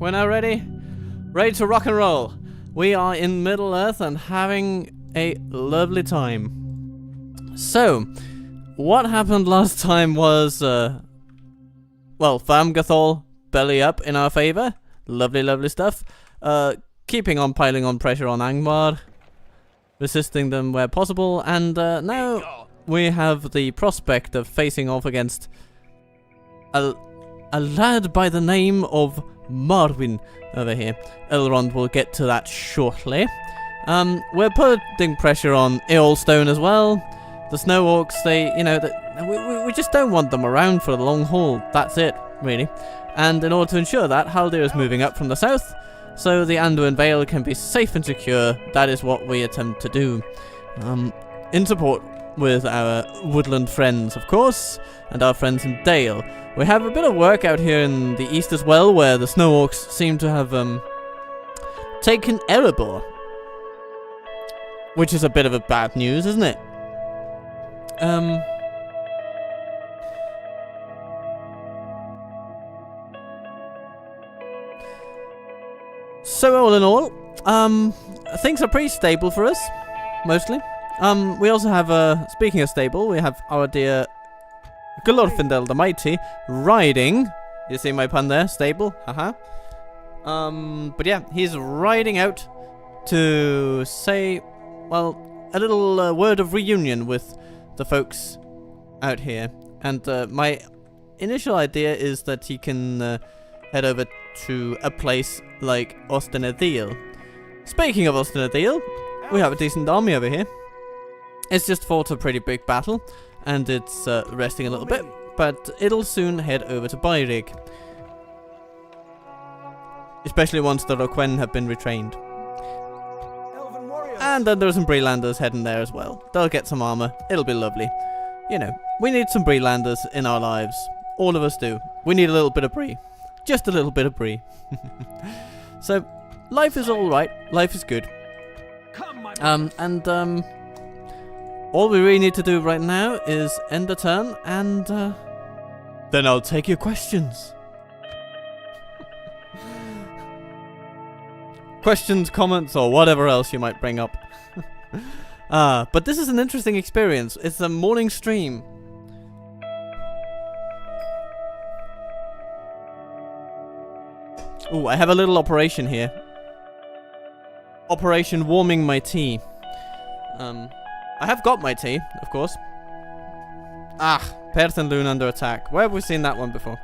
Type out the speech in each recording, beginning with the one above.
We're now ready? Ready to rock and roll. We are in Middle-earth and having a lovely time. So, what happened last time was, well, Famgathol belly up in our favor. Lovely, lovely stuff. Keeping on piling on pressure on Angmar. Resisting them where possible. And now we have the prospect of facing off against a lad by the name of Marwyn over here. Elrond will get to that shortly. We're putting pressure on Eolstone as well. The Snow Orcs, they, you know, we just don't want them around for the long haul. That's it, really. And in order to ensure that, Haldir is moving up from the south, so the Anduin Vale can be safe and secure. That is what we attempt to do. In support with our woodland friends, of course, and our friends in Dale. We have a bit of work out here in the east as well, where the Snow Orcs seem to have taken Erebor. Which is a bit of a bad news, isn't it? So all in all, things are pretty stable for us, mostly. We also have, speaking of stable, we have our dear Glorfindel the Mighty riding. You see my pun there? Stable, haha. But yeah, he's riding out to say, well, a little word of reunion with the folks out here. And my initial idea is that he can head over to a place like Ostenethil. Speaking of Ostenethil, we have a decent army over here. It's just fought a pretty big battle, and it's resting a little bit, but it'll soon head over to Bairig. Especially once the Roquen have been retrained. And then there's some Breelanders heading there as well. They'll get some armor. It'll be lovely. You know, we need some Breelanders in our lives. All of us do. We need a little bit of Bree. Just a little bit of Bree. So, life is alright. Life is good. All we really need to do right now is end the turn, and then I'll take your questions. Questions, comments, or whatever else you might bring up. But this is an interesting experience. It's a morning stream. Ooh, I have a little operation here. Operation warming my tea. I have got my tea, of course. Perth and Loon under attack. Where have we seen that one before?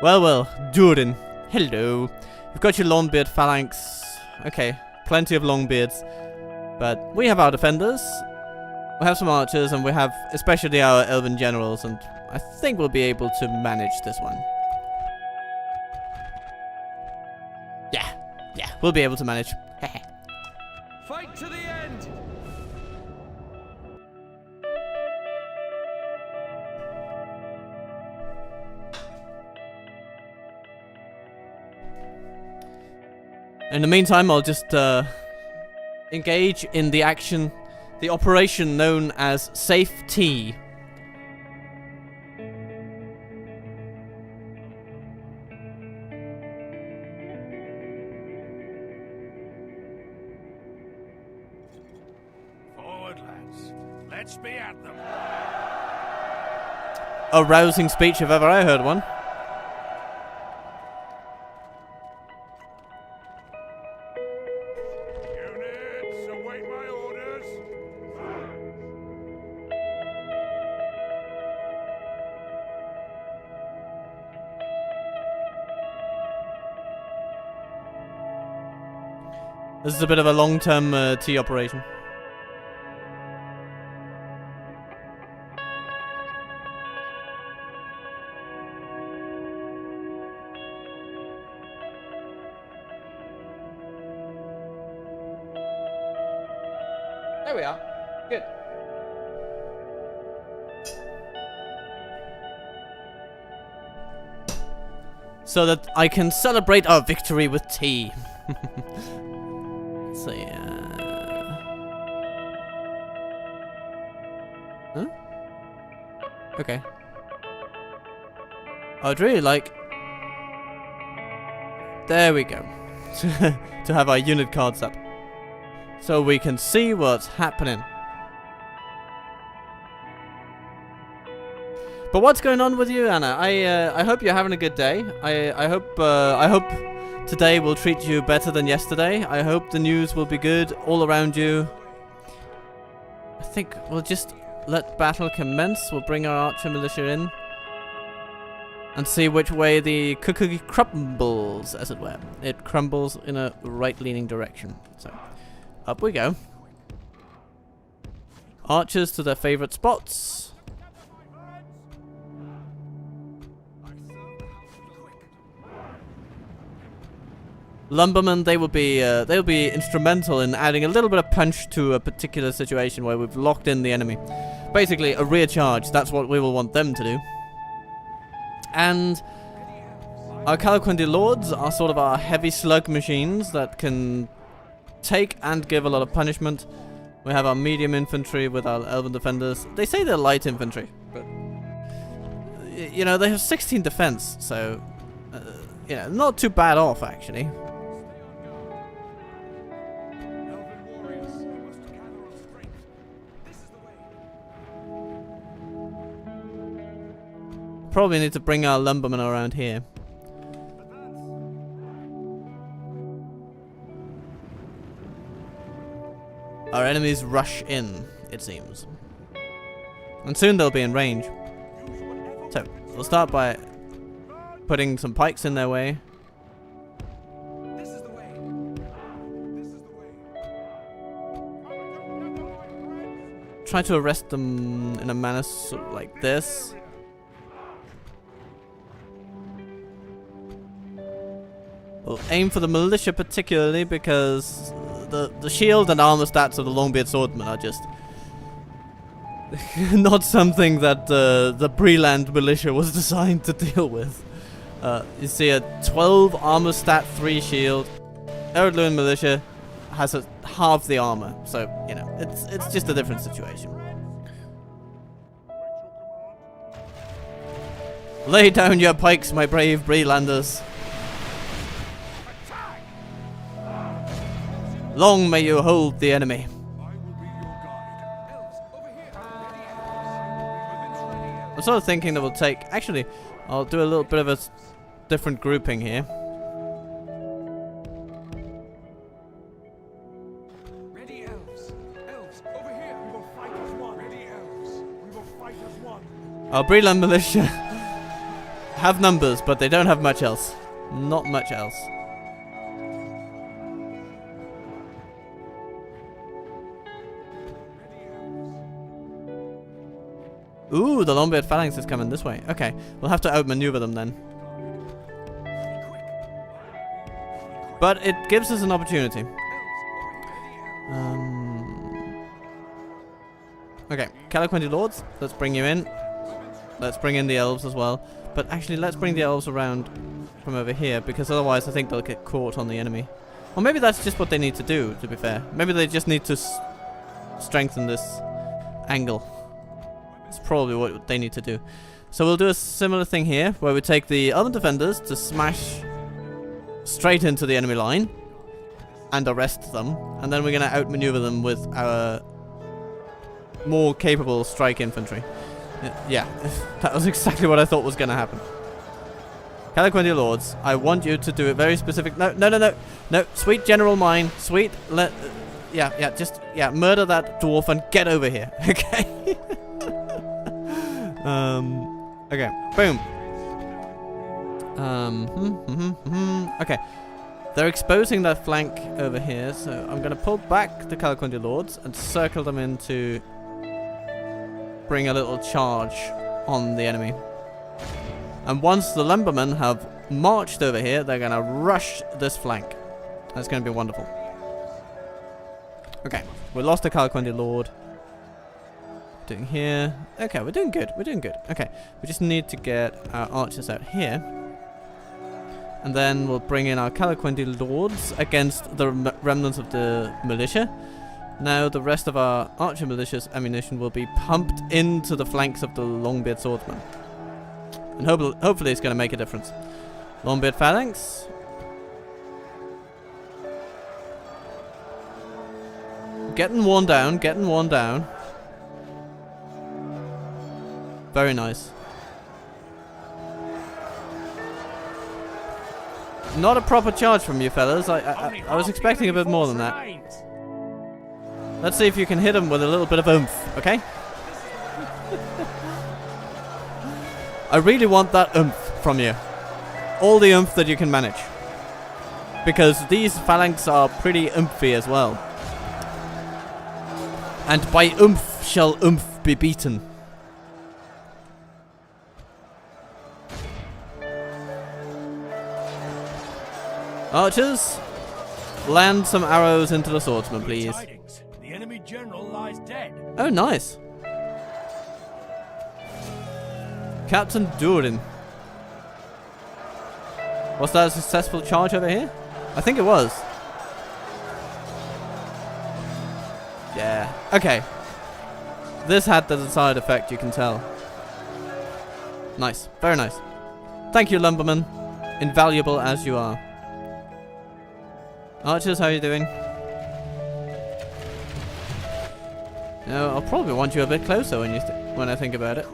Well, Durin. Hello. You've got your Longbeard phalanx. Okay, plenty of Longbeards. But we have our defenders. We have some archers, and we have especially our elven generals, and I think we'll be able to manage this one. Yeah, we'll be able to manage. Fight to the end! In the meantime, I'll just engage in the action, the operation known as Safe Tea. Forward, lads. Let's be at them. A rousing speech if ever I heard one. Units, await my orders. This is a bit of a long-term tea operation. There we are. Good. So that I can celebrate our victory with tea. Let's see. Huh? Okay. I'd really like... There we go. To have our unit cards up. So we can see what's happening. But what's going on with you, Anna? I hope you're having a good day. I hope today will treat you better than yesterday. I hope the news will be good all around you. I think we'll just let battle commence. We'll bring our archer militia in and see which way the cookie crumbles, as it were. It crumbles in a right-leaning direction. So, up we go. Archers to their favorite spots. Lumbermen, they'll be instrumental in adding a little bit of punch to a particular situation where we've locked in the enemy. Basically, a rear charge. That's what we will want them to do. And our Calaquendi Lords are sort of our heavy slug machines that can take and give a lot of punishment. We have our medium infantry with our elven defenders. They say they're light infantry, but you know, they have 16 defense, so you know, not too bad off actually. Probably need to bring our lumbermen around here. Our enemies rush in, it seems. And soon they'll be in range. So, we'll start by putting some pikes in their way. This is the way. This is the way. Try to arrest them in a manner sort of like this. We'll aim for the militia particularly because the shield and armor stats of the Longbeard Swordmen are just not something that the Breland militia was designed to deal with. You see a 12 armor stat, 3 shield. Eredluin militia has half the armor, so you know it's just a different situation. Lay down your pikes, my brave Brelanders. Long may you hold the enemy. I'm sort of thinking that we'll take... Actually, I'll do a little bit of a different grouping here. Ready, elves. Elves, over here. We will fight as one. Ready, elves. We will fight as one. Our Breland militia have numbers, but they don't have much else. Not much else. Ooh, the Longbeard phalanx is coming this way. Okay, we'll have to outmaneuver them then. But it gives us an opportunity. Okay, Calaquendi Lords, let's bring you in. Let's bring in the elves as well. But actually, let's bring the elves around from over here, because otherwise I think they'll get caught on the enemy. Or maybe that's just what they need to do, to be fair. Maybe they just need to strengthen this angle. It's probably what they need to do. So we'll do a similar thing here, where we take the other defenders to smash straight into the enemy line and arrest them, and then we're going to outmaneuver them with our more capable strike infantry. Yeah, that was exactly what I thought was going to happen. Calaquendi Lords, I want you to do it very specific. No, sweet general mine, sweet. Murder that dwarf and get over here. Okay. Okay, boom. Okay, they're exposing that flank over here, so I'm gonna pull back the Calaquendi Lords and circle them in to bring a little charge on the enemy. And once the lumbermen have marched over here, they're gonna rush this flank. That's gonna be wonderful. Okay, we lost the Calaquendi Lord. Doing here. Okay, we're doing good. We're doing good. Okay, we just need to get our archers out here. And then we'll bring in our Calaquendi Lords against the remnants of the militia. Now the rest of our archer militia's ammunition will be pumped into the flanks of the Longbeard swordsman. And hopefully it's going to make a difference. Longbeard phalanx. Getting worn down, getting worn down. Very nice. Not a proper charge from you fellas. I was expecting a bit more than that. Let's see if you can hit him with a little bit of oomph, okay? I really want that oomph from you. All the oomph that you can manage. Because these phalanx are pretty oomphy as well. And by oomph shall oomph be beaten. Archers, land some arrows into the swordsman, please. The enemy general lies dead. Oh, nice. Captain Durin. Was that a successful charge over here? I think it was. Yeah. Okay. This had the desired effect, you can tell. Nice. Very nice. Thank you, lumberman. Invaluable as you are. Archers, how are you doing? No, I'll probably want you a bit closer when I think about it.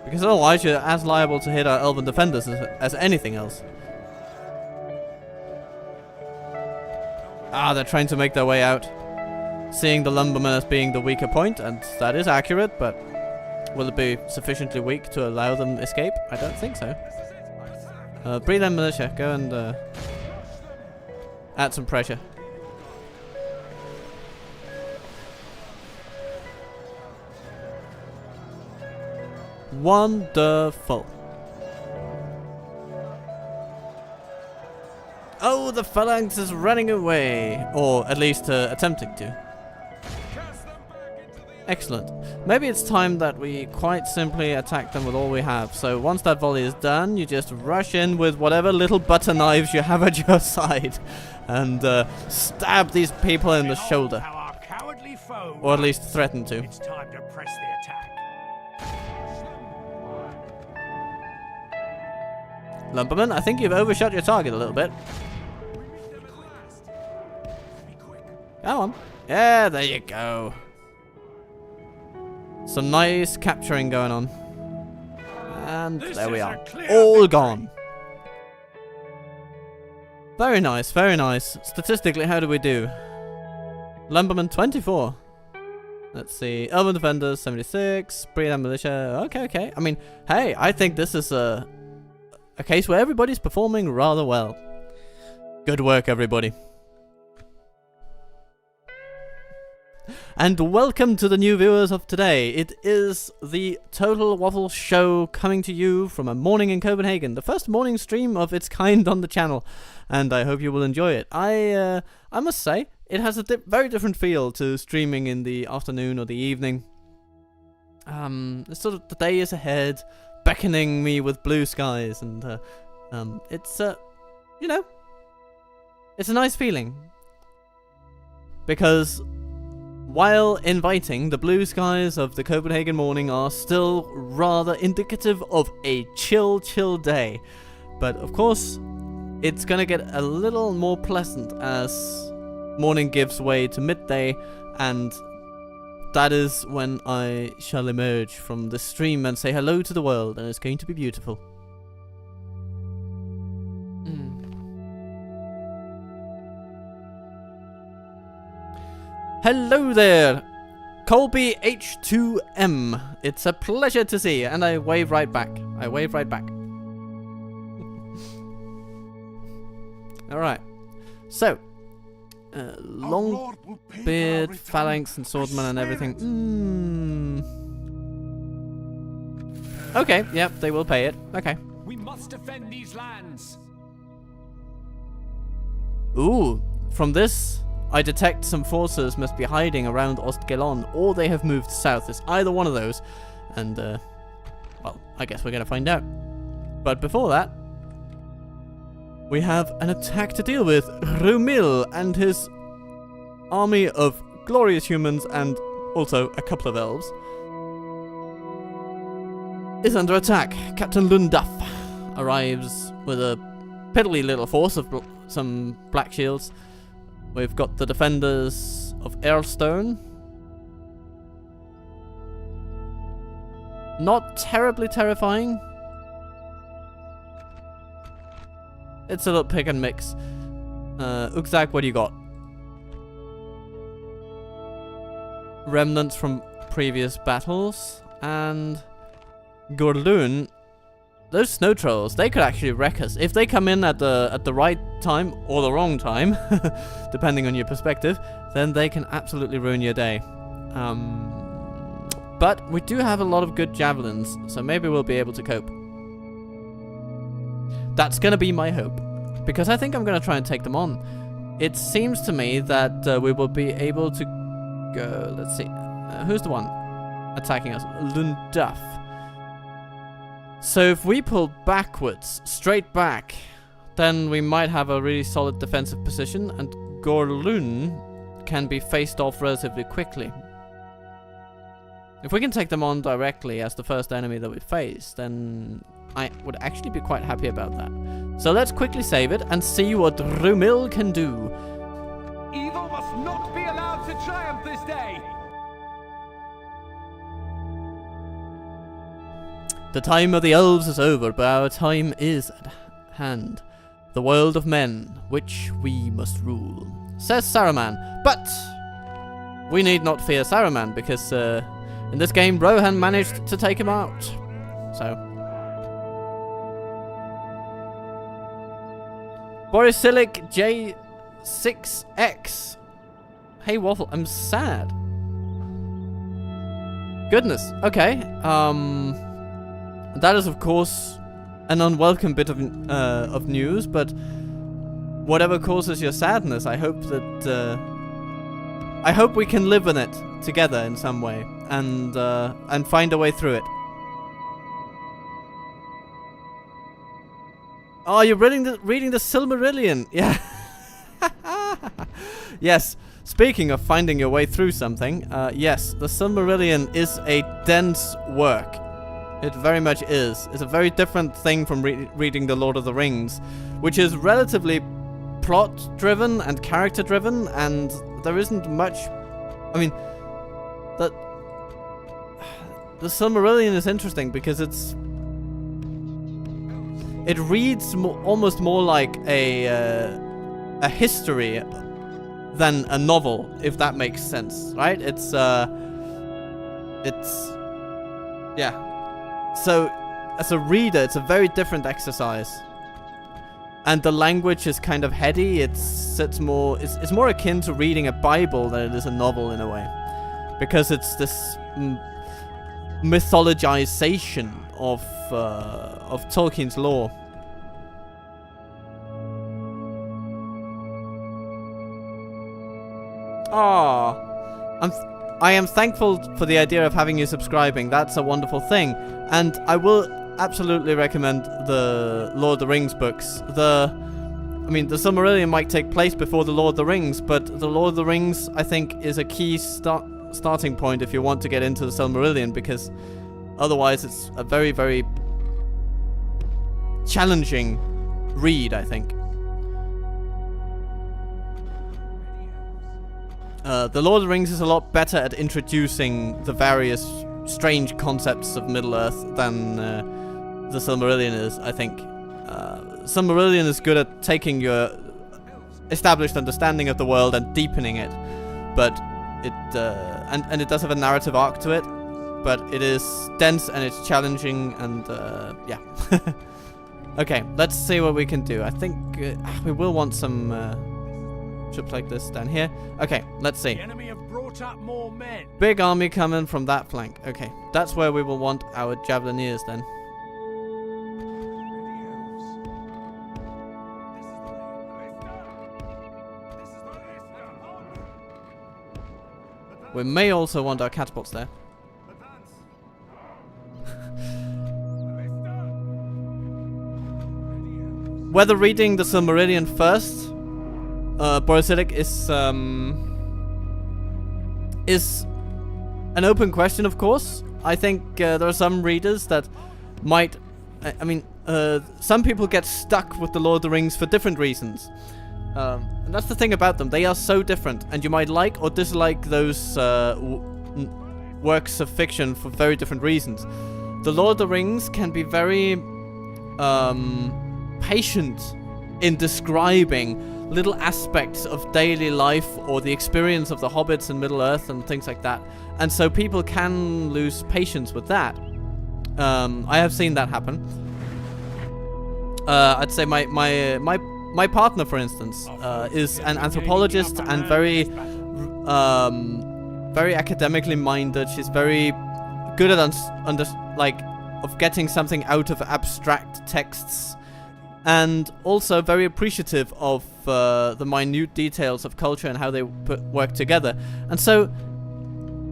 Because otherwise you're as liable to hit our elven defenders as anything else. Ah, they're trying to make their way out. Seeing the lumberman as being the weaker point, and that is accurate, but will it be sufficiently weak to allow them escape? I don't think so. Breathe and militia, go and add some pressure. Wonderful. Oh, the phalanx is running away. Or at least attempting to. Excellent. Maybe it's time that we quite simply attack them with all we have. So once that volley is done, you just rush in with whatever little butter knives you have at your side. And stab these people in the shoulder. Or at least threaten to. It's time to press the attack. Lumberman, I think you've overshot your target a little bit. Come on. Yeah, there you go. Some nice capturing going on. And there we are. All gone. Very nice, very nice. Statistically, how do we do? Lumberman 24. Let's see. Elven Defenders 76. Breed and Militia. Okay, okay. I mean, hey, I think this is a case where everybody's performing rather well. Good work, everybody. And welcome to the new viewers of today. It is the Total Waffle Show coming to you from a morning in Copenhagen. The first morning stream of its kind on the channel. And I hope you will enjoy it. I must say, it has a very different feel to streaming in the afternoon or the evening. Sort of the day is ahead, beckoning me with blue skies. And it's, you know, it's a nice feeling. Because while inviting, the blue skies of the Copenhagen morning are still rather indicative of a chill day. But of course, it's gonna get a little more pleasant as morning gives way to midday, and that is when I shall emerge from the stream and say hello to the world, and it's going to be beautiful. Hello there, Colby H2M. It's a pleasure to see you, and I wave right back. I wave right back. Alright, so long beard, phalanx, and swordman, and everything. Okay, yep, they will pay it. Okay. We must defend these lands. Ooh, from this, I detect some forces must be hiding around Ostgelon, or they have moved south. It's either one of those, and well, I guess we're gonna find out. But before that, we have an attack to deal with. Rumil and his army of glorious humans and also a couple of elves is under attack. Captain Lundaf arrives with a piddly little force of some black shields. We've got the defenders of Earlstone. Not terribly terrifying. It's a little pick and mix. Ugzag, what do you got? Remnants from previous battles. And Gorlun. Those snow trolls, they could actually wreck us. If they come in at the right time or the wrong time, depending on your perspective, then they can absolutely ruin your day. But we do have a lot of good javelins, so maybe we'll be able to cope. That's going to be my hope, because I think I'm going to try and take them on. It seems to me that we will be able to go... Let's see. Who's the one attacking us? Lundaf. So if we pull backwards, straight back, then we might have a really solid defensive position, and Gorlun can be faced off relatively quickly. If we can take them on directly as the first enemy that we face, then I would actually be quite happy about that. So let's quickly save it and see what Rumil can do. Evil must not be allowed to triumph this day. The time of the elves is over, but our time is at hand. The world of men, which we must rule, says Saruman. But we need not fear Saruman, because in this game, Rohan managed to take him out. So. Borisilik J6X. Hey, Waffle, I'm sad. Goodness. Okay. That is, of course, an unwelcome bit of news, but whatever causes your sadness, I hope that I hope we can live in it together in some way and find a way through it. Oh, you're reading the Silmarillion. Yeah. Yes. Speaking of finding your way through something, yes, the Silmarillion is a dense work. It very much is. It's a very different thing from reading The Lord of the Rings, which is relatively plot-driven and character-driven, and there isn't much... I mean, the Silmarillion is interesting because it reads almost more like a history than a novel, if that makes sense, right? Yeah. So, as a reader, it's a very different exercise. And the language is kind of heady. It's more akin to reading a Bible than it is a novel in a way, because it's this mythologization of Tolkien's lore. I am thankful for the idea of having you subscribing. That's a wonderful thing, and I will absolutely recommend the Lord of the Rings books. The Silmarillion might take place before the Lord of the Rings, but the Lord of the Rings, I think, is a key starting point if you want to get into the Silmarillion, because otherwise it's a very, very challenging read, I think. The Lord of the Rings is a lot better at introducing the various strange concepts of Middle-earth than the Silmarillion is, I think. Silmarillion is good at taking your established understanding of the world and deepening it, but and it does have a narrative arc to it, but it is dense and it's challenging, and yeah. Okay, let's see what we can do. I think we will want some ships like this down here. Okay, let's see. The enemy have brought up more men. Big army coming from that flank. Okay, that's where we will want our javelineers then. We may also want our catapults there. whether reading the Silmarillion first, Borosilik, is an open question, of course. I think there are some readers that might... I mean, some people get stuck with the Lord of the Rings for different reasons. And that's the thing about them. They are so different, and you might like or dislike those works of fiction for very different reasons. The Lord of the Rings can be very patient in describing little aspects of daily life or the experience of the hobbits in Middle-earth and things like that. And so people can lose patience with that. I have seen that happen. I'd say my partner, for instance, is an anthropologist and very academically minded. She's very good at of getting something out of abstract texts, and also very appreciative of the minute details of culture and how they work together. And so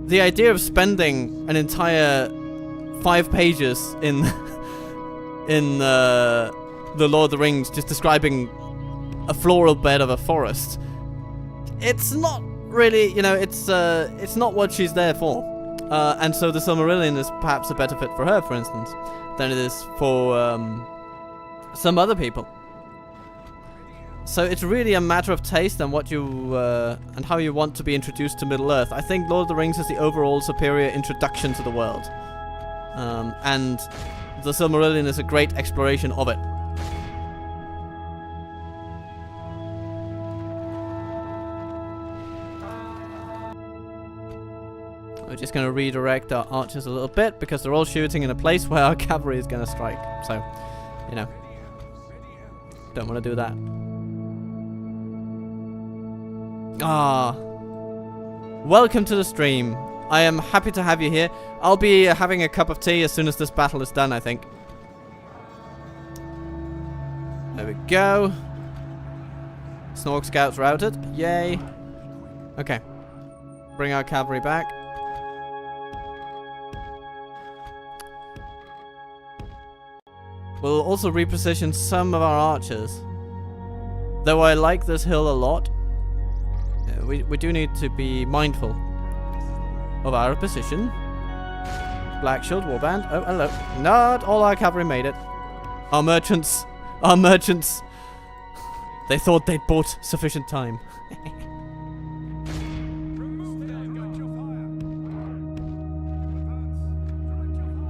the idea of spending an entire 5 pages in the Lord of the Rings just describing a floral bed of a forest, it's not really, it's not what she's there for. And so the Silmarillion is perhaps a better fit for her, for instance, than it is for some other people. So it's really a matter of taste and what you and how you want to be introduced to Middle-earth. I think Lord of the Rings is the overall superior introduction to the world, and the Silmarillion is a great exploration of it. We're just going to redirect our archers a little bit because they're all shooting in a place where our cavalry is going to strike. So, don't want to do that. Welcome to the stream. I am happy to have you here. I'll be having a cup of tea as soon as this battle is done, I think. There we go. Snork scouts routed. Yay. Okay. Bring our cavalry back. We'll also reposition some of our archers. Though I like this hill a lot, we do need to be mindful of our position. Black Shield Warband. Oh, hello. Not all our cavalry made it. Our merchants. They thought they'd bought sufficient time.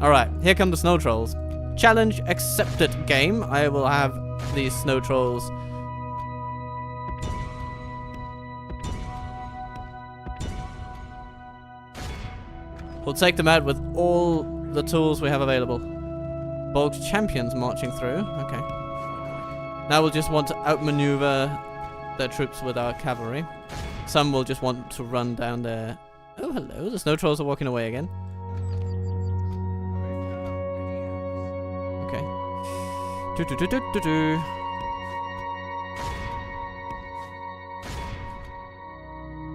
Alright, here come the snow trolls. Challenge accepted, game. I will have these snow trolls. We'll take them out with all the tools we have available. Bulk champions marching through. Okay. Now we'll just want to outmaneuver their troops with our cavalry. Some will just want to run down there. Oh, hello. The snow trolls are walking away again. Okay.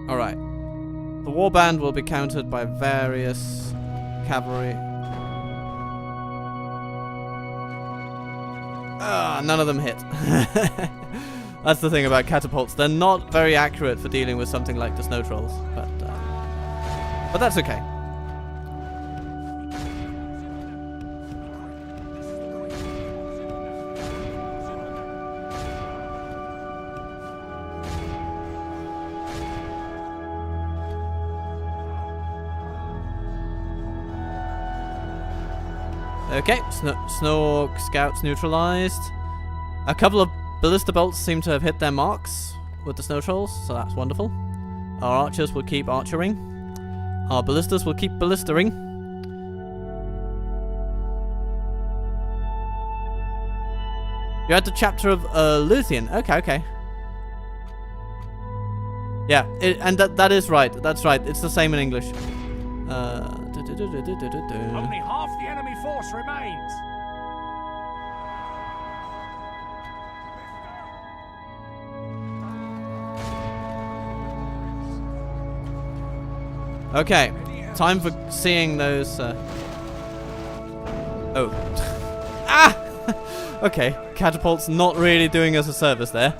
Alright. The warband will be countered by various cavalry. None of them hit. That's the thing about catapults. They're not very accurate for dealing with something like the snow trolls, but that's okay. Okay, snow scouts neutralized. A couple of ballista bolts seem to have hit their marks with the snow trolls, so that's wonderful. Our archers will keep archering. Our ballistas will keep ballistering. You're at the chapter of Luthien. Okay. Yeah, and that is right. That's right. It's the same in English. Only half the enemy force remains. Okay, time for seeing those. Oh, Okay, catapult's not really doing us a service there.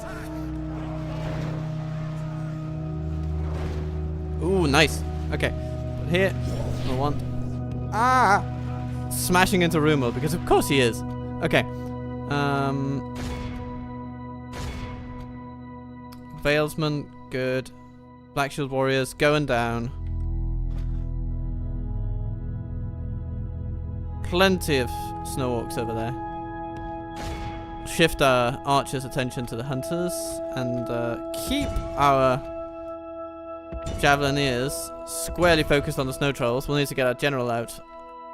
Ooh, nice. Okay, but here, I want... Ah! Smashing into Rumor, because of course he is. Okay. Veilsman, good. Black Shield Warriors, going down. Plenty of Snow Orcs over there. Shift our archers' attention to the hunters, and keep our Javelineers squarely focused on the Snow Trolls. We'll need to get our general out.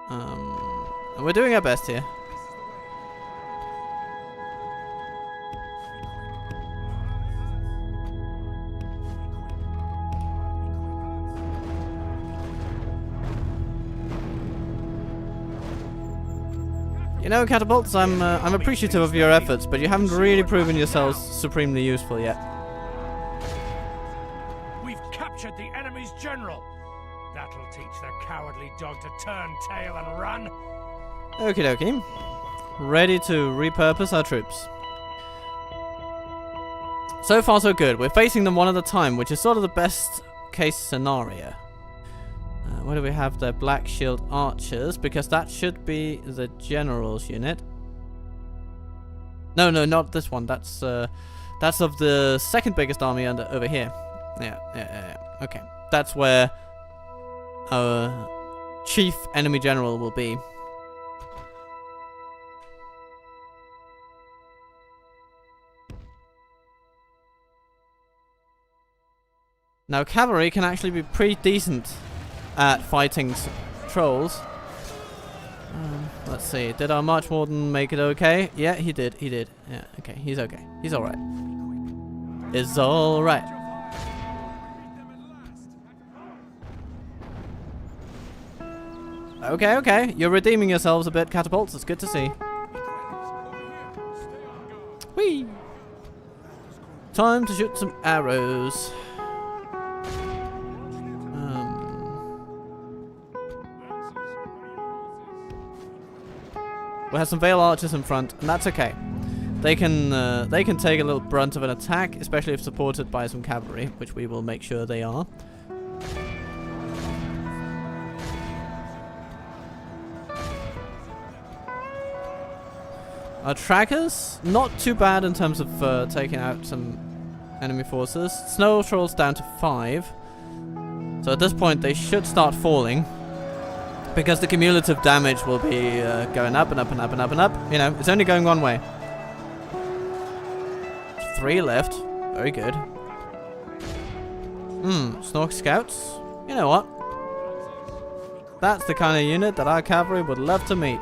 And we're doing our best here. You know, catapults, I'm appreciative of your efforts, but you haven't really proven yourselves supremely useful yet. We've captured the enemy's general. That'll teach the cowardly dog to turn tail and run. Okie dokie. Ready to repurpose our troops. So far so good. We're facing them one at a time, which is sort of the best case scenario. Where do we have the Black Shield Archers? Because that should be the General's unit. No, not this one. That's of the second biggest army over here. Yeah. Okay. That's where our chief enemy general will be. Now, cavalry can actually be pretty decent at fighting trolls. Let's see. Did our March Warden make it okay? Yeah, he did. Yeah, okay. He's okay. He's alright. It's alright. Okay. You're redeeming yourselves a bit, catapults. It's good to see. Whee! Time to shoot some arrows. We have some Veil Archers in front, and that's okay. They can take a little brunt of an attack, especially if supported by some cavalry, which we will make sure they are. Our trackers, not too bad in terms of taking out some enemy forces. Snow Trolls down to 5. So at this point they should start falling, because the cumulative damage will be going up and up and up and up and up. You know, it's only going one way. 3 left. Very good. Snork Scouts. You know what? That's the kind of unit that our cavalry would love to meet.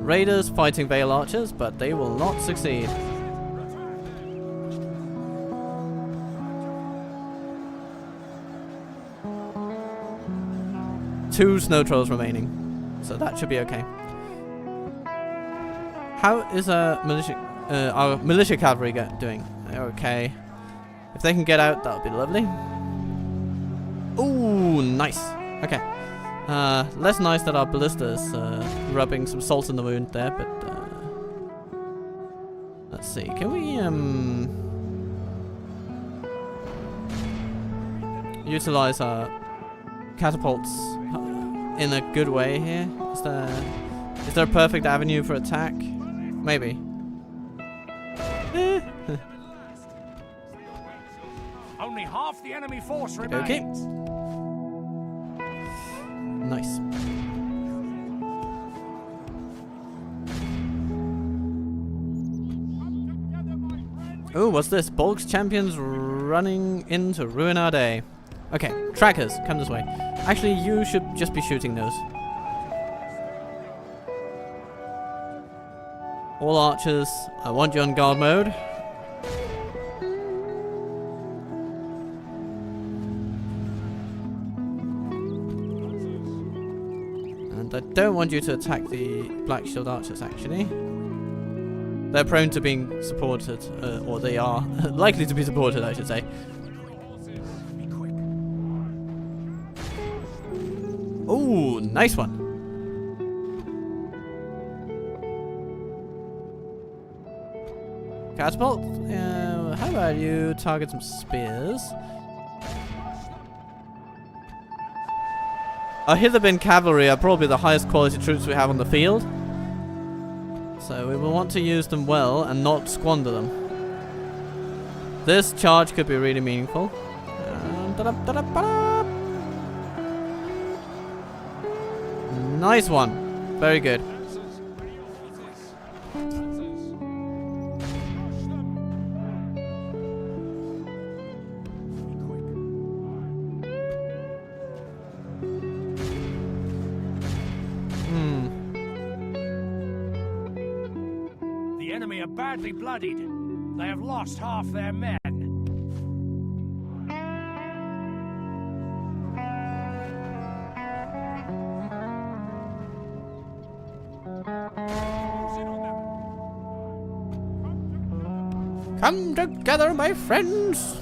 Raiders fighting Veil Archers, but they will not succeed. Two Snow Trolls remaining, so that should be okay. How is our militia cavalry doing? Okay, if they can get out, that would be lovely. Ooh, nice. Okay, less nice that our ballistas rubbing some salt in the wound there, but let's see. Can we utilize our catapults in a good way here? Is there a perfect avenue for attack? Maybe. Only half the enemy force remains. Okay. Nice. Oh, what's this? Bulk's champions running in to ruin our day. Okay, trackers, come this way. Actually, you should just be shooting those. All archers, I want you on guard mode. And I don't want you to attack the Black Shield Archers, actually. They're prone to being supported, or they are likely to be supported, I should say. Ooh, nice one. Catapult. How about you target some spears? Our Hither-bin cavalry are probably the highest quality troops we have on the field. So we will want to use them well and not squander them. This charge could be really meaningful. Nice one. Very good. The enemy are badly bloodied. They have lost half their men. Come together, my friends.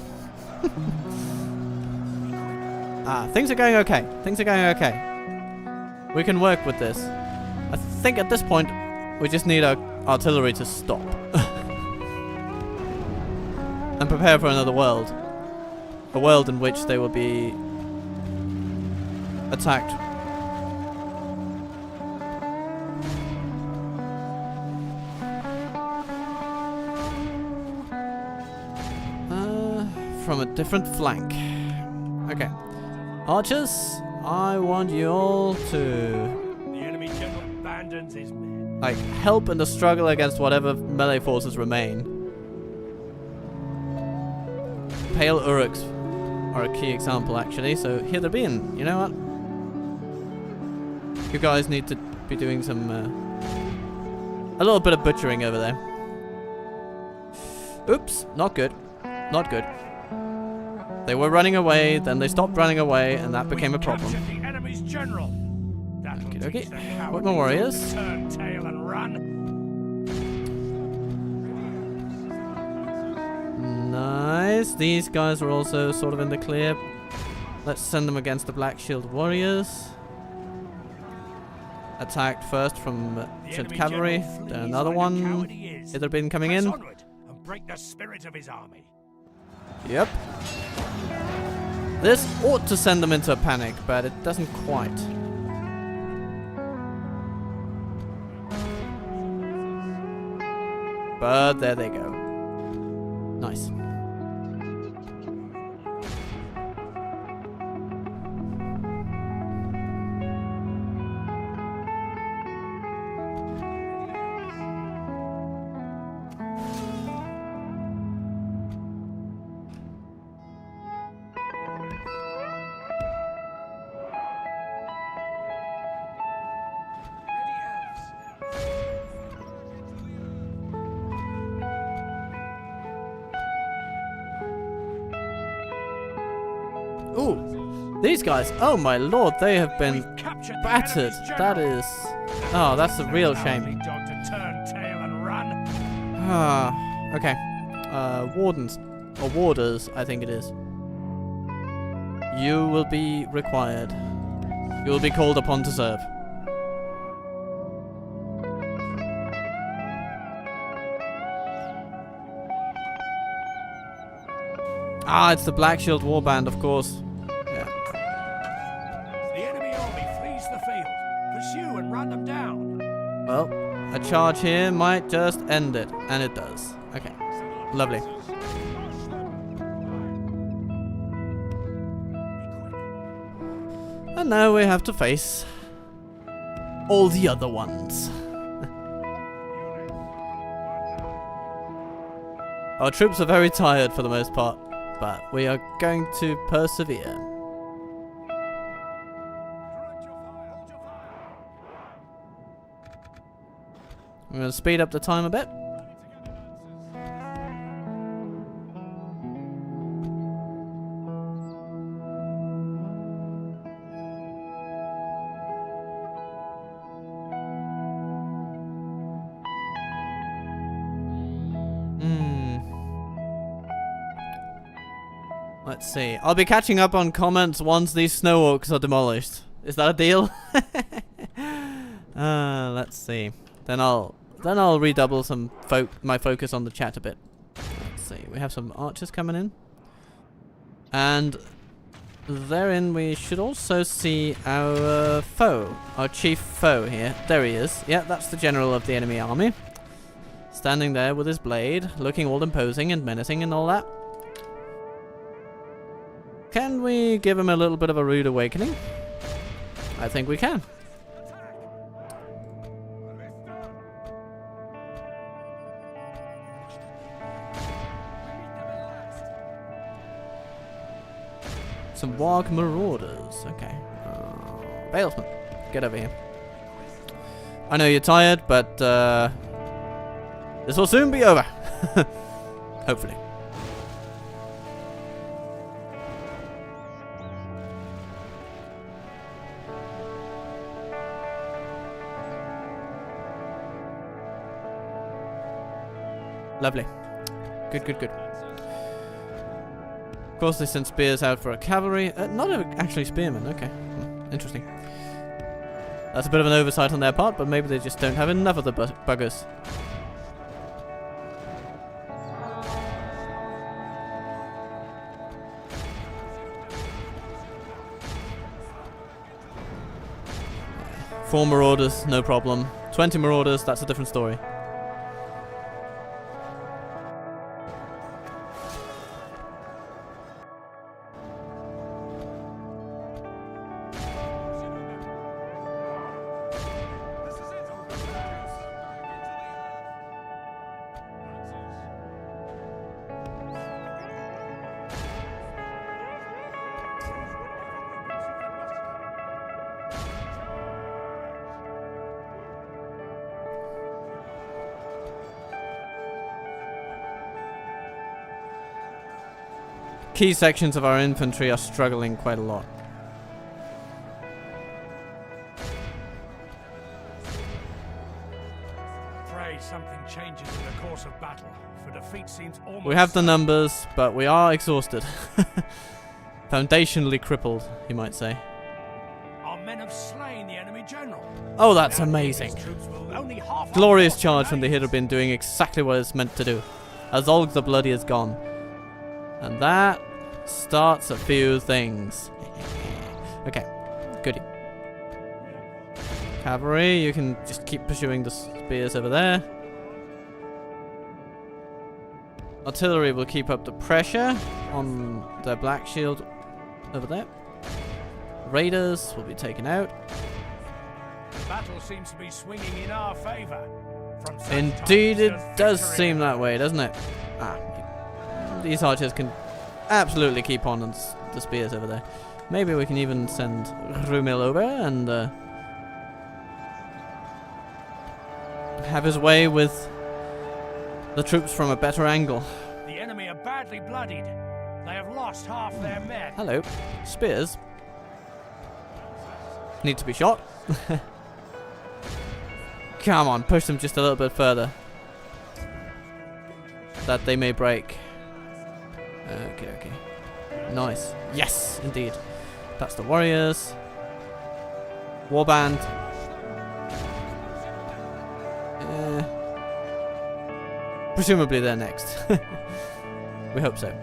Things are going okay. Things are going okay. We can work with this. I think at this point, we just need our artillery to stop. And prepare for another world. A world in which they will be attacked. From a different flank. Okay. Archers, I want you all to The enemy general abandons his men. like help in the struggle against whatever melee forces remain. Pale Uruks are a key example actually, so here they're being. You know what? You guys need to be doing some a little bit of butchering over there. Oops, not good. Not good. They were running away, then they stopped running away, and that became a problem. The enemy's general. Okay. What more warriors? Turn tail and run. Nice. These guys are also sort of in the clear. Let's send them against the Black Shield warriors. Attacked first from Shield cavalry. Then another one. Hither-bin coming in. And break the spirit of his army. Yep. This ought to send them into a panic, but it doesn't quite. But there they go. Nice. Ooh, these guys, oh my lord, they have been battered. That is, oh, that's a real shame. Ah, okay. Wardens, or warders, I think it is. You will be required. You will be called upon to serve. Ah, it's the Black Shield Warband, of course. Yeah. The enemy army flees the field. Pursue and run them down. Well, a charge here might just end it, and it does. Okay, lovely. And now we have to face all the other ones. Our troops are very tired for the most part, but we are going to persevere. I'm going to speed up the time a bit. Let's see. I'll be catching up on comments once these snow orcs are demolished. Is that a deal? Let's see. Then I'll redouble my focus on the chat a bit. we have some archers coming in. And therein we should also see our foe, our chief foe here. There he is. Yeah, that's the general of the enemy army. Standing there with his blade, looking all imposing and menacing and all that. Can we give him a little bit of a rude awakening? I think we can. Some warg marauders. Okay. Balesman, get over here. I know you're tired, but this will soon be over. Hopefully. Lovely. Good, good, good. Of course, they sent spears out for a cavalry. Not actually spearmen. Okay. Interesting. That's a bit of an oversight on their part, but maybe they just don't have enough of the buggers. Four marauders, no problem. 20 marauders, that's a different story. Key sections of our infantry are struggling quite a lot. Pray something changes in the course of battle, for defeat seems almost... We have the numbers, but we are exhausted. Foundationally crippled, you might say. Our men have slain the enemy general. Oh, that's amazing. Glorious Glorious charge when they had been doing exactly what it's meant to do. Azog the Bloody is gone. And that starts a few things. Okay, goody. Cavalry, you can just keep pursuing the spears over there. Artillery will keep up the pressure on the black shield over there. Raiders will be taken out. The battle seems to be swinging in our favor. Indeed, it does seem that way, doesn't it? These archers can absolutely keep on the spears over there. Maybe we can even send Rumil over and have his way with the troops from a better angle. The enemy are badly bloodied. They have lost half their men. Hello. Spears. Need to be shot. Come on, push them just a little bit further. That they may break. Okay, okay. Nice. Yes, indeed. That's the warriors. Warband. Presumably they're next. We hope so.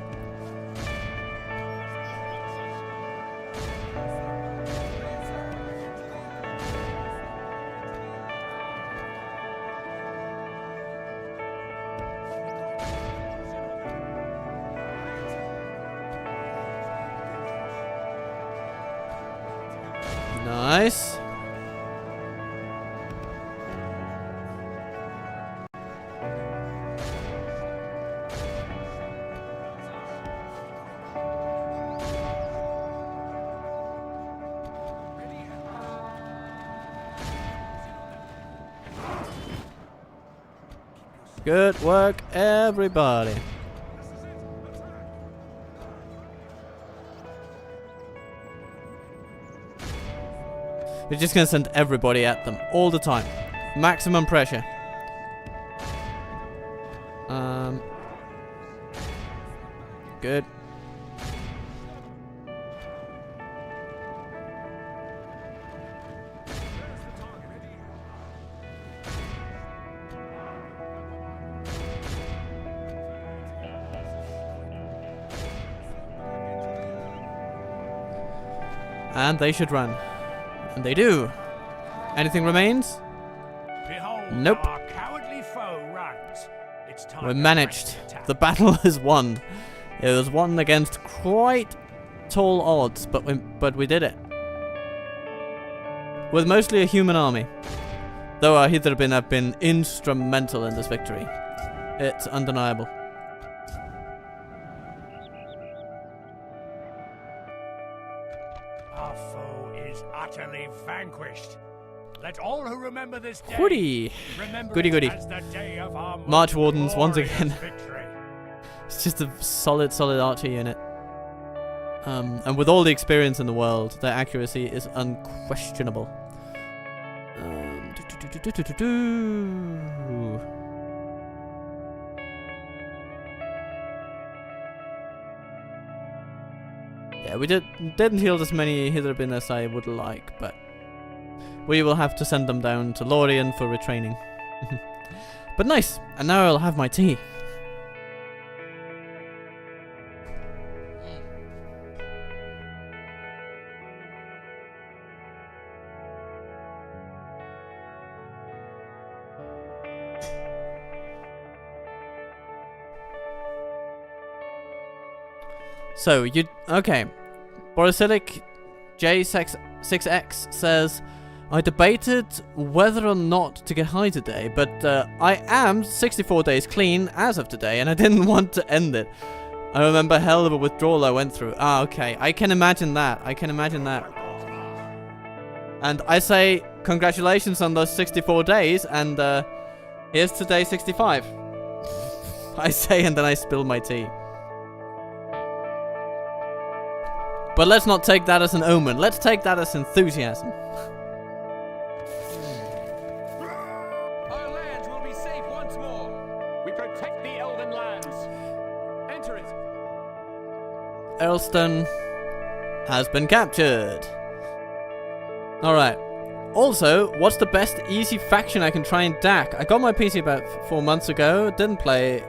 Nice. Good work, everybody. We're just gonna send everybody at them all the time. Maximum pressure. Good. And they should run. And they do. Anything remains? Behold, Nope. our cowardly foe runs. It's time We to managed. press the attack. The battle is won. It was won against quite tall odds, but we did it. With mostly a human army. Though our Hitherben have been instrumental in this victory. It's undeniable. Our foe is utterly vanquished. Let all who remember this day Goody. remember Goody it goody. as the day of our March most Wardens once glorious again. victory. It's just a solid archer unit. And with all the experience in the world, their accuracy is unquestionable. Yeah, we didn't heal as many Hitherben as I would like, but we will have to send them down to Lorien for retraining. But nice, and now I'll have my tea. So, okay. Borosilic J6X says, I debated whether or not to get high today, but I am 64 days clean as of today, and I didn't want to end it. I remember hell of a withdrawal I went through. Ah, okay. I can imagine that. And I say, congratulations on those 64 days, and here's to day 65. I say, and then I spill my tea. But let's not take that as an omen. Let's take that as enthusiasm. Our lands will be safe once more. We protect the elven lands. Enter it. Earlston has been captured. Alright. Also, what's the best easy faction I can try in DaC? I got my PC about 4 months ago. Didn't play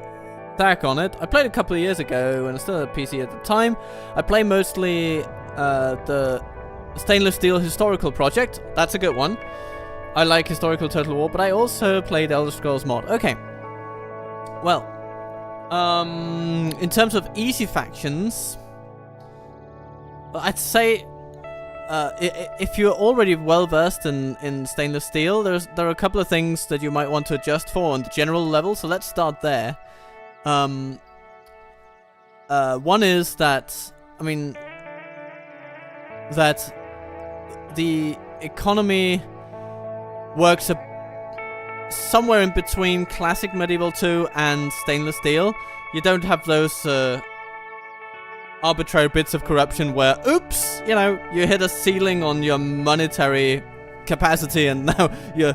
DaC on it. I played a couple of years ago and I still had a PC at the time. I play mostly the Stainless Steel Historical Project. That's a good one. I like Historical Total War, but I also played Elder Scrolls Mod. Okay. Well, in terms of easy factions, I'd say if you're already well versed in stainless steel, there are a couple of things that you might want to adjust for on the general level. So let's start there. One is that, I mean, that the economy works somewhere in between classic medieval 2 and stainless steel. You don't have those arbitrary bits of corruption where, oops, you know, you hit a ceiling on your monetary capacity and now your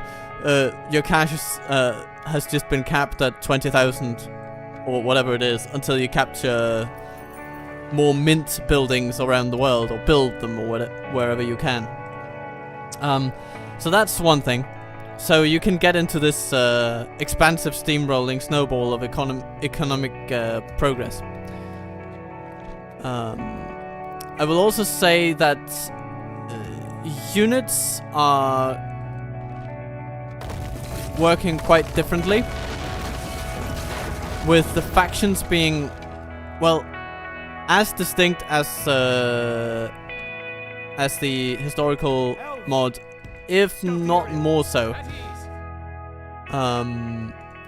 cash has just been capped at 20,000 or whatever it is until you capture more mint buildings around the world or build them or wherever you can. So that's one thing. So you can get into this expansive steamrolling snowball of economic progress. I will also say that units are working quite differently, with the factions being, well, as distinct as the historical mod, if not more so.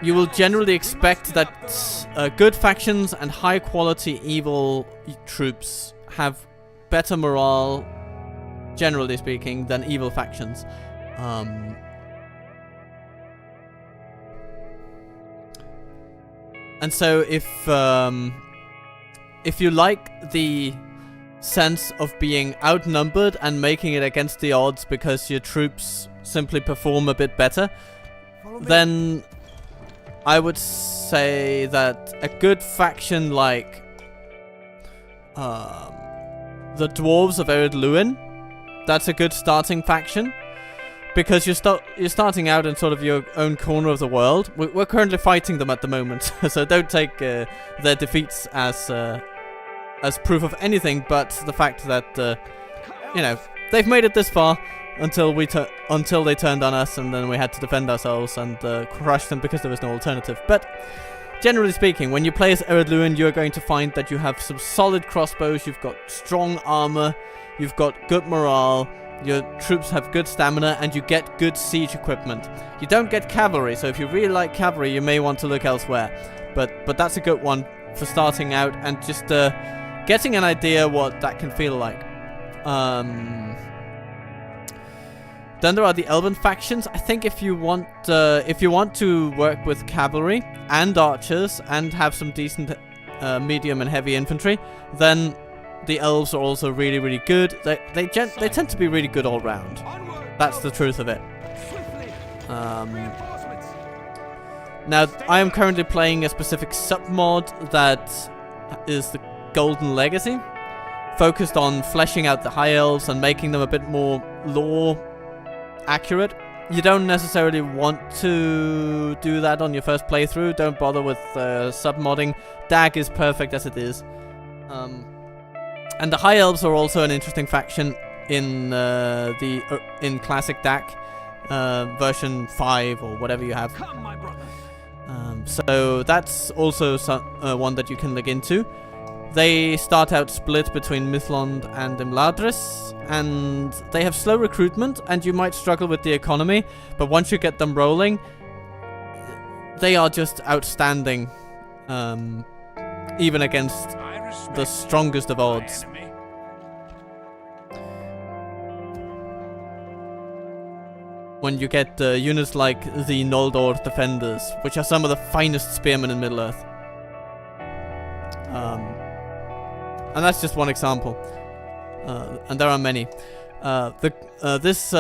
You will generally expect that good factions and high quality evil troops have better morale, generally speaking, than evil factions. And so if you like the sense of being outnumbered and making it against the odds because your troops simply perform a bit better, then I would say that a good faction like the Dwarves of Ered Luin, that's a good starting faction, because you're starting out in sort of your own corner of the world. We're currently fighting them at the moment, so don't take their defeats as proof of anything, but the fact that you know, they've made it this far until they turned on us, and then we had to defend ourselves and crush them because there was no alternative. But generally speaking, when you play as Eredluin, you're going to find that you have some solid crossbows, you've got strong armor, you've got good morale, your troops have good stamina, and you get good siege equipment. You don't get cavalry, so if you really like cavalry, you may want to look elsewhere. But that's a good one for starting out and just getting an idea what that can feel like. Then there are the Elven factions. I think if you want to work with cavalry and archers and have some decent medium and heavy infantry, then the Elves are also really, really good. They tend to be really good all round. That's the truth of it. Now, I am currently playing a specific submod that is the Golden Legacy, focused on fleshing out the High Elves and making them a bit more lore accurate. You don't necessarily want to do that on your first playthrough. Don't bother with submodding. DaC is perfect as it is. And the High Elves are also an interesting faction in in classic DaC version 5 or whatever you have. Come, my brother. So that's also one that you can look into. They start out split between Mithlond and Imladris, and they have slow recruitment, and you might struggle with the economy, but once you get them rolling, they are just outstanding, even against the strongest of odds. When you get units like the Noldor Defenders, which are some of the finest spearmen in Middle-earth. And that's just one example. And there are many. This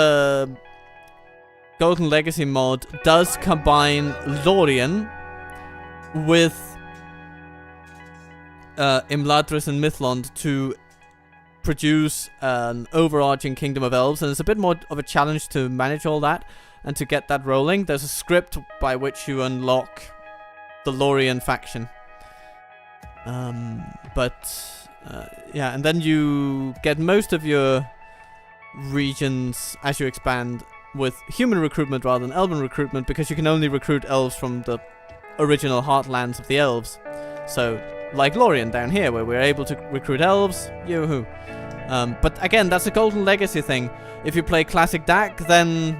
Golden Legacy mod does combine Lorien with Imladris and Mithlond to produce an overarching kingdom of elves, and it's a bit more of a challenge to manage all that and to get that rolling. There's a script by which you unlock the Lorien faction. Yeah, and then you get most of your regions as you expand with human recruitment rather than elven recruitment, because you can only recruit elves from the original heartlands of the elves. So, like Lorien down here, where we're able to recruit elves, yoo-hoo. But again, that's a Golden Legacy thing. If you play classic DaC, then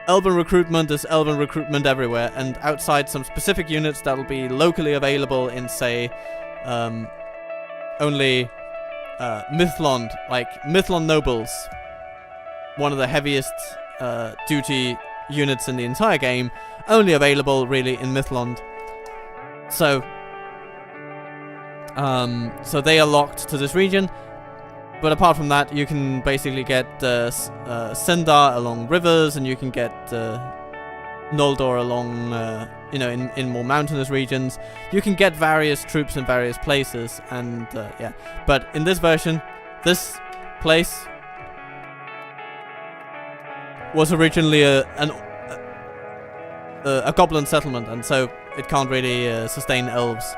elven recruitment is elven recruitment everywhere, and outside some specific units that'll be locally available in, say, only Mithlond, like Mithlond nobles, one of the heaviest duty units in the entire game, only available really in Mithlond. So they are locked to this region, but apart from that, you can basically get Sindar along rivers, and you can get Noldor along, in more mountainous regions. You can get various troops in various places, and yeah. But in this version, this place was originally a goblin settlement, and so it can't really sustain elves.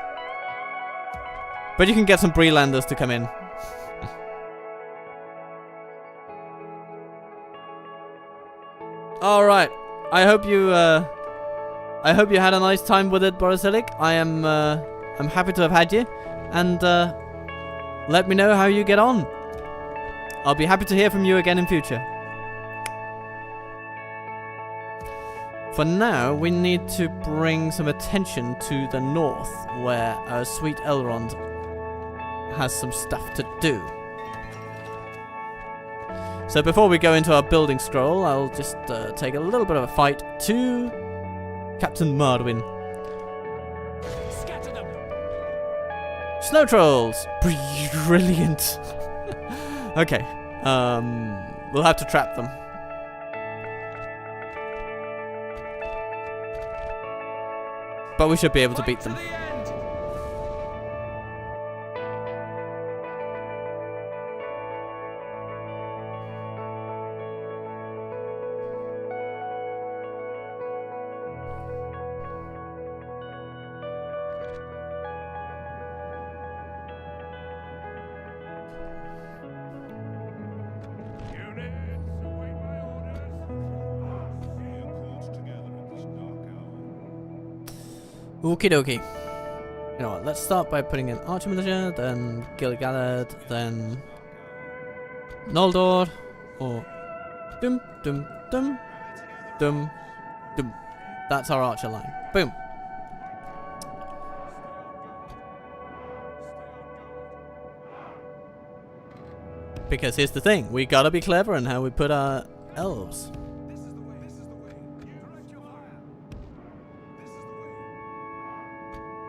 But you can get some Brelanders to come in. All right. I hope you had a nice time with it, Borosilik. I'm happy to have had you, and let me know how you get on. I'll be happy to hear from you again in future. For now, we need to bring some attention to the north, where our sweet Elrond has some stuff to do. So before we go into our building scroll, I'll just take a little bit of a fight to Captain Marwyn. Scatter them. Snow trolls! Brilliant! Okay, we'll have to trap them. But we should be able to beat them. To the end. Okie dokie. You know what, let's start by putting in Archer Militia, then Gil-galad, then Noldor, or dum dum dum dum dum. That's our archer line. Boom. Because here's the thing, we gotta be clever in how we put our elves. This is the way. This is the way. Direct your fire. This is the way.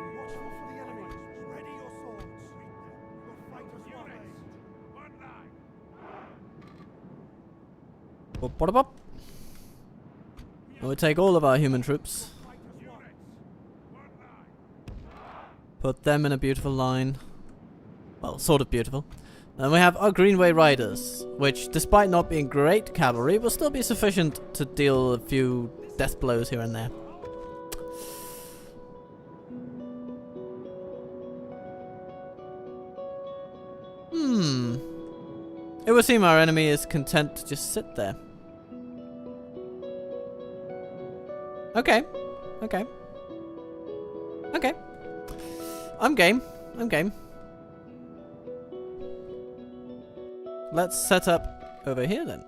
Be watchful for the enemy. Ready your swords. We will fight as one. One line. Bop, bop, bop. We'll take all of our human troops, Fight as one. One line. put them in a beautiful line. Well, sort of beautiful. Then we have our Greenway Riders, which, despite not being great cavalry, will still be sufficient to deal a few death blows here and there. It would seem our enemy is content to just sit there. Okay. Okay. Okay. I'm game. I'm game. Let's set up over here then.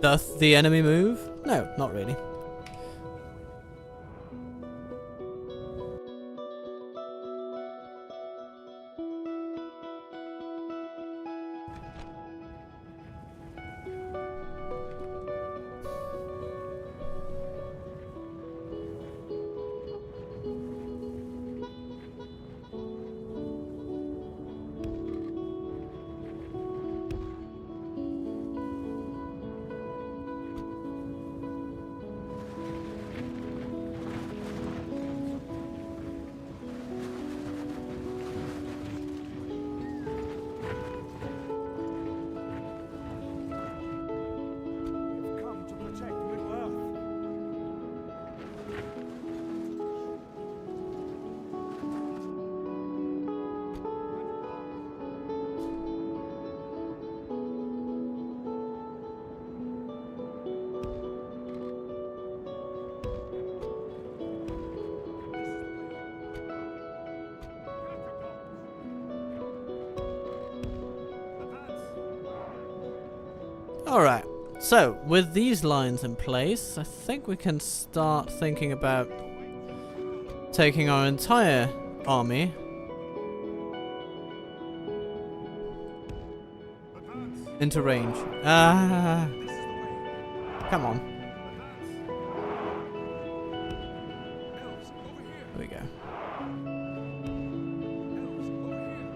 Doth the enemy move? No, not really. Come to protect Middle-earth. Alright, so with these lines in place, I think we can start thinking about taking our entire army into range. Come on. Elves, over here. There we go. Elves, over here.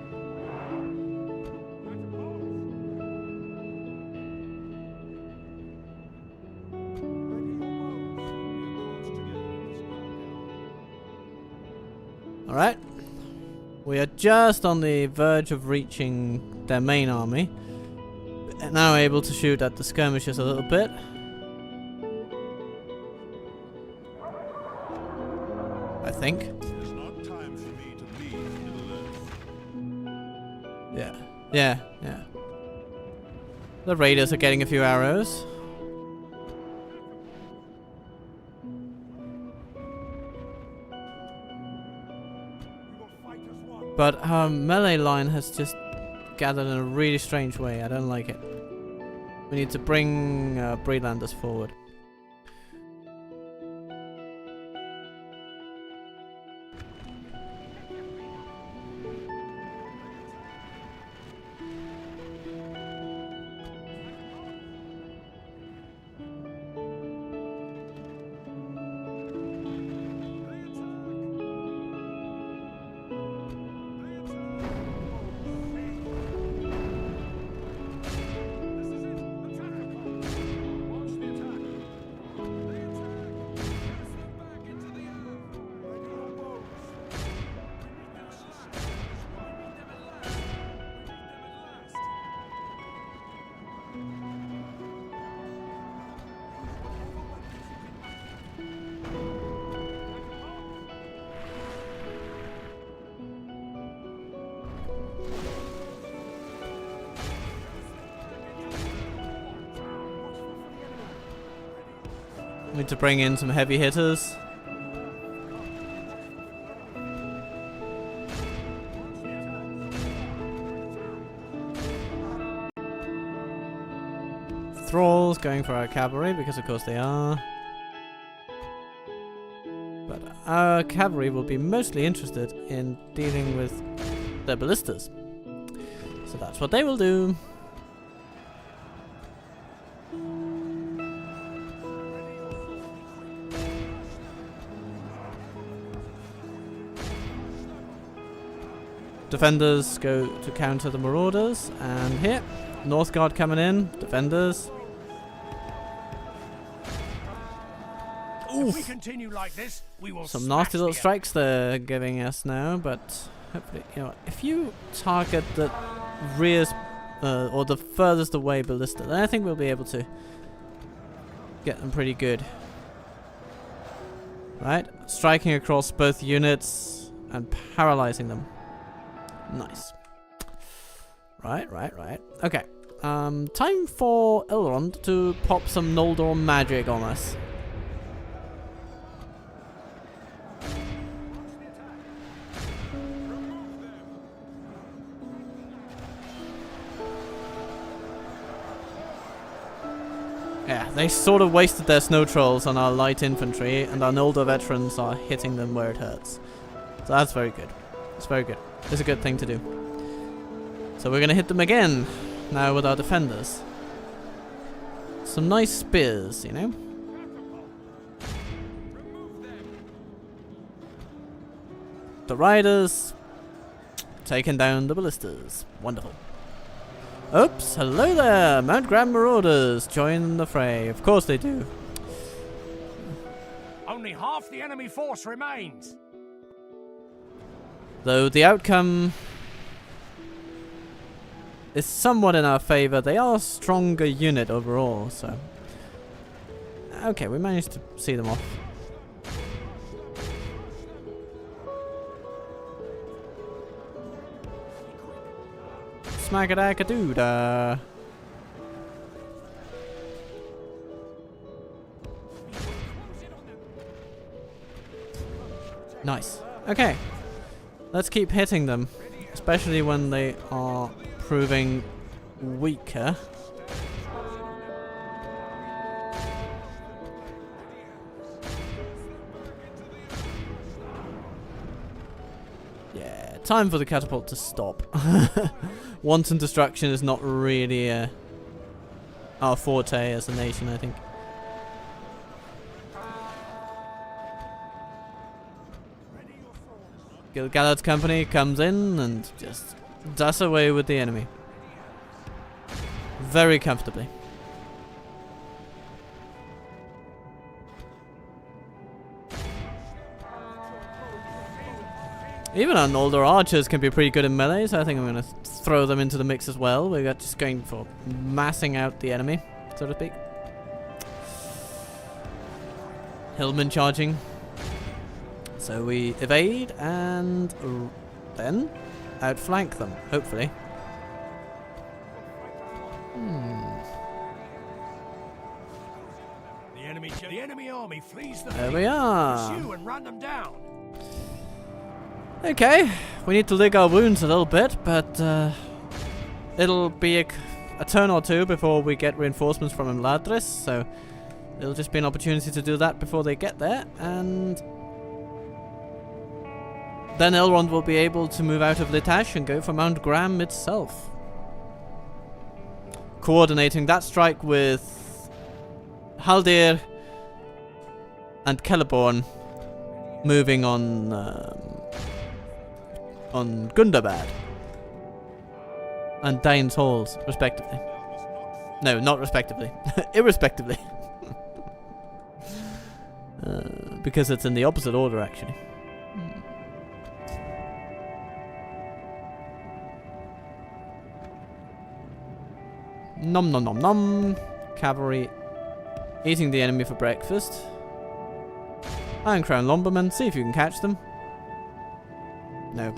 Alright. We are just on the verge of reaching their main army. Now able to shoot at the skirmishers a little bit. I think. It's not time for me to leave Middle-earth. Yeah. Yeah, yeah. The raiders are getting a few arrows. We will fight as one. But our melee line has just gathered in a really strange way. I don't like it. We need to bring Breedlanders forward. We need to bring in some heavy hitters. Thralls going for our cavalry, because of course they are. But our cavalry will be mostly interested in dealing with the ballistas. So that's what they will do. Defenders go to counter the marauders, and here, Northguard coming in, defenders. If we continue like this, we will Some smash nasty little the strikes they're giving us now, but hopefully, you know, if you target the rears or the furthest away ballista, then I think we'll be able to get them pretty good. Right, striking across both units and paralyzing them. Nice. Right. Okay. Time for Elrond to pop some Noldor magic on us. Yeah, they sort of wasted their snow trolls on our light infantry, and our Noldor veterans are hitting them where it hurts. So that's very good. It's very good. It's a good thing to do. So we're going to hit them again, now with our defenders. Some nice spears, you know? The riders taking down the ballistas. Wonderful. Oops, hello there! Mount Graham Marauders join the fray. Of course they do. Only half the enemy force remains. Though the outcome is somewhat in our favour, they are a stronger unit overall, so... Okay, we managed to see them off. Smagadakadooda. Nice. Okay. Let's keep hitting them, especially when they are proving weaker. Yeah, time for the catapult to stop. Wanton destruction is not really our forte as a nation, I think. Gil-galad's company comes in and just does away with the enemy. Very comfortably. Even our Noldor archers can be pretty good in melee, so I think I'm going to throw them into the mix as well. We're just going for massing out the enemy, so to speak. Hillmen charging. So we evade and then outflank them, hopefully. The enemy army flees the There field. we are. Pursue and run them down. Okay, we need to lick our wounds a little bit, but it'll be a turn or two before we get reinforcements from Imladris, so it'll just be an opportunity to do that before they get there, and then Elrond will be able to move out of Litash and go for Mount Graham itself. Coordinating that strike with Haldir and Celeborn moving on Gundabad and Dane's Halls, respectively. No, not respectively. Irrespectively. Because it's in the opposite order, actually. Nom nom nom nom. Cavalry eating the enemy for breakfast. Iron Crown Lumbermen, see if you can catch them. No,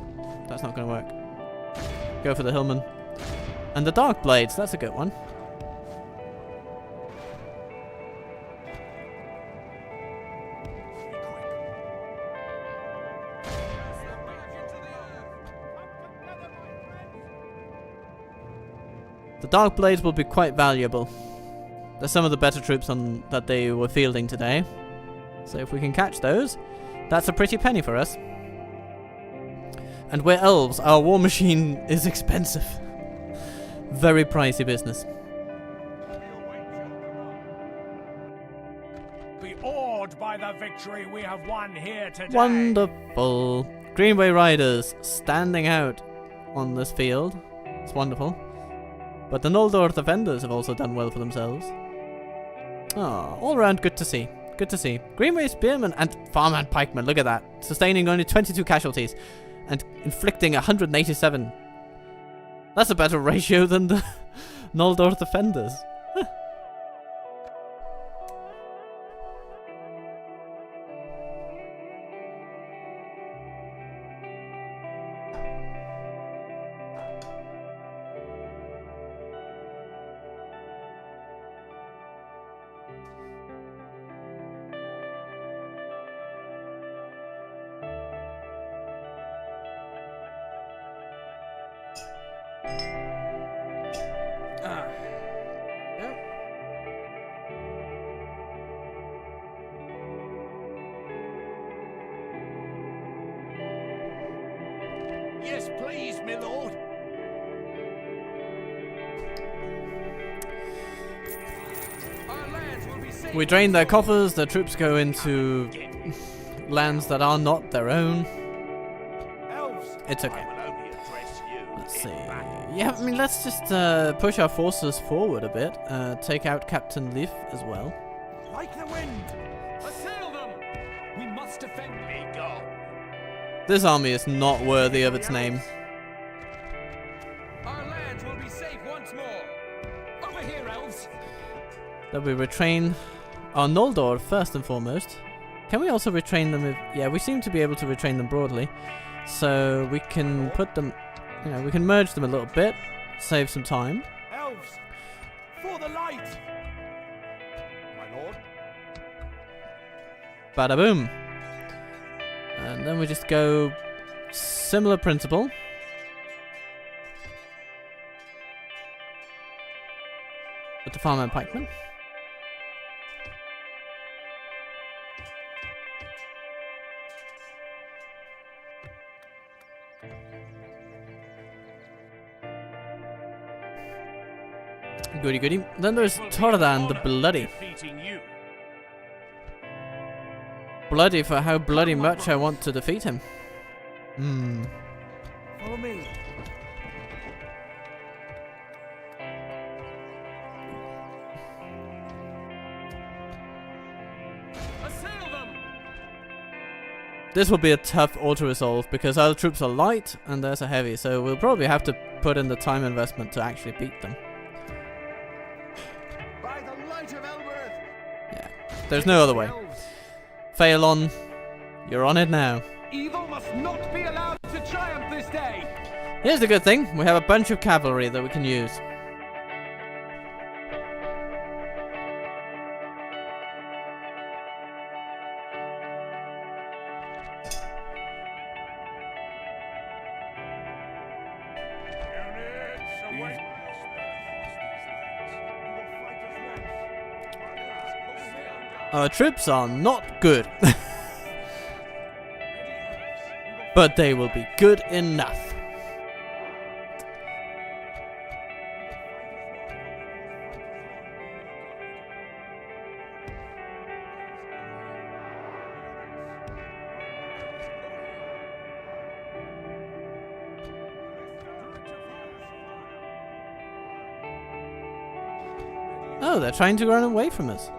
that's not going to work. Go for the Hillman. And the Dark Blades, that's a good one. The Dark Blades will be quite valuable. They're some of the better troops that they were fielding today. So if we can catch those, that's a pretty penny for us. And we're elves. Our war machine is expensive. Very pricey business. Be awed by the victory we have won here today. Wonderful. Greenway Riders standing out on this field. It's wonderful. But the Noldor defenders have also done well for themselves. Oh, all around good to see. Good to see. Greenway Spearmen and farmhand pikemen. Look at that. Sustaining only 22 casualties. And inflicting 187. That's a better ratio than the Noldor defenders. Yes, please, my lord. Our lands will be safe. We drain their coffers, their troops go into lands that are not their own. Elves. It's okay. I will only address you. Let's in see. battle. Yeah, I mean, let's just push our forces forward a bit. Take out Captain Leaf as well. Like the wind. Assail them. We must defend. Be gone. This army is not worthy of its name. Our lands will be safe once more. Over here, elves. That we retrain our Noldor first and foremost. Can we also retrain them if... Yeah, we seem to be able to retrain them broadly. So we can put them... You know, we can merge them a little bit. Save some time. Elves. For the light. My lord. Bada boom. And then we just go similar principle. With the farmhand pikemen. Goody goody. Then there's Tordan the Bloody. Defeating you. Bloody for how bloody much I want to defeat him. Follow me. Assail them. This will be a tough auto-resolve because our troops are light and theirs are heavy, so we'll probably have to put in the time investment to actually beat them. By the light of Elrond. Yeah, there's no other way. Phaelon, you're on it now. Evil must not be allowed to triumph this day. Here's the good thing, we have a bunch of cavalry that we can use. Units away. Our troops are not good. But they will be good enough. Oh, they're trying to run away from us.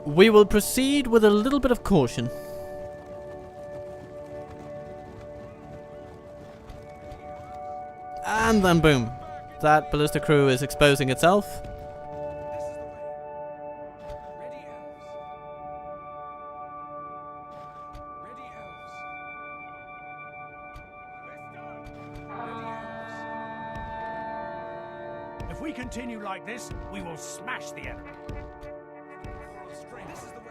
We will proceed with a little bit of caution. And then boom. That ballista crew is exposing itself. Ready, elves. Ready, elves. Ready, elves. we continue like this, we will smash the enemy. This is the way.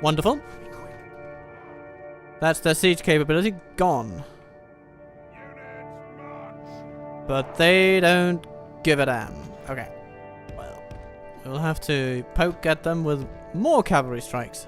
Wonderful. That's their siege capability gone. But they don't give a damn. Okay. Well, we'll have to poke at them with more cavalry strikes.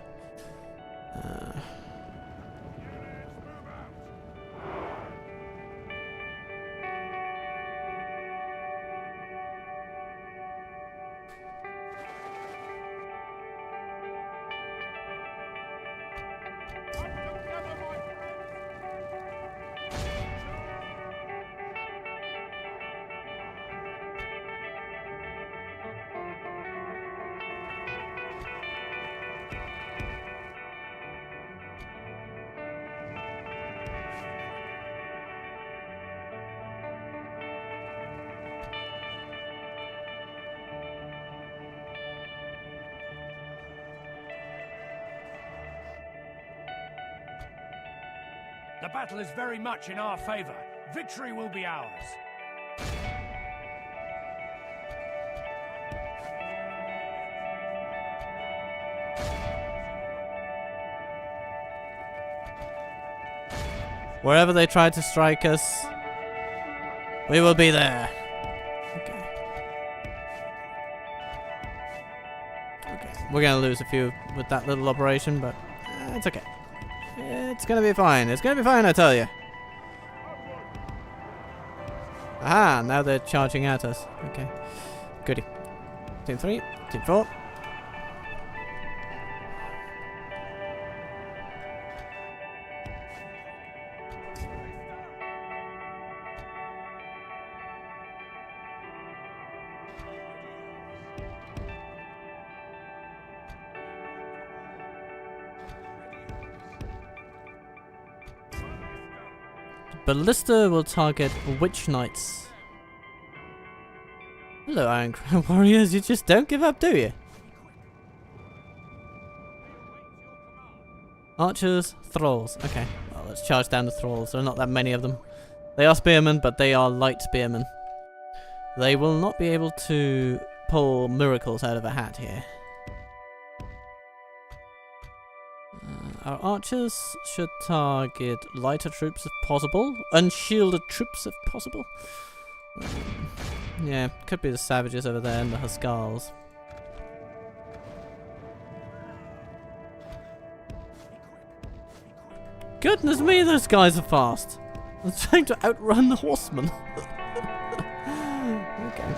The battle is very much in our favor. Victory will be ours. Wherever they try to strike us, we will be there. Okay. Okay. We're gonna lose a few with that little operation, but it's okay. It's gonna be fine. It's gonna be fine, I tell you. Aha! Now they're charging at us. Okay. Goody. Team 3, Team 4. Ballista will target Witch Knights. Hello, Iron Crown Warriors. You just don't give up, do you? Archers, Thralls. Okay, well, let's charge down the Thralls. There are not that many of them. They are spearmen, but they are light spearmen. They will not be able to pull miracles out of a hat here. Our archers should target lighter troops if possible. Unshielded troops if possible. Yeah, could be the savages over there and the Huskars. Goodness me, those guys are fast. I'm trying to outrun the horsemen. Okay.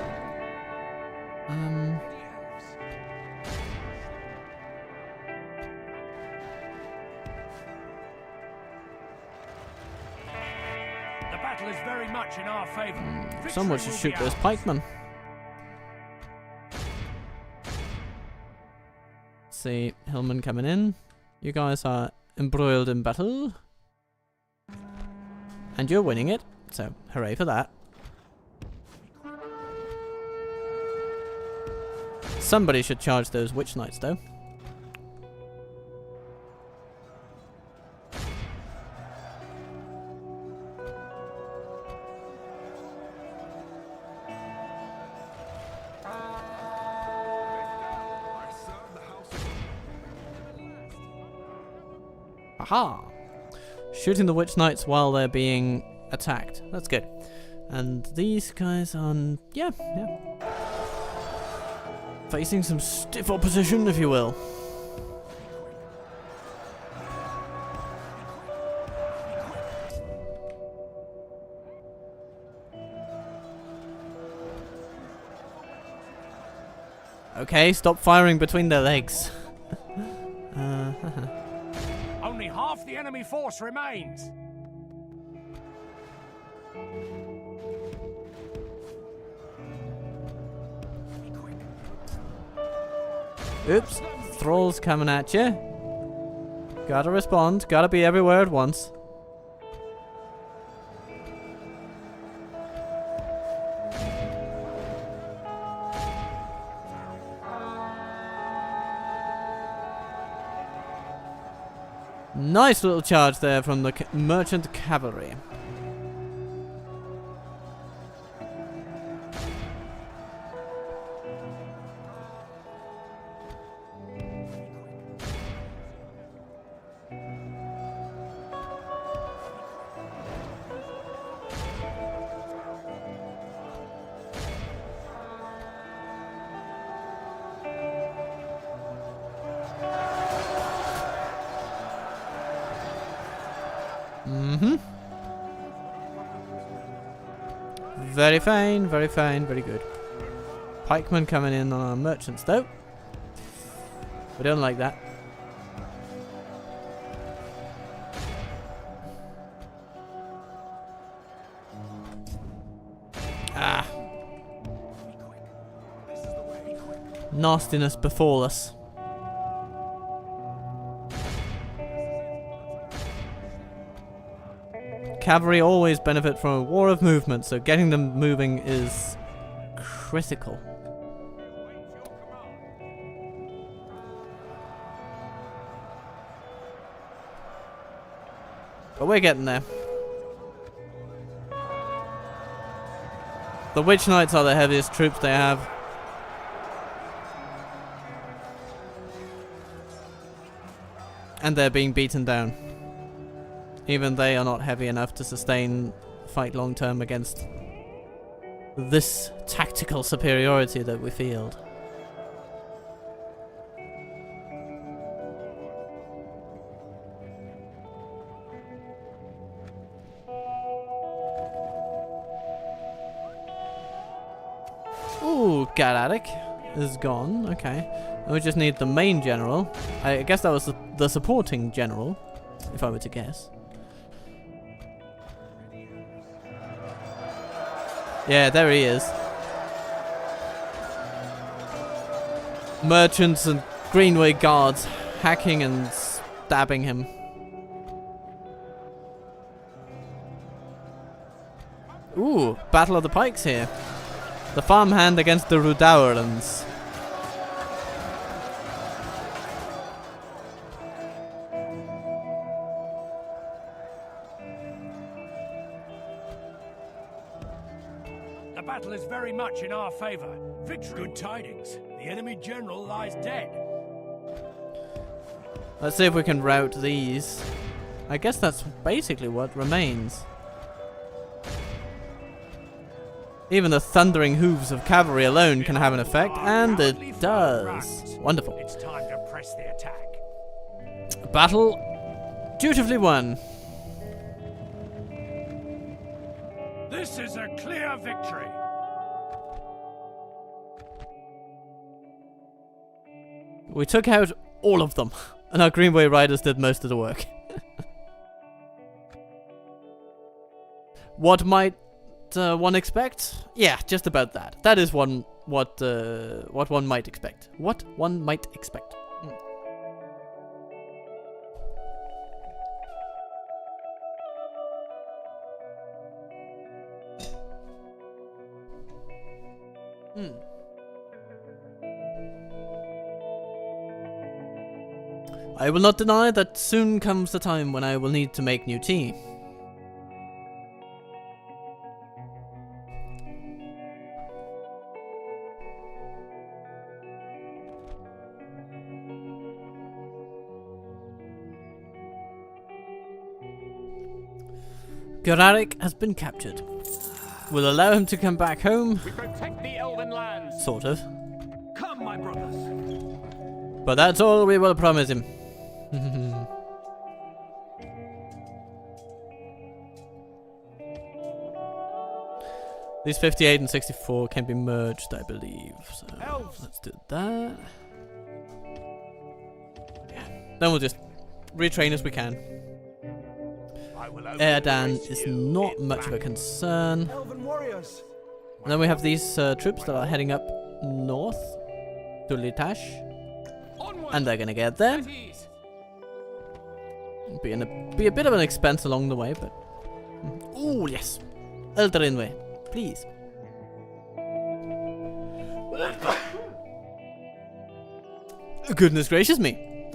Is very much in our favor. Someone should shoot those pikemen. See, Hillman coming in. You guys are embroiled in battle. And you're winning it, so hooray for that. Somebody should charge those Witch Knights though. Aha! Shooting the Witch Knights while they're being attacked. That's good. And these guys are, yeah. Facing some stiff opposition, if you will. Okay, stop firing between their legs. Only half the enemy force remains. Oops, Thralls coming at you. Gotta respond, gotta be everywhere at once. Nice little charge there from the merchant cavalry. Very fine, very fine, very good. Pikemen coming in on our merchants though. We don't like that. Ah. Nastiness befall us. Cavalry always benefit from a war of movement, so getting them moving is critical. But we're getting there. The Witch Knights are the heaviest troops they have. And they're being beaten down. Even they are not heavy enough to sustain fight long term against this tactical superiority that we field. Ooh, Galarik is gone. Okay. And we just need the main general. I guess that was the supporting general, if I were to guess. Yeah, there he is. Merchants and Greenway guards hacking and stabbing him. Ooh, Battle of the Pikes here. The farmhand against the Rudaurans. The battle is very much in our favor. Victory. Good tidings. The enemy general lies dead. Let's see if we can rout these. I guess that's basically what remains. Even the thundering hooves of cavalry alone can have an effect, and it does. Wonderful. It's time to press the attack. Battle dutifully won. This is a clear victory. We took out all of them, and our Greenway riders did most of the work. What might one expect? Yeah, just about that. That is what one might expect. What one might expect. I will not deny that soon comes the time when I will need to make new tea. Gararik has been captured. We'll allow him to come back home. We protect the Elven lands. Sort of. Come, my brothers. But that's all we will promise him. These 58 and 64 can be merged, I believe. So Elves. let's do that. Yeah. Then we'll just retrain as we can. Elladan is not much of a concern. Elven warriors. And then we have these troops that are heading up north to Litash. Onward. And they're gonna get there. At ease. Be a bit of an expense along the way, but... Ooh, yes. Eldrinway, please. Goodness gracious me.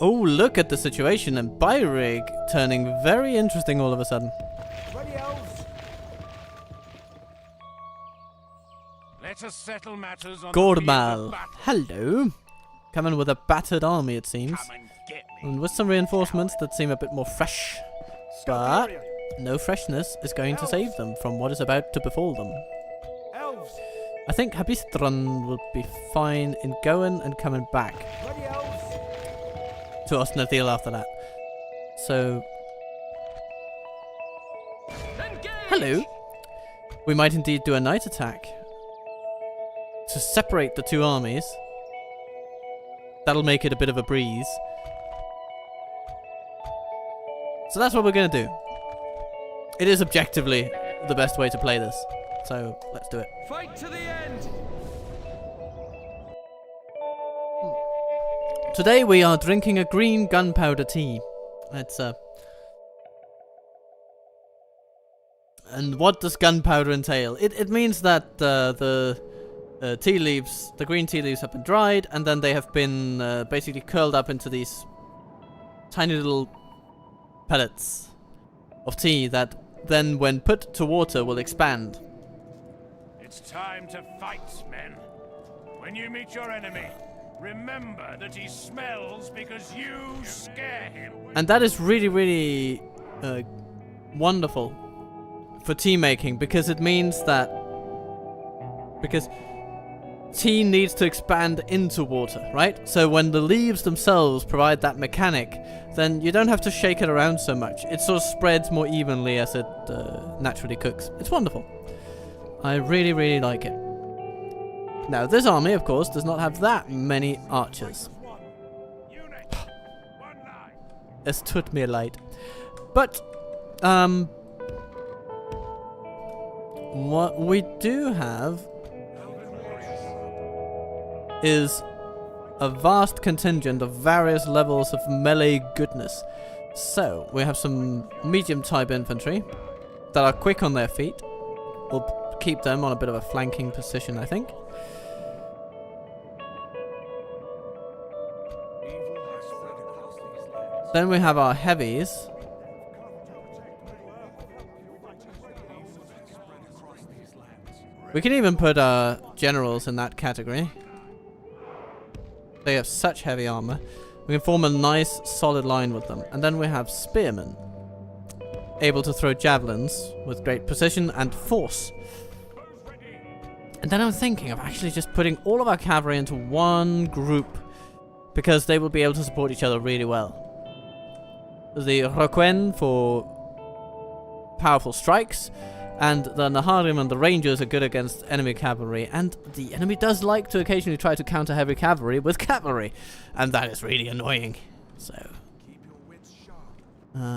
Oh, look at the situation, and Byrig turning very interesting all of a sudden. Ready, elves? Let us settle matters on Gordmal. Hello. Coming with a battered army, it seems. Come and get me. And with some reinforcements that seem a bit more fresh. But no freshness is going to save them from what is about to befall them. Elves. I think Habistron will be fine in going and coming back Ready, elves? to Osnathil after that. So, hello. We might indeed do a night attack to separate the two armies. That'll make it a bit of a breeze. So that's what we're going to do. It is objectively the best way to play this. So let's do it. Fight to the end. Today we are drinking a green gunpowder tea. It's and what does gunpowder entail? It means that the tea leaves, the green tea leaves have been dried, and then they have been basically curled up into these tiny little pellets of tea that then, when put to water, will expand. It's time to fight, men. When you meet your enemy, remember that he smells because you scare him. And that is really, really wonderful for tea making, because it means that tea needs to expand into water, right? So when the leaves themselves provide that mechanic, then you don't have to shake it around so much. It sort of spreads more evenly as it naturally cooks. It's wonderful. I really, really like it. Now, this army, of course, does not have that many archers. Unit, one line. Es tut mir leid. But, what we do have is a vast contingent of various levels of melee goodness. So, we have some medium type infantry that are quick on their feet. We'll keep them on a bit of a flanking position, I think. Then we have our heavies. We can even put our generals in that category. They have such heavy armor. We can form a nice solid line with them. And then we have spearmen, able to throw javelins with great precision and force. And then I'm thinking of actually just putting all of our cavalry into one group, because they will be able to support each other really well. The Roquen for powerful strikes, and the Naharim and the Rangers are good against enemy cavalry, and the enemy does like to occasionally try to counter heavy cavalry with cavalry, and that is really annoying. So,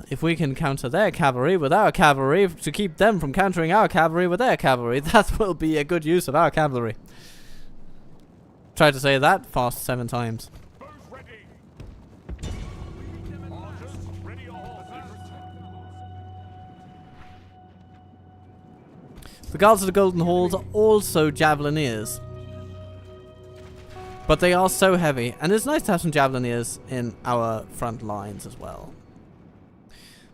if we can counter their cavalry with our cavalry to keep them from countering our cavalry with their cavalry, that will be a good use of our cavalry. Try to say that fast 7 times. The guards of the Golden Halls are also javelineers, but they are so heavy, and it's nice to have some javelineers in our front lines as well.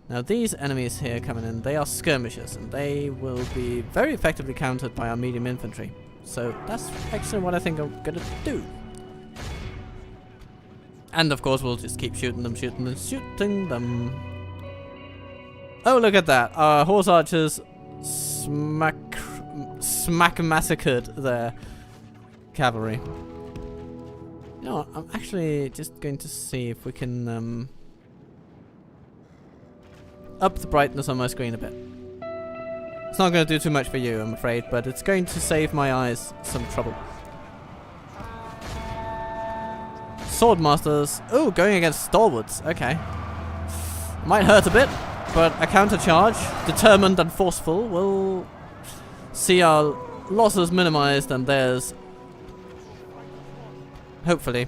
Now these enemies here coming in, they are skirmishers, and they will be very effectively countered by our medium infantry. So that's actually what I think I'm gonna do. And of course we'll just keep shooting them, shooting them, shooting them. Oh, look at that. Our horse archers smack massacred their cavalry. You know what, I'm actually just going to see if we can up the brightness on my screen a bit. It's not going to do too much for you, I'm afraid, but it's going to save my eyes some trouble. Swordmasters. Oh, going against stalwarts. Okay. Might hurt a bit, but a counter charge, determined and forceful, will see our losses minimized and theirs, hopefully,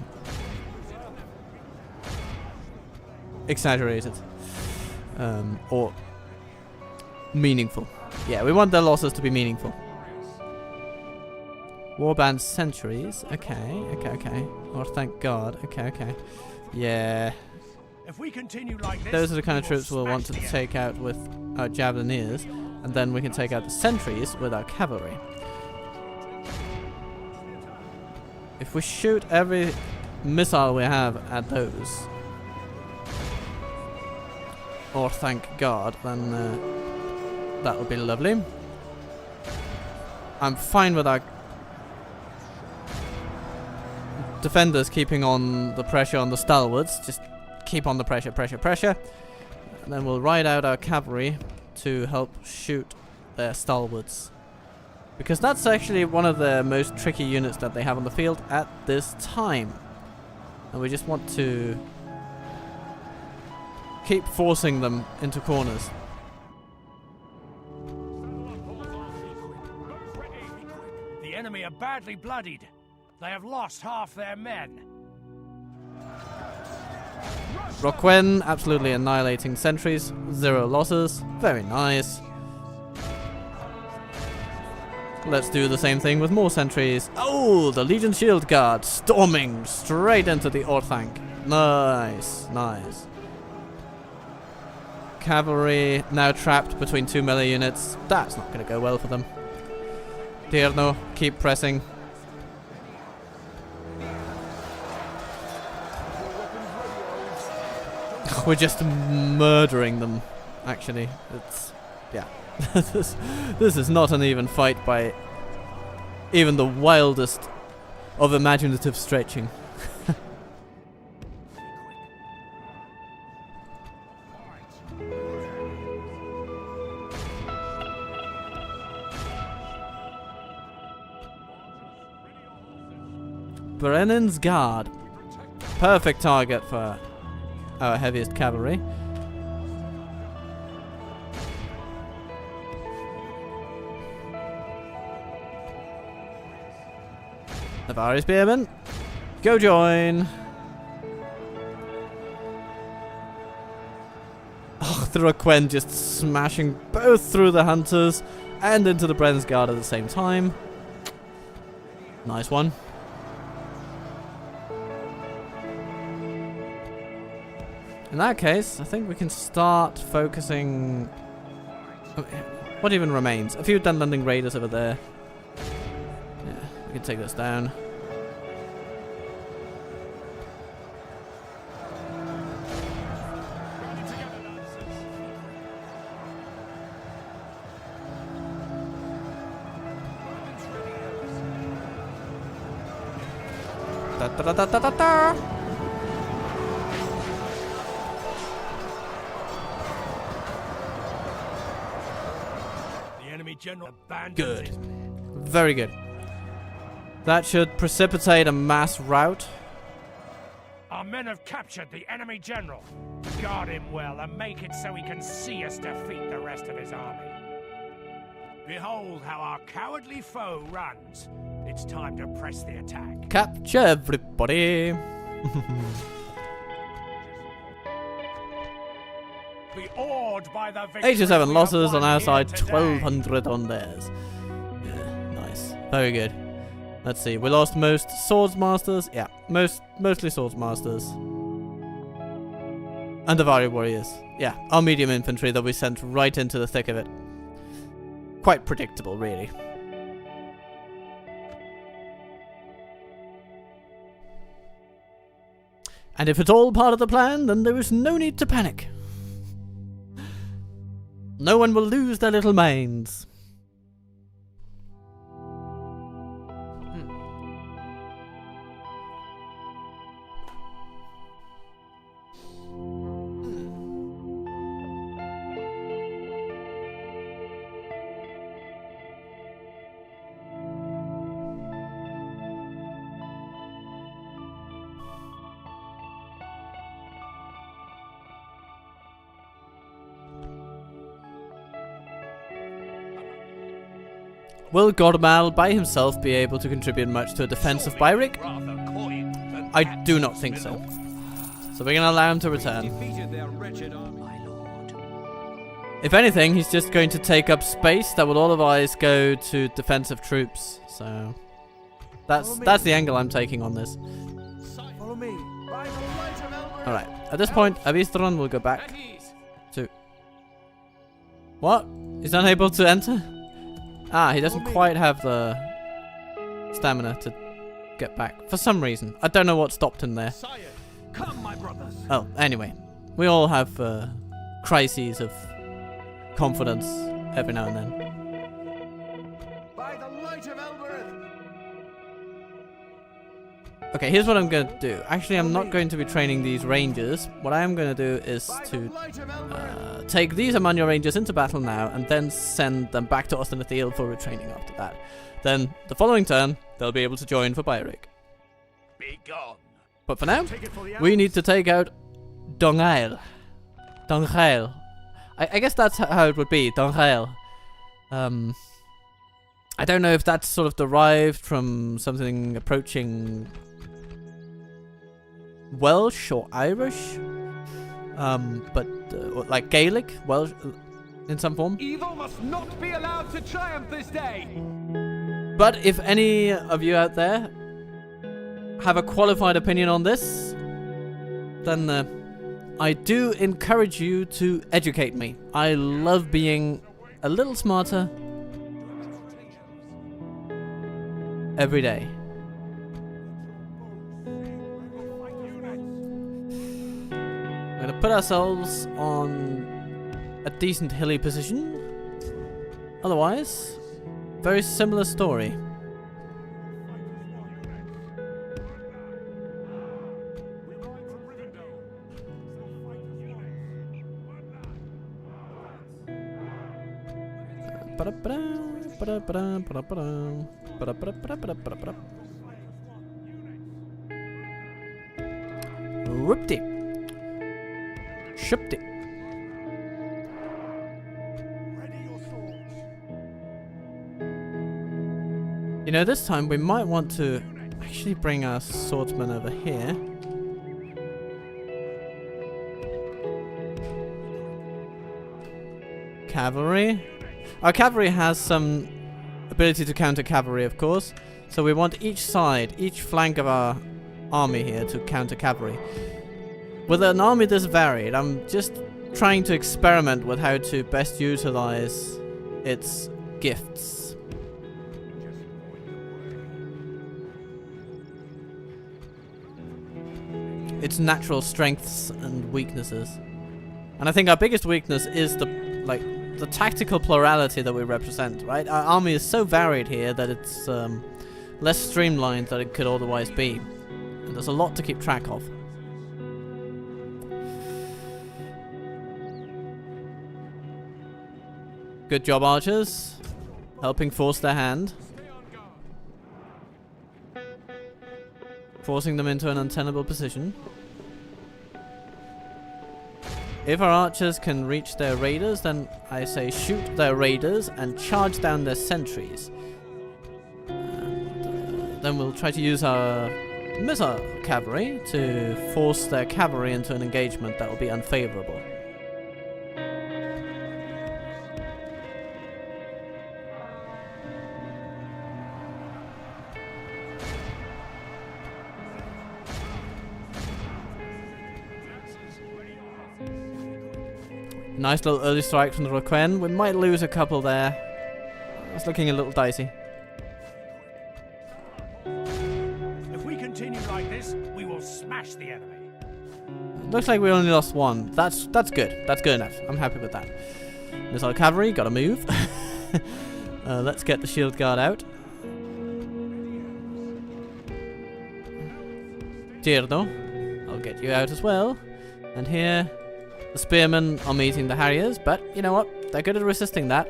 exaggerated. Or meaningful. Yeah, we want their losses to be meaningful. Warband sentries. Okay, okay, okay. Oh, thank God. Okay, okay. Yeah. If we continue like this, Those are the kind of we will troops we'll want to smash the take out with our javeliniers, and then we can take out the sentries with our cavalry. If we shoot every missile we have at those, or thank God, then that would be lovely. I'm fine with our defenders keeping on the pressure on the stalwarts. Just keep on the pressure, pressure, pressure. And then we'll ride out our cavalry to help shoot their stalwarts. Because that's actually one of the most tricky units that they have on the field at this time. And we just want to keep forcing them into corners. The enemy are badly bloodied. They have lost half their men. Roquen absolutely annihilating sentries. 0 losses. Very nice. Let's do the same thing with more sentries. Oh, the Legion Shield Guard storming straight into the Orthanc. Nice, nice. Cavalry now trapped between 2 melee units. That's not going to go well for them. Tierno, keep pressing. We're just murdering them, actually. It's... yeah. this is not an even fight by even the wildest of imaginative stretching. Brennan's Guard. Perfect target for our heaviest cavalry. Navarri Spearmen, go join! Oh, the Roquen just smashing both through the Hunters and into the Brennan's Guard at the same time. Nice one. In that case, I think we can start focusing... what even remains? A few Dunlanding Raiders over there. Yeah, we can take this down. Da da da da da da. Good. Very good. That should precipitate a mass rout. Our men have captured the enemy general. Guard him well and make it so he can see us defeat the rest of his army. Behold how our cowardly foe runs. It's time to press the attack. Capture everybody. Be awed by the victory 87 we losses have on won our here side, today. 1200 on theirs. Yeah, nice. Very good. Let's see, we lost most swords masters. Yeah, mostly swords masters. And the Vari warriors. Yeah, our medium infantry that we sent right into the thick of it. Quite predictable, really. And if it's all part of the plan, then there is no need to panic. No one will lose their little minds. Will Gormal by himself be able to contribute much to a defense of Byrick? I do not think so. So we're going to allow him to return. If anything, he's just going to take up space that will otherwise go to defensive troops. So That's the angle I'm taking on this. Follow me. By the light of Elrond. All right. At this point, Avistron will go back At ease. to. What? He's unable to enter? Ah, he doesn't quite have the stamina to get back for some reason. I don't know what stopped him there. Sire, come, my brothers. Oh, anyway, we all have crises of confidence every now and then. By the light of Elrond. Okay, here's what I'm going to do. Actually, I'm not going to be training these rangers. What I am going to do is By the to light of Elrond. take these Amanya rangers into battle now and then send them back to Ostenathiel for retraining after that. Then, the following turn, they'll be able to join for Byrek. Be gone. But for now, Take it for the we Elves. need to take out Dongail. Dongail. I guess that's how it would be, Dongail. I don't know if that's sort of derived from something approaching Welsh or Irish, but like Gaelic, Welsh in some form. Evil must not be allowed to triumph this day. But if any of you out there have a qualified opinion on this, then I do encourage you to educate me. I love being a little smarter every day. We're going to put ourselves on a decent hilly position. Otherwise, very similar story. Whoopty. Shupty. Ready your swords. You know, this time we might want to actually bring our swordsman over here. Cavalry. Our cavalry has some ability to counter cavalry, of course. So we want each side, each flank of our army here to counter cavalry. With an army this varied, I'm just trying to experiment with how to best utilize its gifts. Its natural strengths and weaknesses. And I think our biggest weakness is the tactical plurality that we represent, right? Our army is so varied here that it's less streamlined than it could otherwise be. And there's a lot to keep track of. Good job, archers. Helping force their hand. Forcing them into an untenable position. If our archers can reach their raiders, then I say shoot their raiders and charge down their sentries. And then we'll try to use our missile cavalry to force their cavalry into an engagement that will be unfavorable. Nice little early strike from the Roquen. We might lose a couple there. It's looking a little dicey. If we continue like this, we will smash the enemy. Looks like we only lost one. That's good. That's good enough. I'm happy with that. Missile cavalry, gotta move. Let's get the shield guard out. Tierno, I'll get you out as well. And here, the spearmen are meeting the harriers, but you know what? They're good at resisting that.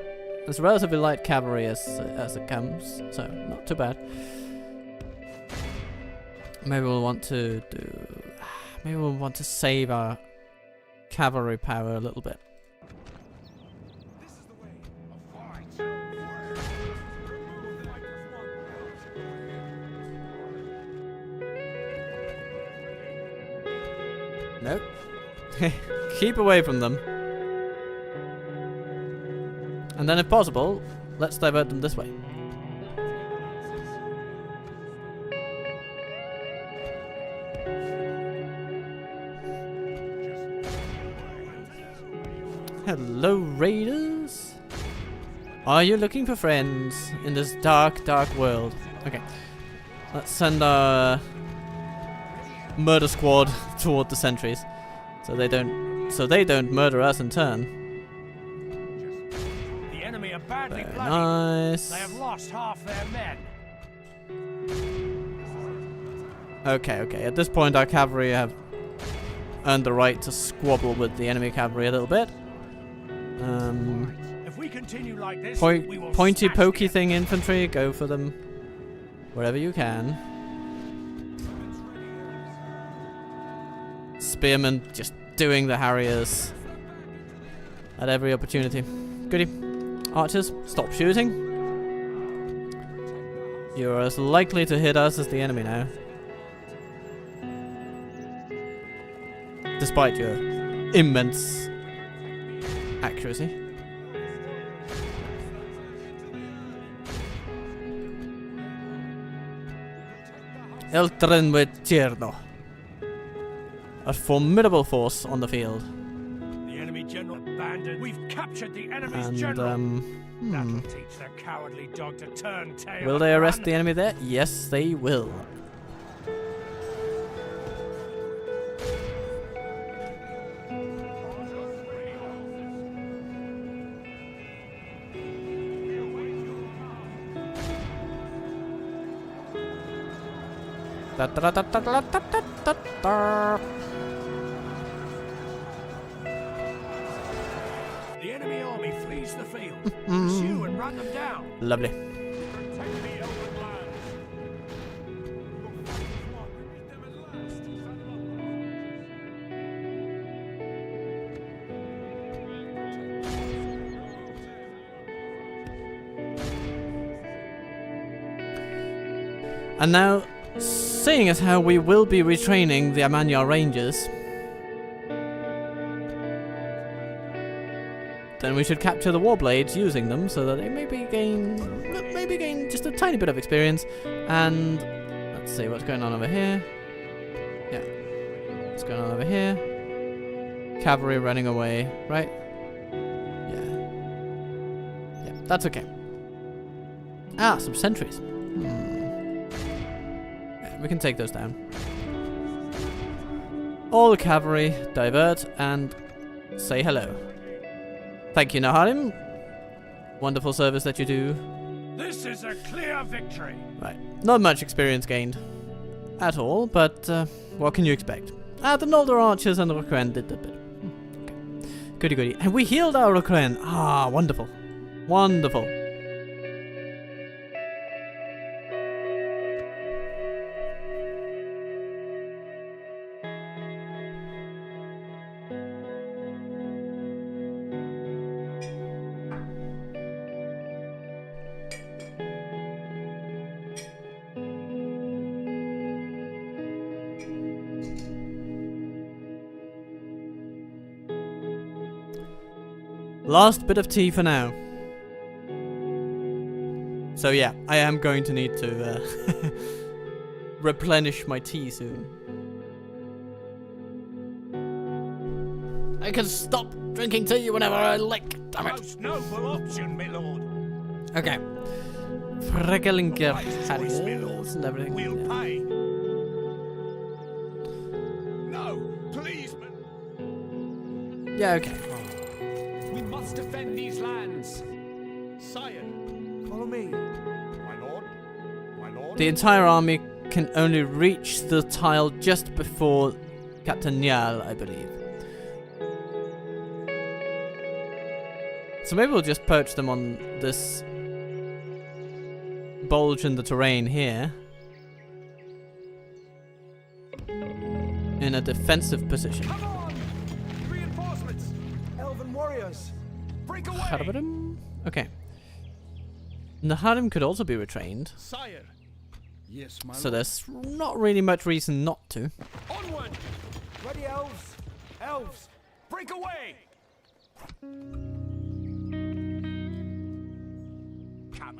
It's relatively light cavalry as it comes, so not too bad. Maybe we'll want to maybe we'll want to save our cavalry power a little bit. This is the way. A fight. Remove fighters one. Nope. Keep away from them. And then if possible, let's divert them this way. Hello, raiders. Are you looking for friends in this dark, dark world? Okay. Let's send our murder squad toward the sentries, so they don't murder us in turn. The enemy are badly Very bloody. nice. They have lost half their men. Okay, okay. At this point, our cavalry have earned the right to squabble with the enemy cavalry a little bit. If we continue like this, Point, we will pointy smash pokey the thing infantry, go for them wherever you can. Spearmen just doing the harriers at every opportunity. Goody. Archers, stop shooting. You're as likely to hit us as the enemy now. Despite your immense accuracy. Eltren Tierno. A formidable force on the field. The enemy general abandoned. We've captured the enemy's And, general. That'll teach the cowardly dog to turn tail. will and they arrest run. the enemy there? Yes, they will. The enemy army flees the field. Pursue and run them down. Lovely. Protect the Elven lands. And now, seeing as how we will be retraining the Amanyar Rangers, then we should capture the Warblades using them so that they maybe gain just a tiny bit of experience. And let's see what's going on over here. Yeah, what's going on over here? Cavalry running away, right? Yeah, that's okay. Ah, some sentries. We can take those down. All the cavalry divert and say hello. Thank you, Naharim. Wonderful service that you do. This is a clear victory. Right. Not much experience gained at all, but what can you expect? Ah, the Noldor archers and the Rukren did the bit. Okay. Goody goody. And we healed our Rukren. Ah, wonderful. Wonderful. Last bit of tea for now. So yeah, I am going to need to replenish my tea soon. I can stop drinking tea whenever I like. Damn it. Most noble option, my lord. Okay. Fregelinker Right choice, my lord. Harriers and everything. We'll Yeah. pay. No, please, man. Yeah, okay. We must defend these lands. Sire, follow me. My lord. My lord. The entire army can only reach the tile just before Captain Niall, I believe. So maybe we'll just perch them on this bulge in the terrain here. In a defensive position. Come on! Reinforcements! Elven warriors. Break away! Harabadum. Okay. Naharim could also be retrained, Sire. Yes, my so there's not really much reason not to. Onward! Ready, elves. Elves. Break away!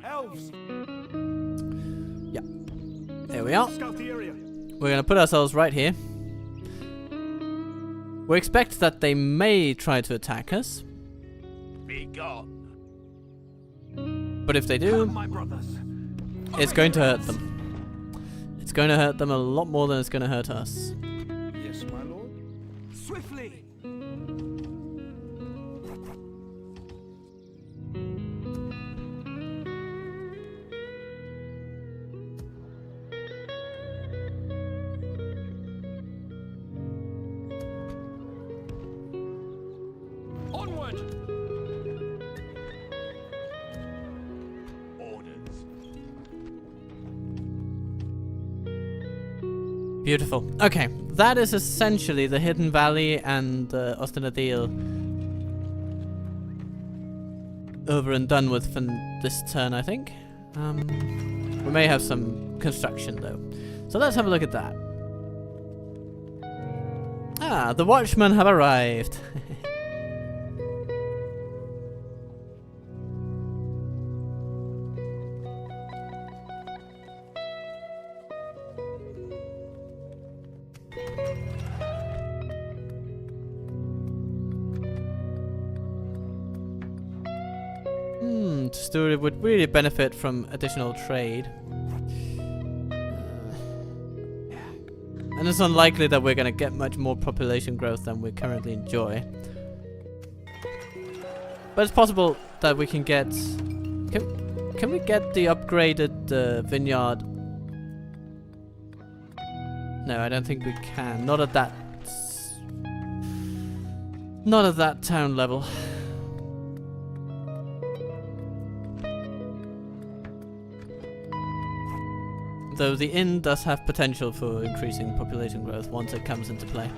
Elves. Yeah. There we are. Scout the area. We're going to put ourselves right here. We expect that they may try to attack us, Be gone. But if they do, Come, my brothers. it's going to hurt them. It's going to hurt them a lot more than it's going to hurt us. Yes, my lord. Swiftly. Onward! Orders. Beautiful. Okay, that is essentially the Hidden Valley and Ostenadil over and done with for this turn, I think. We may have some construction though. So let's have a look at that. Ah, the watchmen have arrived. Steward would really benefit from additional trade. And it's unlikely that we're going to get much more population growth than we currently enjoy. But it's possible that we can get... Can we get the upgraded vineyard? No, I don't think we can. Not at that... Not at that town level. Though the inn does have potential for increasing population growth once it comes into play.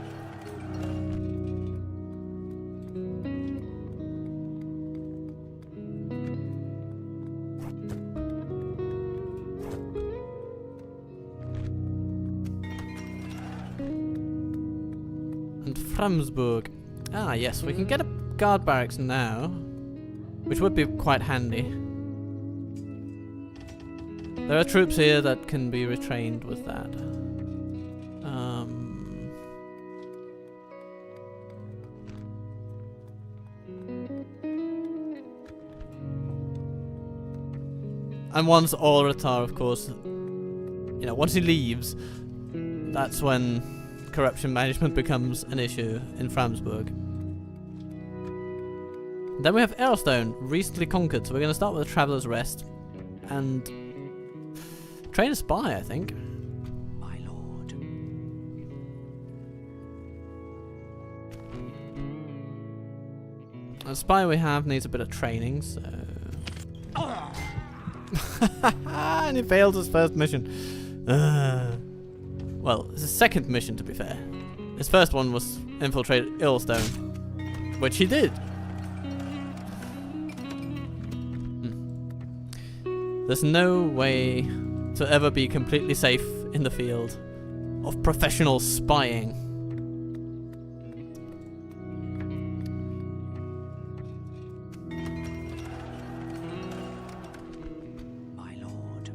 And Framsburg. Ah yes, we can get a guard barracks now, which would be quite handy. There are troops here that can be retrained with that. And once Oratar, of course, you know, once he leaves, that's when corruption management becomes an issue in Framsburg. Then we have Earlstone, recently conquered, so we're going to start with a Traveller's Rest. And train a spy, I think. My lord. The spy we have needs a bit of training, so... And he failed his first mission. Well, it's his second mission, to be fair. His first one was infiltrate Earlstone, which he did. There's no way to ever be completely safe in the field of professional spying. My lord.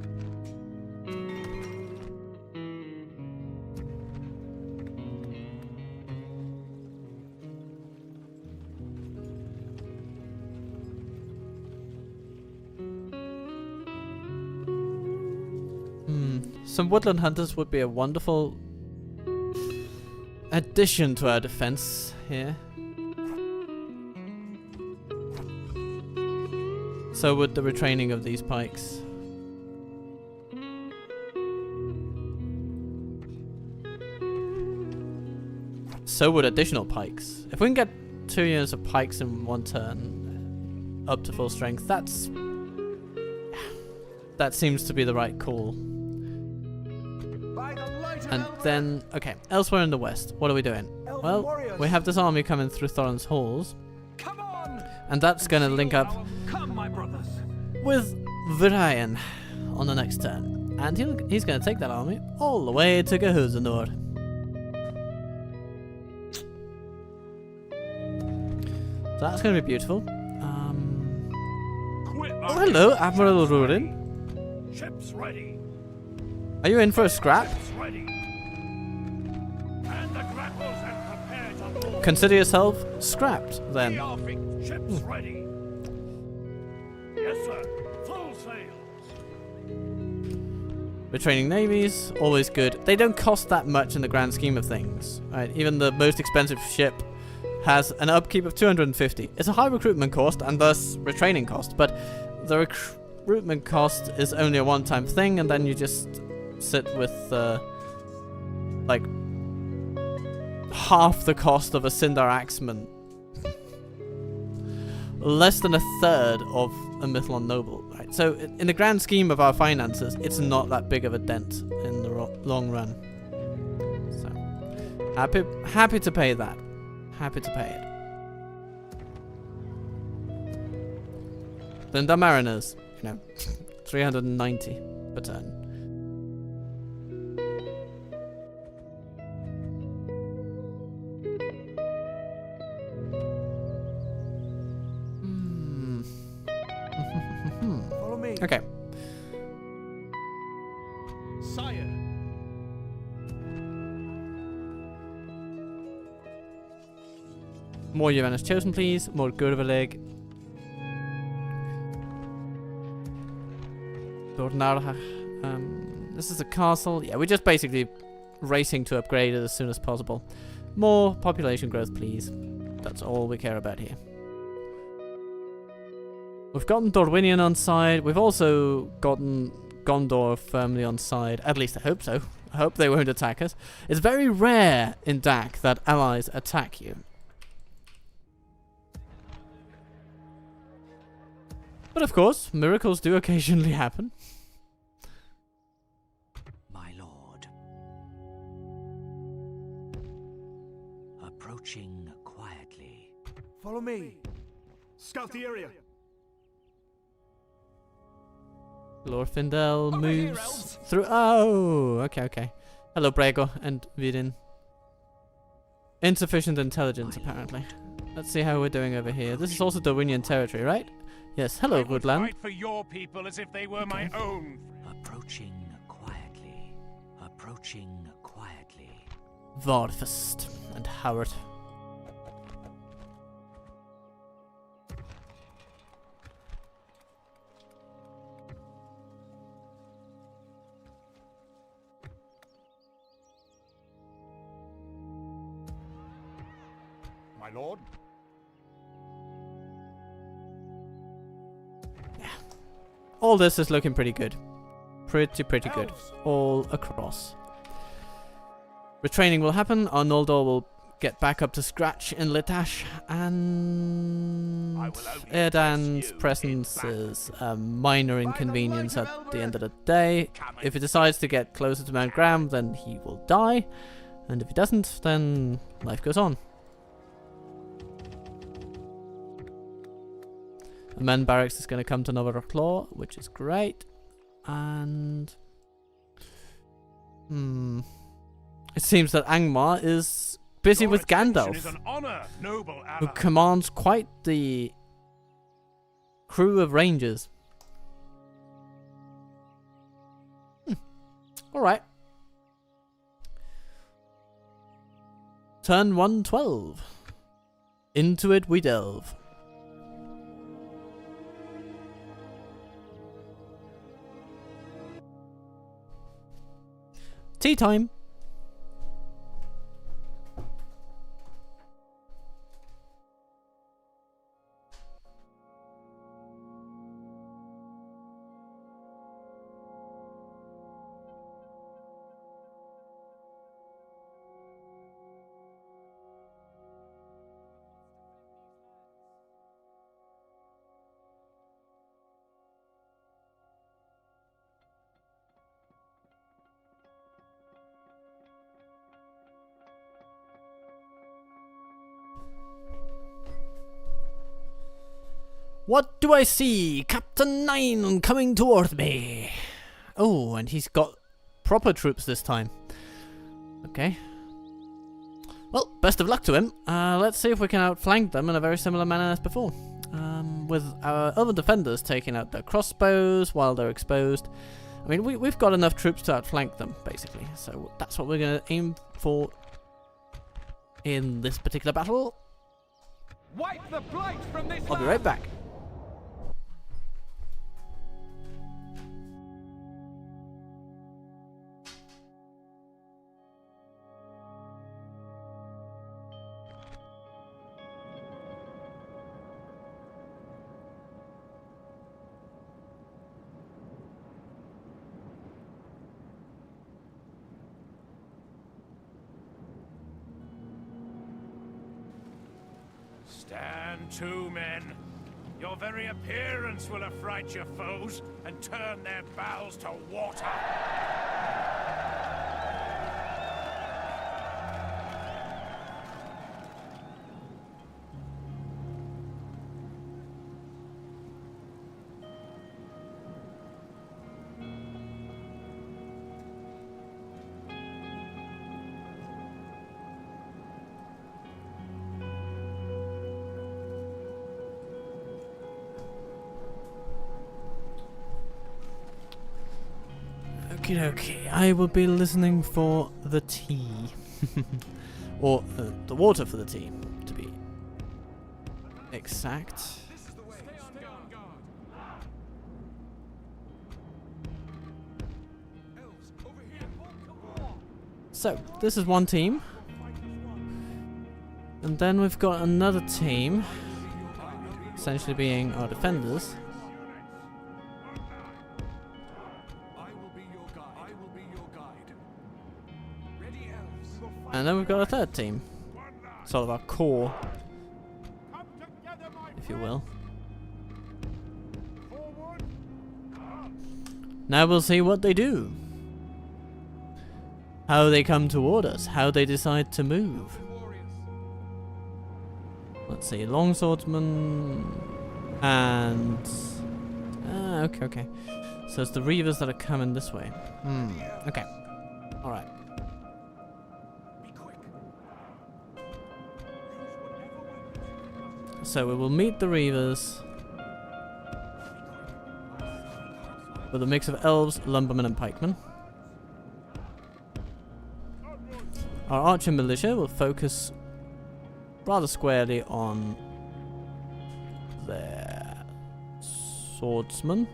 Some woodland hunters would be a wonderful addition to our defense here. So would the retraining of these pikes. So would additional pikes. If we can get 2 units of pikes in one turn up to full strength, that seems to be the right call. And then, okay, elsewhere in the west, what are we doing? Well, we have this army coming through Thorin's halls, and that's going to link up with Virion on the next turn. And he's going to take that army all the way to Gehuzanur. So that's going to be beautiful. Oh, hello, Admiral Rurin. Ships ready. Are you in for a scrap? Ships ready. And the grapples and prepare to board. Consider yourself scrapped, then. We are fit. Ships ready. Yes, sir. Full sails. Retraining navies, always good. They don't cost that much in the grand scheme of things. Right? Even the most expensive ship has an upkeep of 250. It's a high recruitment cost and thus retraining cost, but the recruitment cost is only a one-time thing, and then you just sit with like half the cost of a Sindar Axeman. Less than a third of a Mithlond Noble, right? So in the grand scheme of our finances, it's not that big of a dent in the long run. So happy to pay that. Happy to pay it. Then the Mariners, 390 per turn. Follow me. Okay. Sire. More Uranus chosen, please. More Gurvalig. This is a castle. Yeah, we're just basically racing to upgrade it as soon as possible. More population growth, please. That's all we care about here. We've gotten Dorwinion on side. We've also gotten Gondor firmly on side. At least I hope so. I hope they won't attack us. It's very rare in DaC that allies attack you. But of course, miracles do occasionally happen. My lord. Approaching quietly. Follow me. Scout the area. Glorfindel Over here, moves elves. through. Oh, okay. Hello, Brego and Vidin. Insufficient intelligence, apparently. Let's see how we're doing over here. This is also Dorwinian territory, right? Yes. Hello, I would Woodland. fight for your people as if they were my own. Approaching quietly. Approaching quietly. Varfest and Howard. My lord. All this is looking pretty good. Pretty good. Elves. All across. Retraining will happen. Our Noldor will get back up to scratch in Litash, and I will only Elladan's face you presence in is a minor inconvenience at the end of the day. If he decides to get closer to Mount Graham, then he will die, and if he doesn't, then life goes on. The men barracks is going to come to Novar Claw, which is great. And it seems that Angmar is busy Your with attention Gandalf, is an honor, noble who ally. commands quite the crew of rangers. Alright. Turn 112. Into it we delve. Tea time. What do I see? Captain 9 coming toward me. Oh, and he's got proper troops this time. Okay. Well, best of luck to him. Let's see if we can outflank them in a very similar manner as before. With our other defenders taking out their crossbows while they're exposed. I mean, we've got enough troops to outflank them, basically. So that's what we're going to aim for in this particular battle. Wipe the blight from this I'll be right back. Stand to, men. Your very appearance will affright your foes and turn their bowels to water. Okay, I will be listening for the tea. Or the water for the tea, to be exact. So, this is one team. And then we've got another team, essentially being our defenders. And then we've got a third team. Sort of our core, if you will. Now we'll see what they do. How they come toward us. How they decide to move. Let's see. Longswordsman. And... okay. So it's the Reavers that are coming this way. Okay. Alright. So we will meet the Reavers with a mix of elves, lumbermen and pikemen. Our archer militia will focus rather squarely on their swordsmen.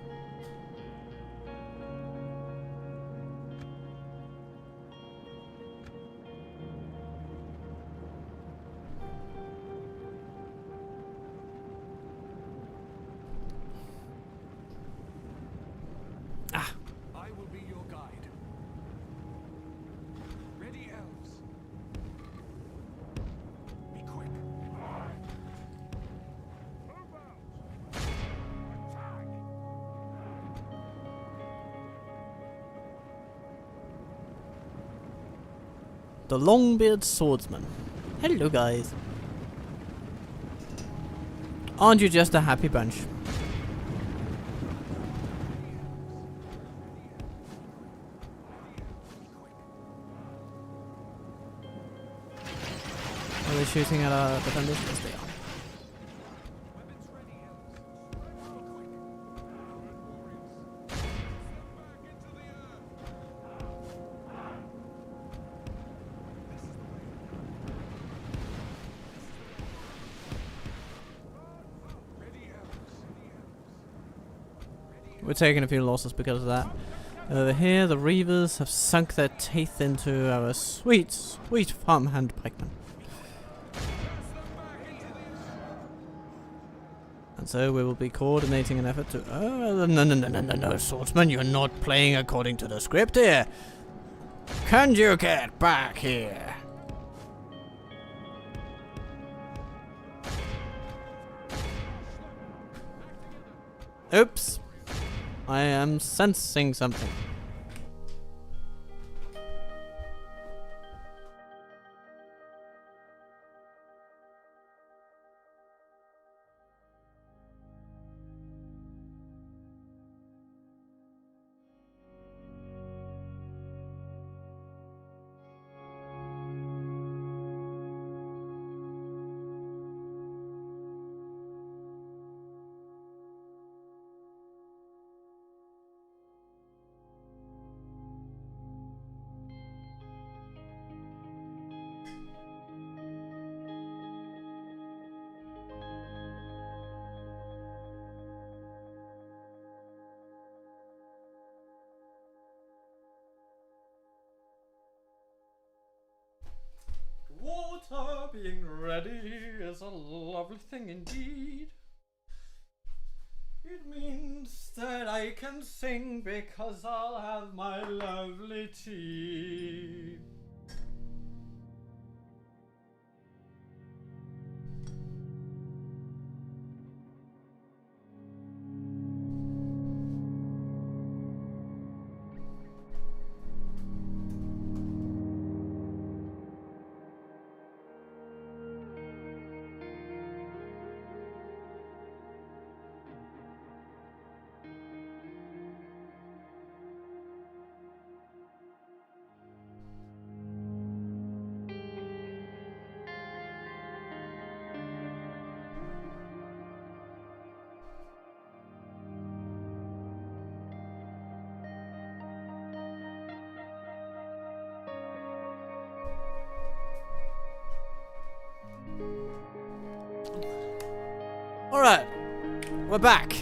The Longbeard Swordsman. Hello, guys. Aren't you just a happy bunch? Are they shooting at our defenders? Yes, they are. We're taking a few losses because of that. Over here, the Reavers have sunk their teeth into our sweet, sweet farmhand pikemen. And so we will be coordinating an effort to... Oh, no, swordsman, you're not playing according to the script here. Can you get back here? Oops. I am sensing something. Water being ready is a lovely thing indeed. It means that I can sing because I'll have my lovely tea. Alright. We're back.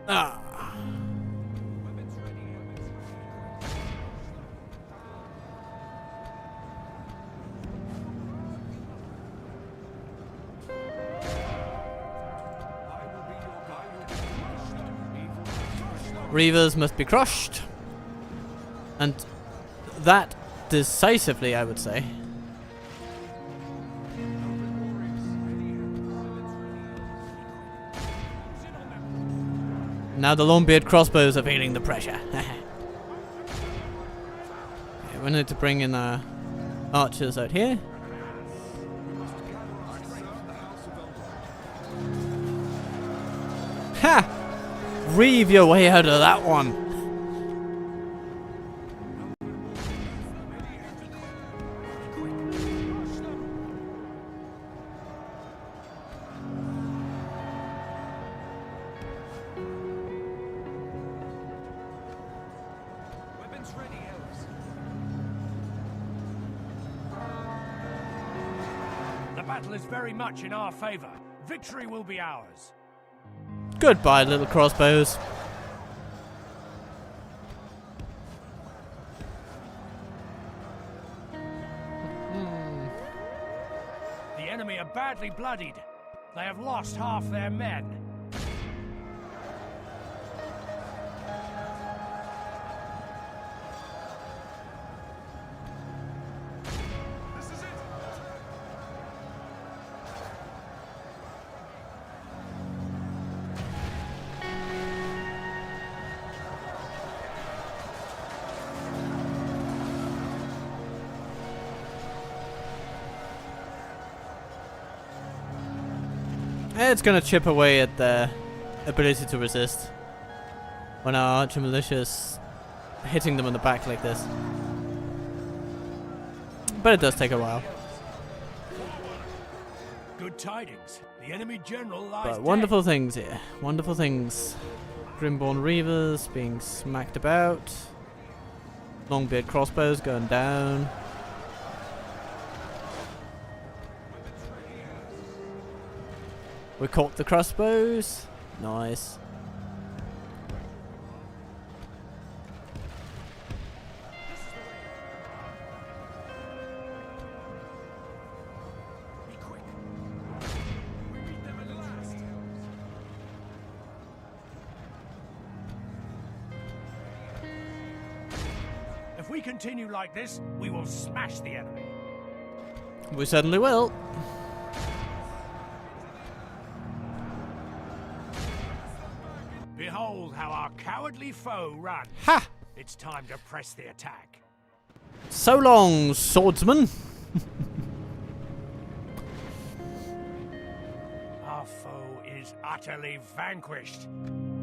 Ah. Reavers must be crushed. And that decisively, I would say. Now the Longbeard crossbows are feeling the pressure. Okay, we need to bring in our archers out here. Ha! Reave your way out of that one. Weapons ready, Elves. The battle is very much in our favor. Victory will be ours. Goodbye, little crossbows. The enemy are badly bloodied. They have lost half their men. This is it. It's gonna chip away at their ability to resist when our archer militia's hitting them on the back like this. But it does take a while. Good tidings. The enemy general lies But dead. wonderful things here. Wonderful things. Grimborn Reavers being smacked about. Longbeard crossbows going down. We caught the crossbows. Nice. Be quick. We beat them at last. If we continue like this, we will smash the enemy. We certainly will. Behold how our cowardly foe runs. Ha! It's time to press the attack. So long, swordsman. Our foe is utterly vanquished.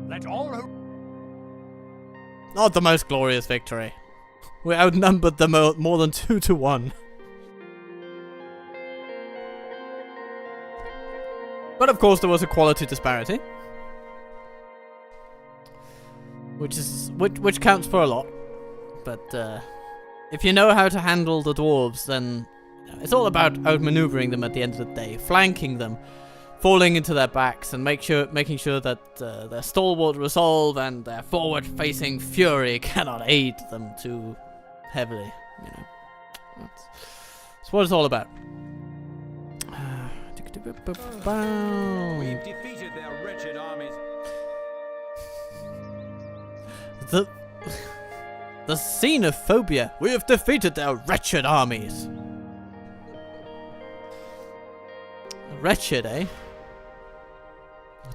Let all who... Not the most glorious victory. We outnumbered them more than 2 to 1. But of course there was a quality disparity. Which counts for a lot. But if you know how to handle the dwarves, then it's all about outmaneuvering them at the end of the day, flanking them, falling into their backs, and making sure that their stalwart resolve and their forward-facing fury cannot aid them too heavily. You know, that's what it's all about. We've defeated their wretched armies. The xenophobia. We have defeated their wretched armies. Wretched, eh?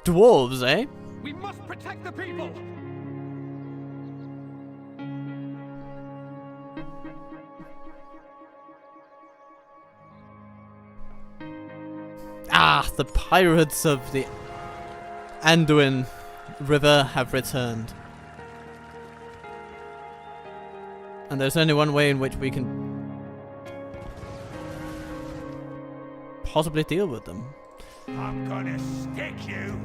Dwarves, eh? We must protect the people. Ah, the pirates of the Anduin River have returned. And there's only one way in which we can possibly deal with them. I'm gonna stick you.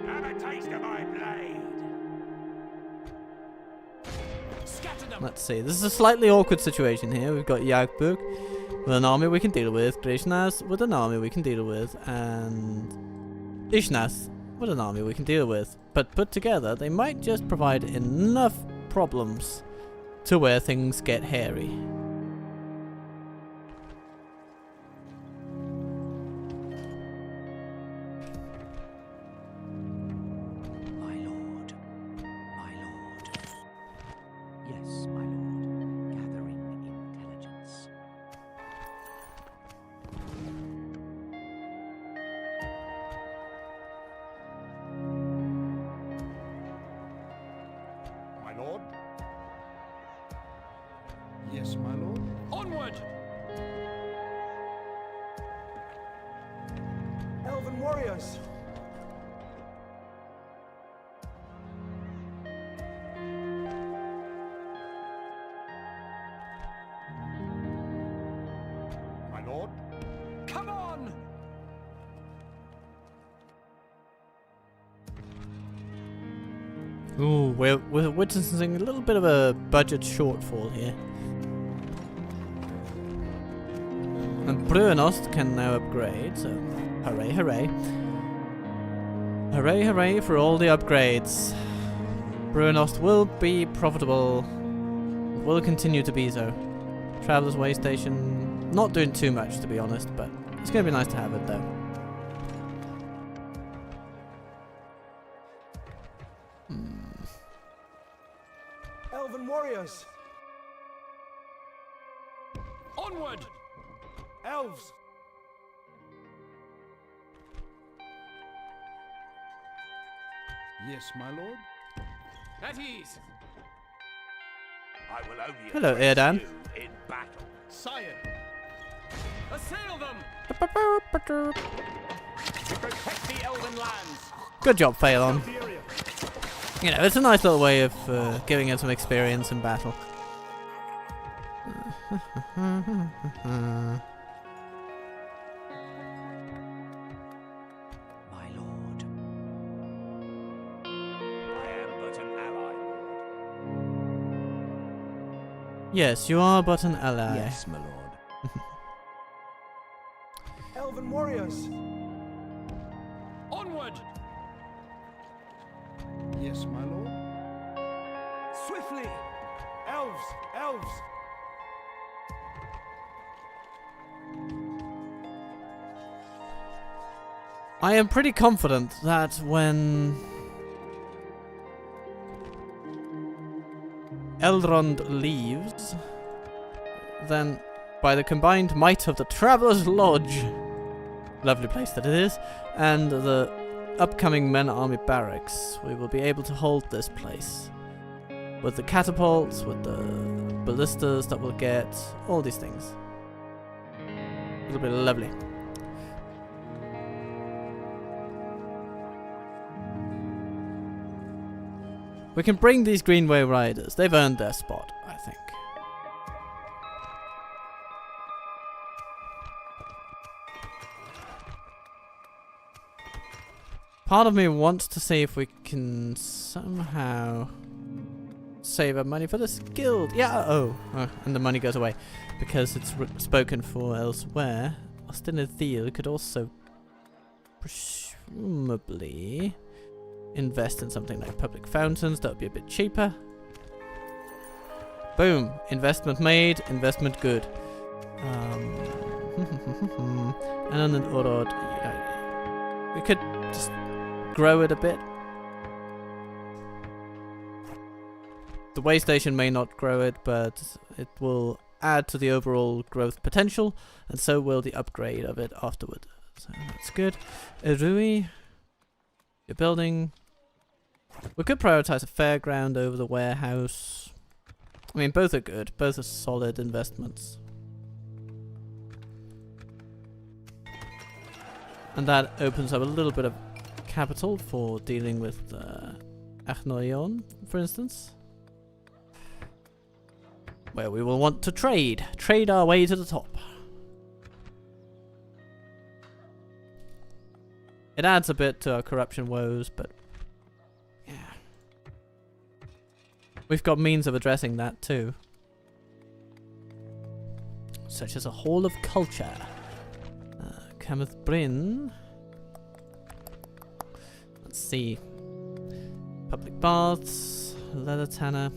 Have a taste of my blade. Scatter them. Let's see. This is a slightly awkward situation here. We've got Yagbuk. with an army we can deal with, Grishnas with an army we can deal with, and Ishnas with an army we can deal with. But put together, they might just provide enough problems to where things get hairy. My lord. My lord. Yes, my lord. Gathering intelligence. My lord? Yes, my lord. Onward! Elven warriors! My lord? Come on! Ooh, we're witnessing a little bit of a budget shortfall here. And Brunost can now upgrade, so hooray, hooray. Hooray, hooray for all the upgrades. Brunost will be profitable. Will continue to be so. Traveler's Way Station, not doing too much to be honest, but it's going to be nice to have it though. Elven warriors! Onward! Elves! Yes, my lord. At ease! I will only Hello, address Elladan. you in battle. Sire! Assail them! We protect the Elven lands! Good job, Phaelon. The area. You know, it's a nice little way of giving him some experience in battle. My lord. I am but an ally, lord. Yes, you are but an ally. Yes, my lord. Elven warriors! Onward! Yes, my lord. Swiftly! Elves! Elves! I am pretty confident that when Elrond leaves, then by the combined might of the Traveller's Lodge, lovely place that it is, and the upcoming Men Army Barracks, we will be able to hold this place. With the catapults, with the ballistas that we'll get, all these things. It'll be lovely. We can bring these Greenway Riders. They've earned their spot, I think. Part of me wants to see if we can somehow save up money for this guild. Yeah, oh, and the money goes away because it's spoken for elsewhere. Austinethil could also presumably invest in something like public fountains. That would be a bit cheaper. Boom, investment made, investment good. And then Orod, we could just grow it a bit. The way station may not grow it, but it will add to the overall growth potential, and so will the upgrade of it afterward. So that's good. Erui, you're building. We could prioritize a fairground over the warehouse. I mean, both are good. Both are solid investments. And that opens up a little bit of capital for dealing with Achnoion, for instance. Where we will want to trade. Trade our way to the top. It adds a bit to our corruption woes, but yeah. We've got means of addressing that too. such as a hall of culture. Cometh Bryn. Let's see. Public baths, leather tanner.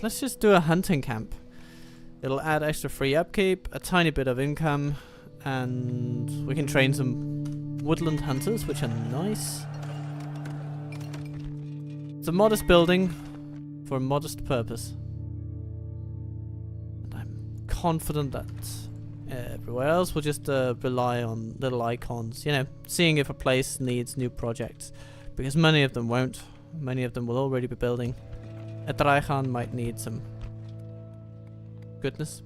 Let's just do a hunting camp. It'll add extra free upkeep, a tiny bit of income, and we can train some woodland hunters, which are nice. It's a modest building for a modest purpose. And I'm confident that everywhere else will just rely on little icons, you know, seeing if a place needs new projects. Because many of them won't. Many of them will already be building. Etraichan might need some goodness.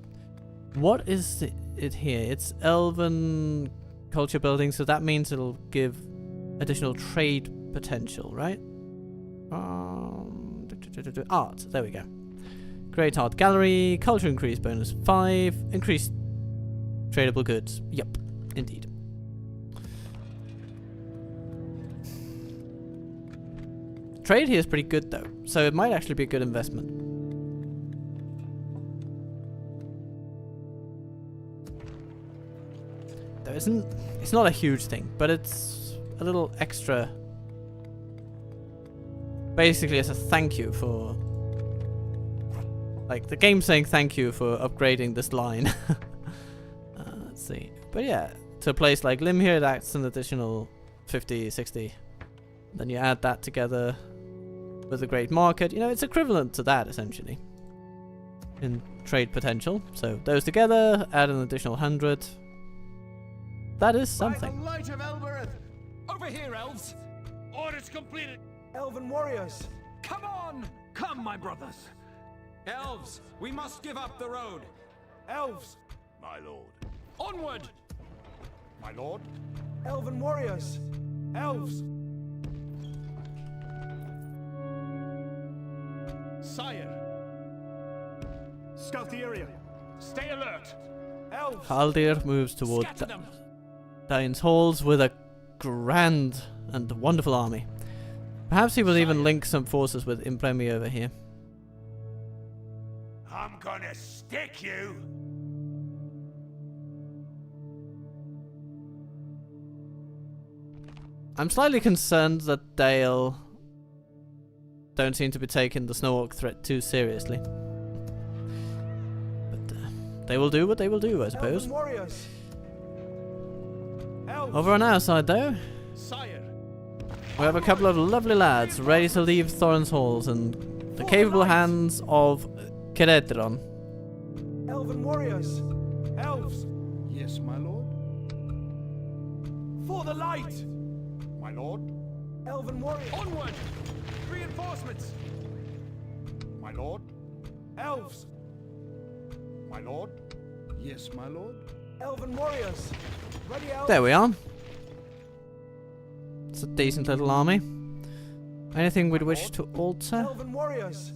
What is it here? It's elven culture building, so that means it'll give additional trade potential, right? Art, there we go. Great art gallery, culture increase bonus 5, increased tradable goods. Yep, indeed. Trade here is pretty good though, so it might actually be a good investment. There isn't, it's not a huge thing, but it's a little extra. Basically as a thank you for, like the game saying thank you for upgrading this line. Let's see, but yeah, to a place like Lim here, that's an additional 50, 60. Then you add that together with a great market, you know, it's equivalent to that essentially in trade potential. So those together add an additional 100. That is something. By the light of Elbereth! Over here, elves! Orders completed. Elven warriors. Come on! Come, my brothers! Elves, we must give up the road! Elves. My lord. Onward! My lord. Elven warriors. Elves. Sire! Scout the area. Stay alert. Elves. Haldir moves toward Scatter them! Dain's halls with a grand and wonderful army. Perhaps he will even link some forces with Impremi over here. I'm gonna stick you. I'm slightly concerned that Dale don't seem to be taking the Snow Orc threat too seriously. But they will do what they will do, I suppose. Elven warriors. Elves. Over on our side, though, Sire! we have a couple of lovely lads ready to leave Thorin's halls in the capable hands of Keredron. Elven warriors. Elves. Yes, my lord? For the light. My lord. Elven warriors. Onward! Reinforcements! My lord. Elves. My lord. Yes, my lord? Elven warriors. Ready, elves. There we are. It's a decent little army. Anything we'd wish to alter? Elven warriors.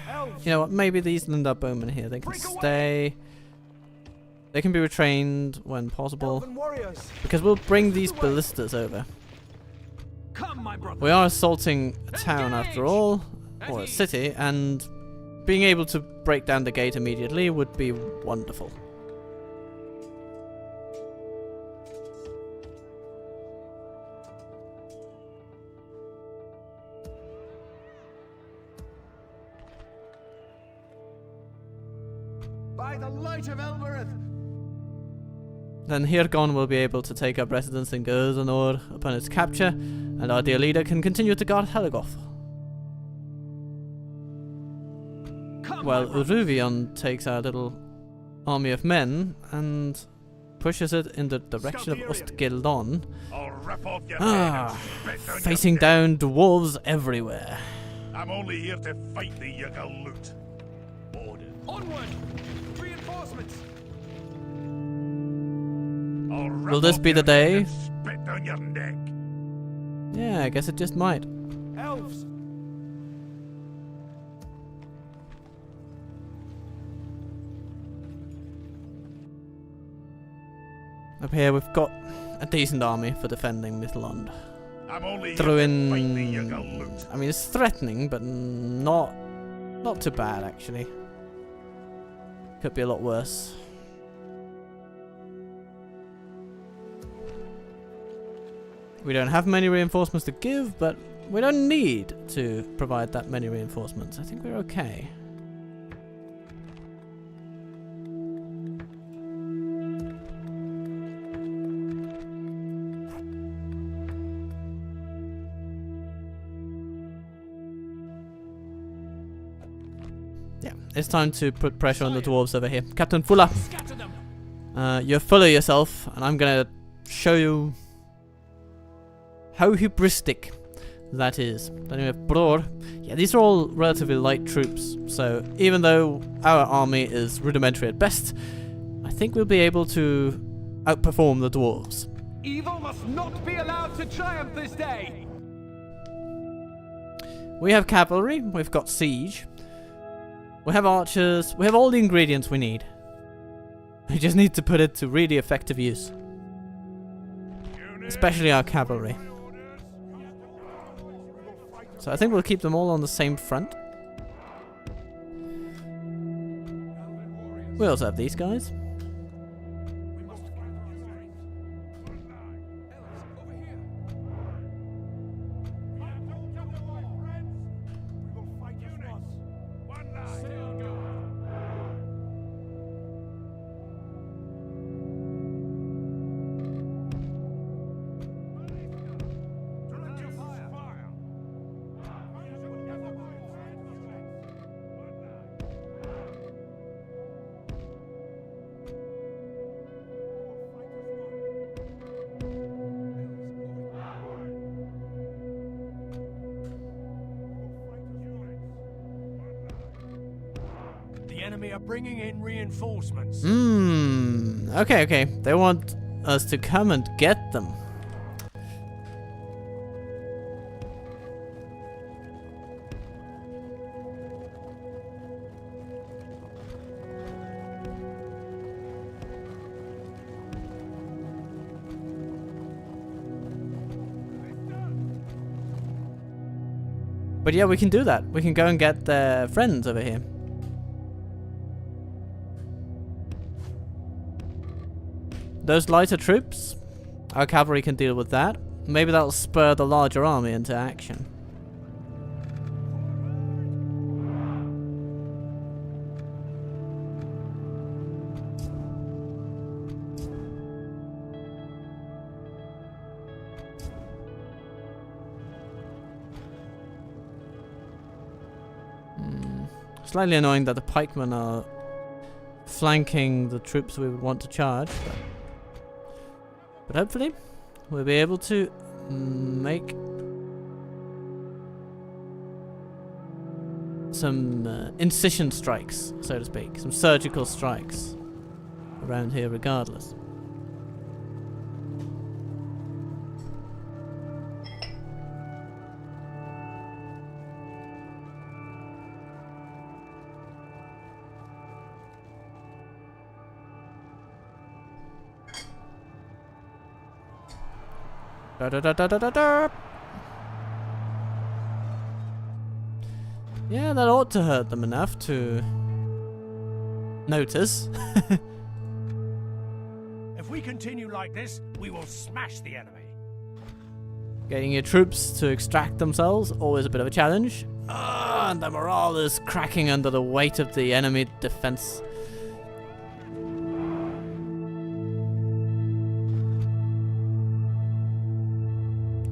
Elves. You know what, maybe these Lindar bowmen here, they can Break away! stay. They can be retrained when possible. Elven warriors. Because we'll bring these ballistas over. Come, my brothers! We are assaulting a town after all, or a city, and being able to break down the gate immediately would be wonderful. By the light of Elbereth! Then Hirgon will be able to take up residence in Gurzenor upon its capture, and our dear leader can continue to guard Heligoth. Come, Well, my brothers! Uruvion takes our little army of men and pushes it in the direction of Ostgildon. I'll rip off your Ah, head and spit down facing your down dwarves everywhere. neck. I'm only here to fight the Yuggle loot. Order. Onward! Reinforcements! I'll rip Will this off be the your head day? and spit down your neck. Yeah, I guess it just might. Elves. Up here we've got a decent army for defending Midland. I'm only Throw here to fight the in... young loot. I mean, it's threatening, but not too bad, actually. Could be a lot worse. We don't have many reinforcements to give, but we don't need to provide that many reinforcements. I think we're okay. Yeah, it's time to put pressure on the dwarves over here. Captain Fuller, Scatter them. you're full of yourself, and I'm gonna show you how hubristic that is. Then we have Bror. Yeah, these are all relatively light troops, so even though our army is rudimentary at best, I think we'll be able to outperform the dwarves. Evil must not be allowed to triumph this day. We have cavalry, we've got siege, we have archers, we have all the ingredients we need. We just need to put it to really effective use. Especially our cavalry. So I think we'll keep them all on the same front. We also have these guys. The enemy are bringing in reinforcements. Okay. They want us to come and get them. But yeah, we can do that. We can go and get their friends over here. Those lighter troops, our cavalry can deal with that. Maybe that'll spur the larger army into action. Slightly annoying that the pikemen are flanking the troops we would want to charge, but hopefully we'll be able to make some incision strikes, so to speak, some surgical strikes around here regardless. Yeah, that ought to hurt them enough to notice. If we continue like this, we will smash the enemy. Getting your troops to extract themselves, always a bit of a challenge. And the morale is cracking under the weight of the enemy defense.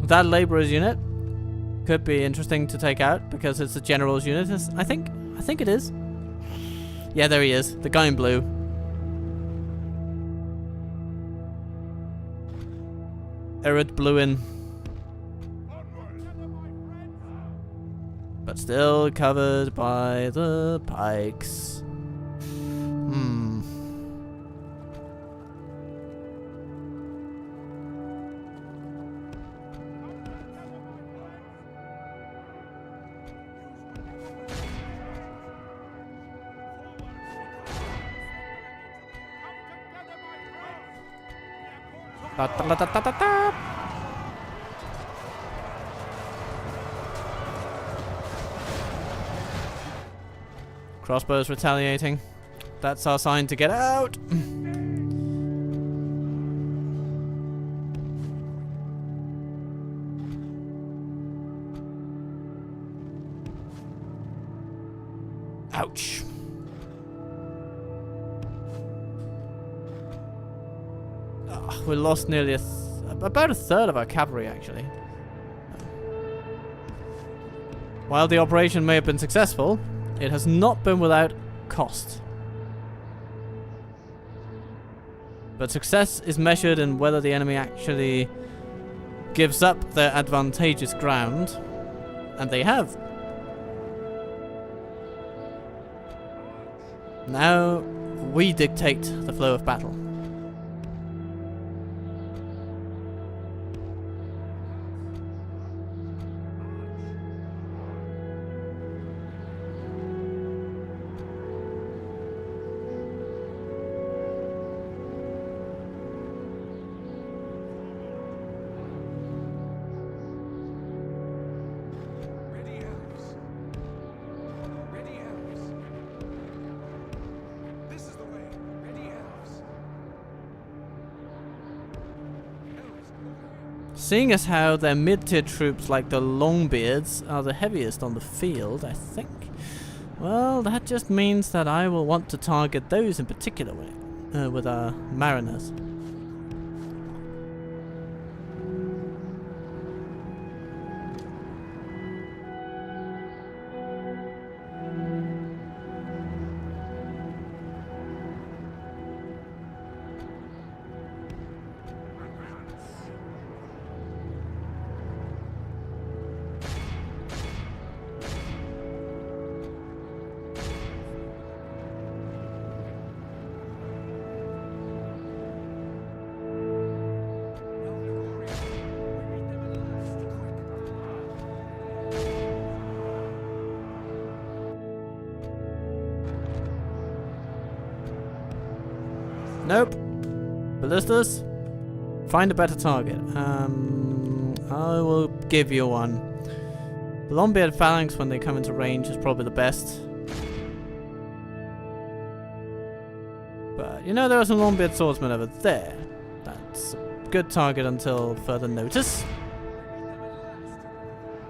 That laborer's unit could be interesting to take out because it's a general's unit. I think it is. Yeah, there he is. The guy in blue. Elrond blew in. But still covered by the pikes. Da, da, da, da, da, da. Crossbows retaliating. That's our sign to get out. Ouch. Oh, we lost nearly about a third of our cavalry, actually. While the operation may have been successful, it has not been without cost. But success is measured in whether the enemy actually gives up their advantageous ground, and they have. Now, we dictate the flow of battle. Ready, Elves. Ready, Elves. This is the way. Ready, Elves. Elves, okay. Seeing as how their mid-tier troops like the Longbeards are the heaviest on the field, I think, well, that just means that I will want to target those in particular with our mariners. Nope. Ballistas, find a better target. I will give you one. The Longbeard phalanx, when they come into range, is probably the best. But you know there are some Longbeard swordsmen over there. That's a good target until further notice.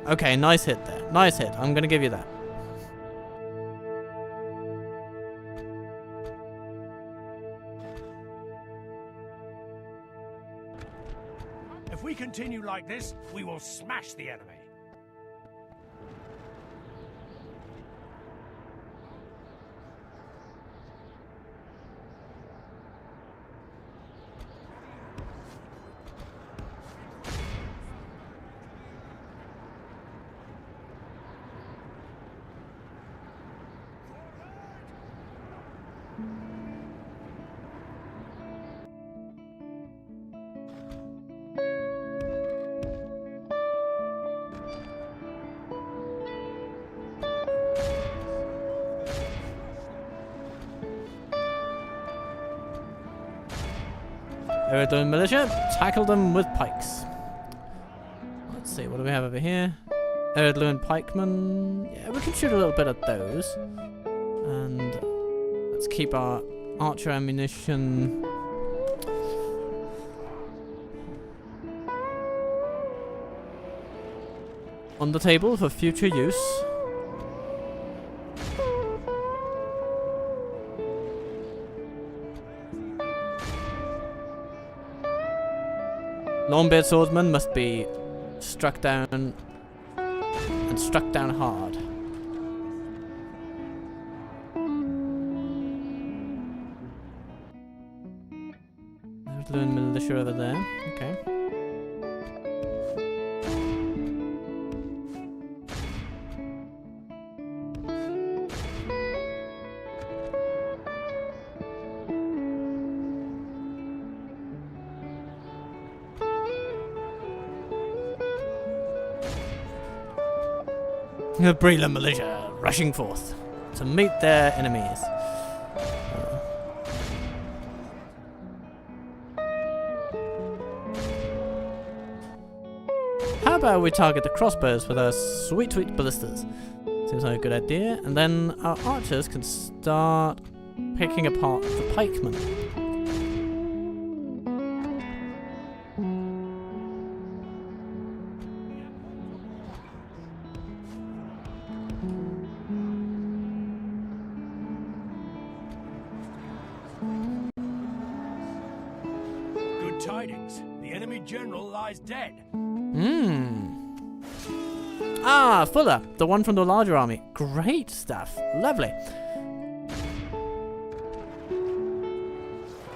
Okay, nice hit there. Nice hit. I'm gonna give you that. If we continue like this, we will smash the enemy. Elladan militia, tackle them with pikes. Let's see, what do we have over here? Elladan pikemen. Yeah, we can shoot a little bit at those. And let's keep our archer ammunition. On the table for future use. Longbeard swordsmen must be struck down and struck down hard. There's Lone militia over there. Okay. The Breland militia rushing forth to meet their enemies. about we target the crossbows with our sweet ballistas? Seems like a good idea. And then our archers can start picking apart the pikemen. Good tidings. The enemy general lies dead. Ah, Fuller, the one from the larger army. Great stuff. Lovely.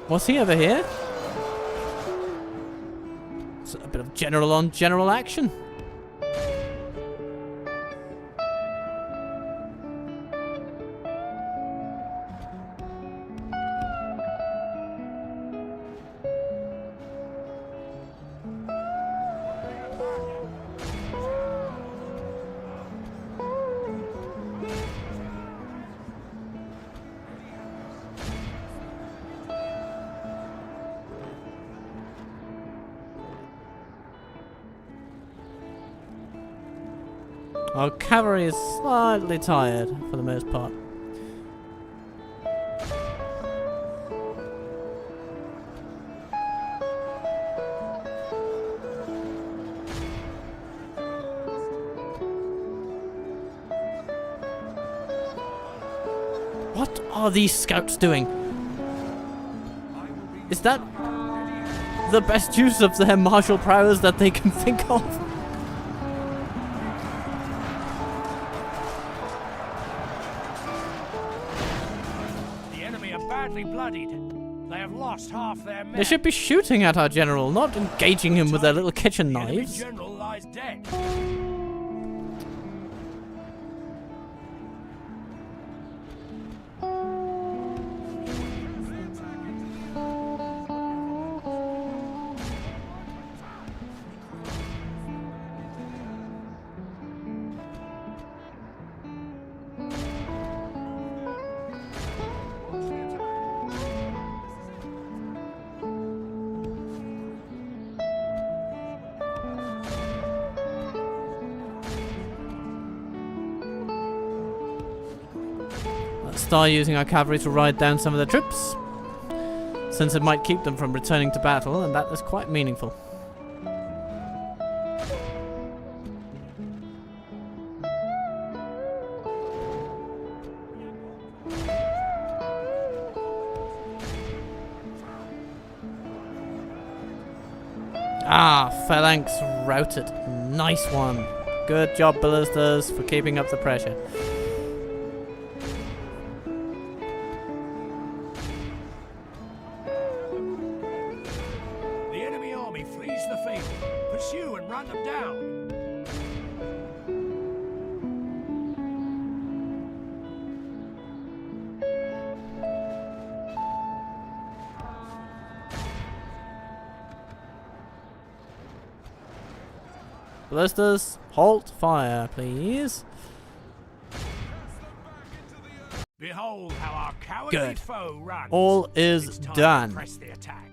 What's he over here? It's a bit of general on general action. Our cavalry is slightly tired for the most part. What are these scouts doing? Is that the best use of their martial prowess that they can think of? Bloodied. They have lost half their men. They should be shooting at our general, not engaging him with their little kitchen knives. The general lies dead. Start using our cavalry to ride down some of the troops, since it might keep them from returning to battle, and that is quite meaningful. Ah, phalanx routed. Nice one. Good job, ballistas, for keeping up the pressure. Pursue and run them down. Ballistas, halt fire, please. Behold how our cowardly Good. foe runs. All is It's time done. to press the attack.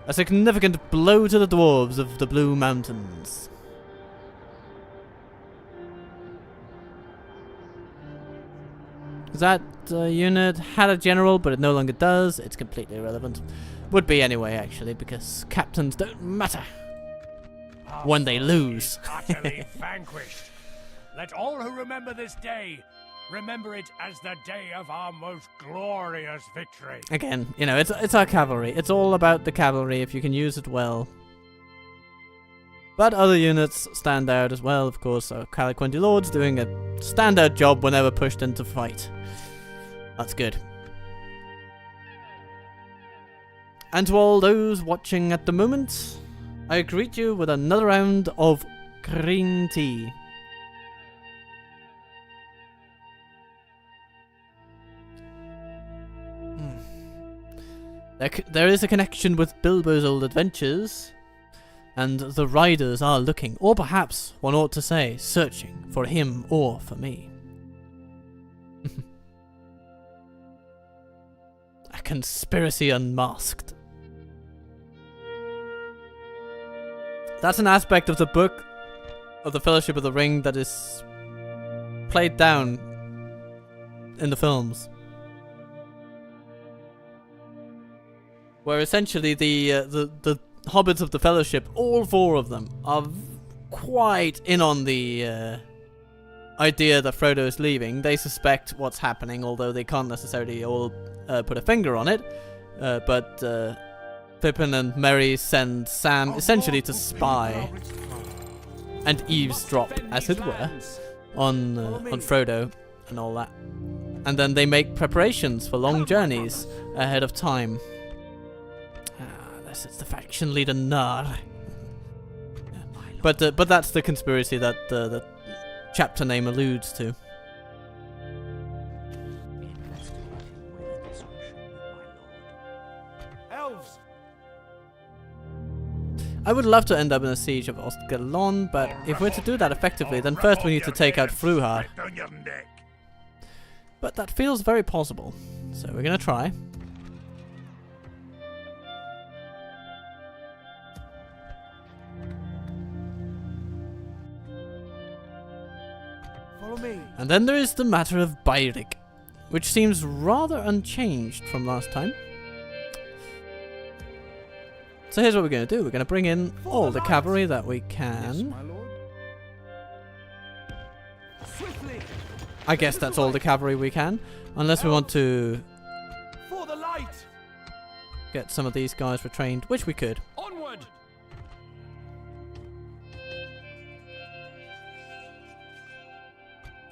A significant blow to the dwarves of the Blue Mountains. That unit had a general, but it no longer does. It's completely irrelevant. Would be anyway, actually, because captains don't matter when they lose. Utterly vanquished. Let all who remember this day remember it as the day of our most glorious victory. Again, you know, it's our cavalry. It's all about the cavalry if you can use it well. But other units stand out as well, of course. So Caliquinty Lords doing a standout job whenever pushed into fight. That's good. And to all those watching at the moment, I greet you with another round of green tea. There is a connection with Bilbo's old adventures, and the riders are looking, or perhaps, one ought to say, searching for him or for me. A conspiracy unmasked. that's an aspect of the book of the Fellowship of the Ring that is played down in the films, where essentially the hobbits of the Fellowship, all 4 of them, are quite in on the idea that Frodo is leaving. They suspect what's happening, although they can't necessarily all put a finger on it. But Pippin and Merry send Sam essentially to spy and eavesdrop, as it were, on Frodo and all that. And then they make preparations for long journeys ahead of time. This is the faction leader Nar. But that's the conspiracy that the chapter name alludes to. Elves! I would love to end up in a siege of Osgiliath, but if we're to do that effectively, then first we need to take out Fruhar. But that feels very possible, so we're gonna try. Follow me. And then there is the matter of Bairik, which seems rather unchanged from last time. So here's what we're going to do. We're going to bring in all the cavalry that we can. Swiftly. I guess that's all the cavalry we can. Unless we want to For the light. get some of these guys retrained, which we could. Onward!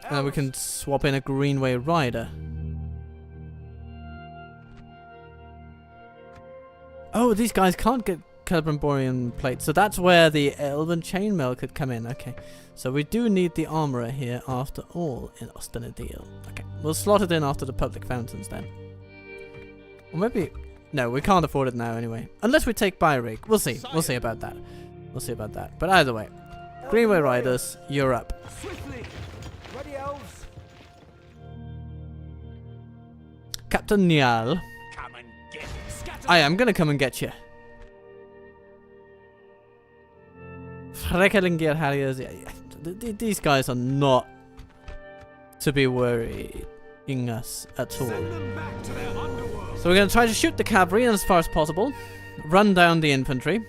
And then we can swap in a Greenway Rider. Oh, these guys can't get Celebrimborian plates, so that's where the Elven Chainmail could come in. Okay, so we do need the armorer here after all in Ostenadil. Okay, we'll slot it in after the public fountains then. Or maybe... No, we can't afford it now anyway. Unless we take Bairik. We'll see. We'll see about that. We'll see about that. But either way, Greenway Riders, you're up. Swiftly. Ready, elves. Captain Niall. Come and get scattered! I am gonna come and get you. Frekelingir Harriers. Yeah. These guys are not to be worrying us at all. Send them back to their underworld. So we're going to try to shoot the cavalry as far as possible, run down the infantry,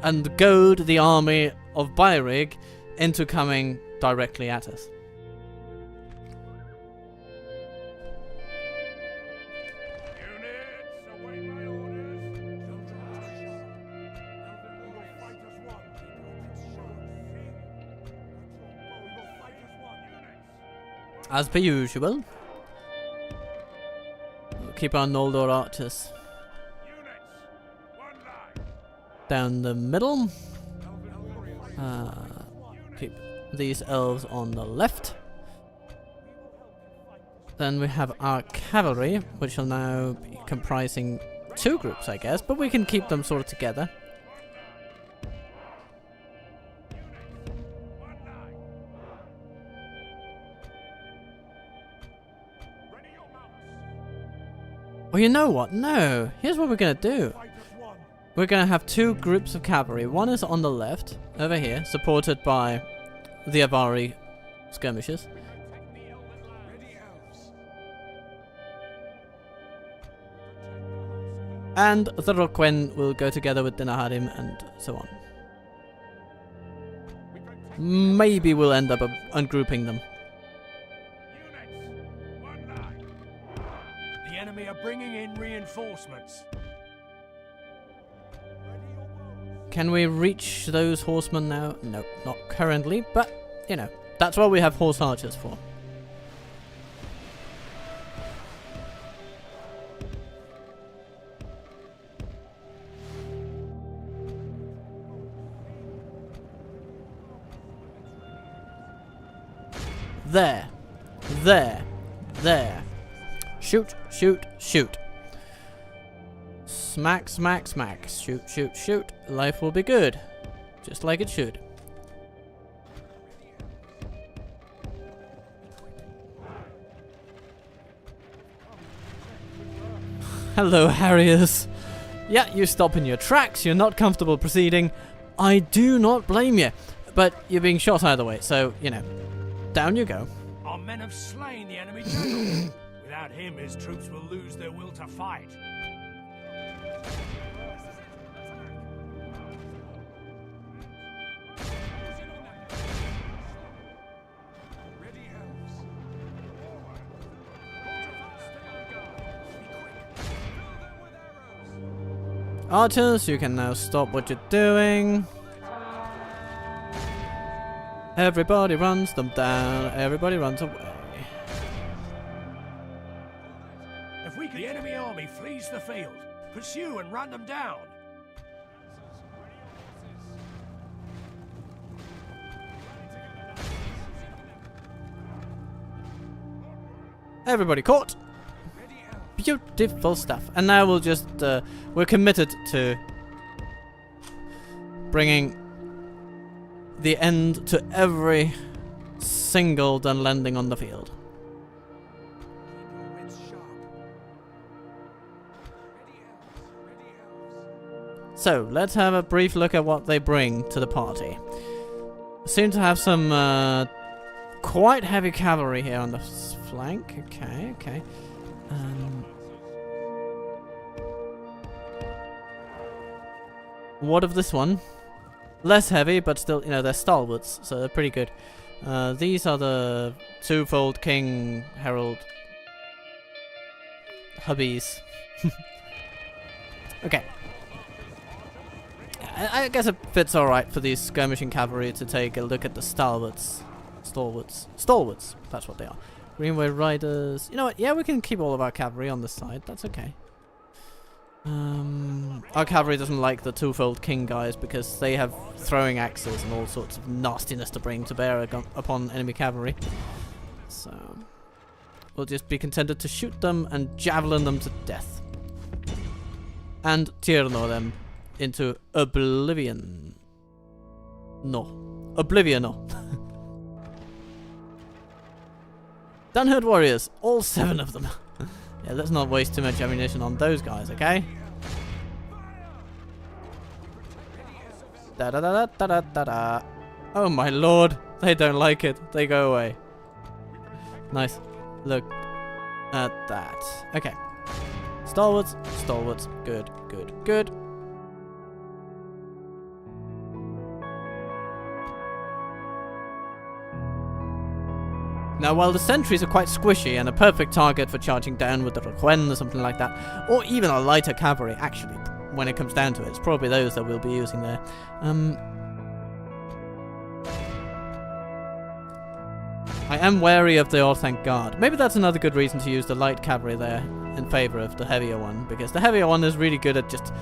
and goad the army of Bairig into coming directly at us. Units, await my orders. Don't rush. Elven will fight as one. Keep your wits shut. We will fight as one. Units. As per usual. We'll keep our Noldor archers Units. One line. down the middle. Elven warriors. Keep these elves on the left. Then we have our cavalry, which will now be comprising 2 groups, I guess, but we can keep them sort of together. Ready your mounts. Well, you know what? No. Here's what we're going to do. Fight as one. We're going to have 2 groups of cavalry. One is on the left, over here, supported by the Avari skirmishers. Ready, elves. And the Roquen will go together with Dinaharim and so on. Maybe we'll end up ungrouping them. Units. One line. The enemy are bringing in reinforcements. Ready your bows. Can we reach those horsemen now? No, not currently, but, you know, that's what we have horse archers for. There. There. There. Shoot, shoot, shoot. Smack, smack, smack. Shoot, shoot, shoot. Life will be good. Just like it should. Hello, Harriers. Yeah, you stop in your tracks, you're not comfortable proceeding. I do not blame you. But you're being shot either way, so, you know, down you go. Our men have slain the enemy general. Without him, his troops will lose their will to fight. Ready, elves. Forward. Archers, you can now stop what you're doing. Everybody runs them down, everybody runs away. If we could, the enemy army flees the field. Pursue and run them down. Everybody caught. Beautiful stuff. And now we'll just, we're committed to bringing the end to every single Dunlending on the field. So, let's have a brief look at what they bring to the party. Seem to have some quite heavy cavalry here on the flank. Okay. What of this one? Less heavy, but still, you know, they're stalwarts, so they're pretty good. These are the twofold King Herald hubbies. Okay. I guess it fits alright for these skirmishing cavalry to take a look at the stalwarts. Stalwarts, that's what they are. Greenway Riders. You know what? Yeah, we can keep all of our cavalry on this side. That's okay. Our cavalry doesn't like the twofold king guys because they have throwing axes and all sorts of nastiness to bring to bear upon enemy cavalry. So we'll just be contented to shoot them and javelin them to death. And Tierno them into oblivion. No. Obliviono. Dunherd warriors, all 7 of them. Yeah, let's not waste too much ammunition on those guys, okay? Da da da da da da da. Oh my lord, they don't like it. They go away. Nice. Look at that. Okay. Stalwarts, stalwarts. Good, good, good. Now, while the sentries are quite squishy and a perfect target for charging down with the Requen or something like that, or even a lighter cavalry, actually, when it comes down to it, it's probably those that we'll be using there. I am wary of the Orthanc Guard. Maybe that's another good reason to use the light cavalry there in favour of the heavier one, because the heavier one is really good at just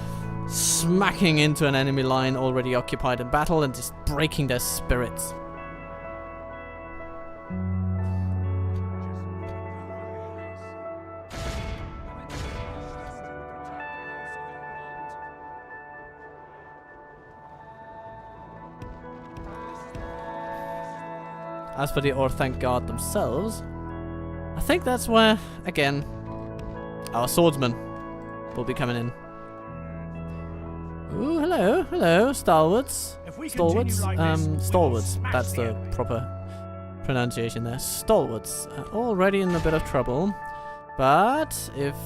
smacking into an enemy line already occupied in battle and just breaking their spirits. As for the Orthanc Guard themselves, I think that's where, again, our swordsmen will be coming in. Ooh, hello, hello, stalwarts. Stalwarts, stalwarts, that's the proper pronunciation there. Stalwarts, already in a bit of trouble, but if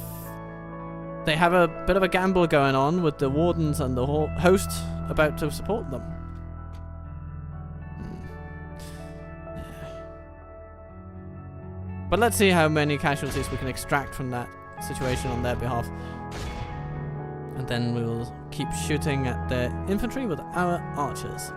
they have a bit of a gamble going on with the wardens and the host about to support them. But let's see how many casualties we can extract from that situation on their behalf. And then we will keep shooting at their infantry with our archers.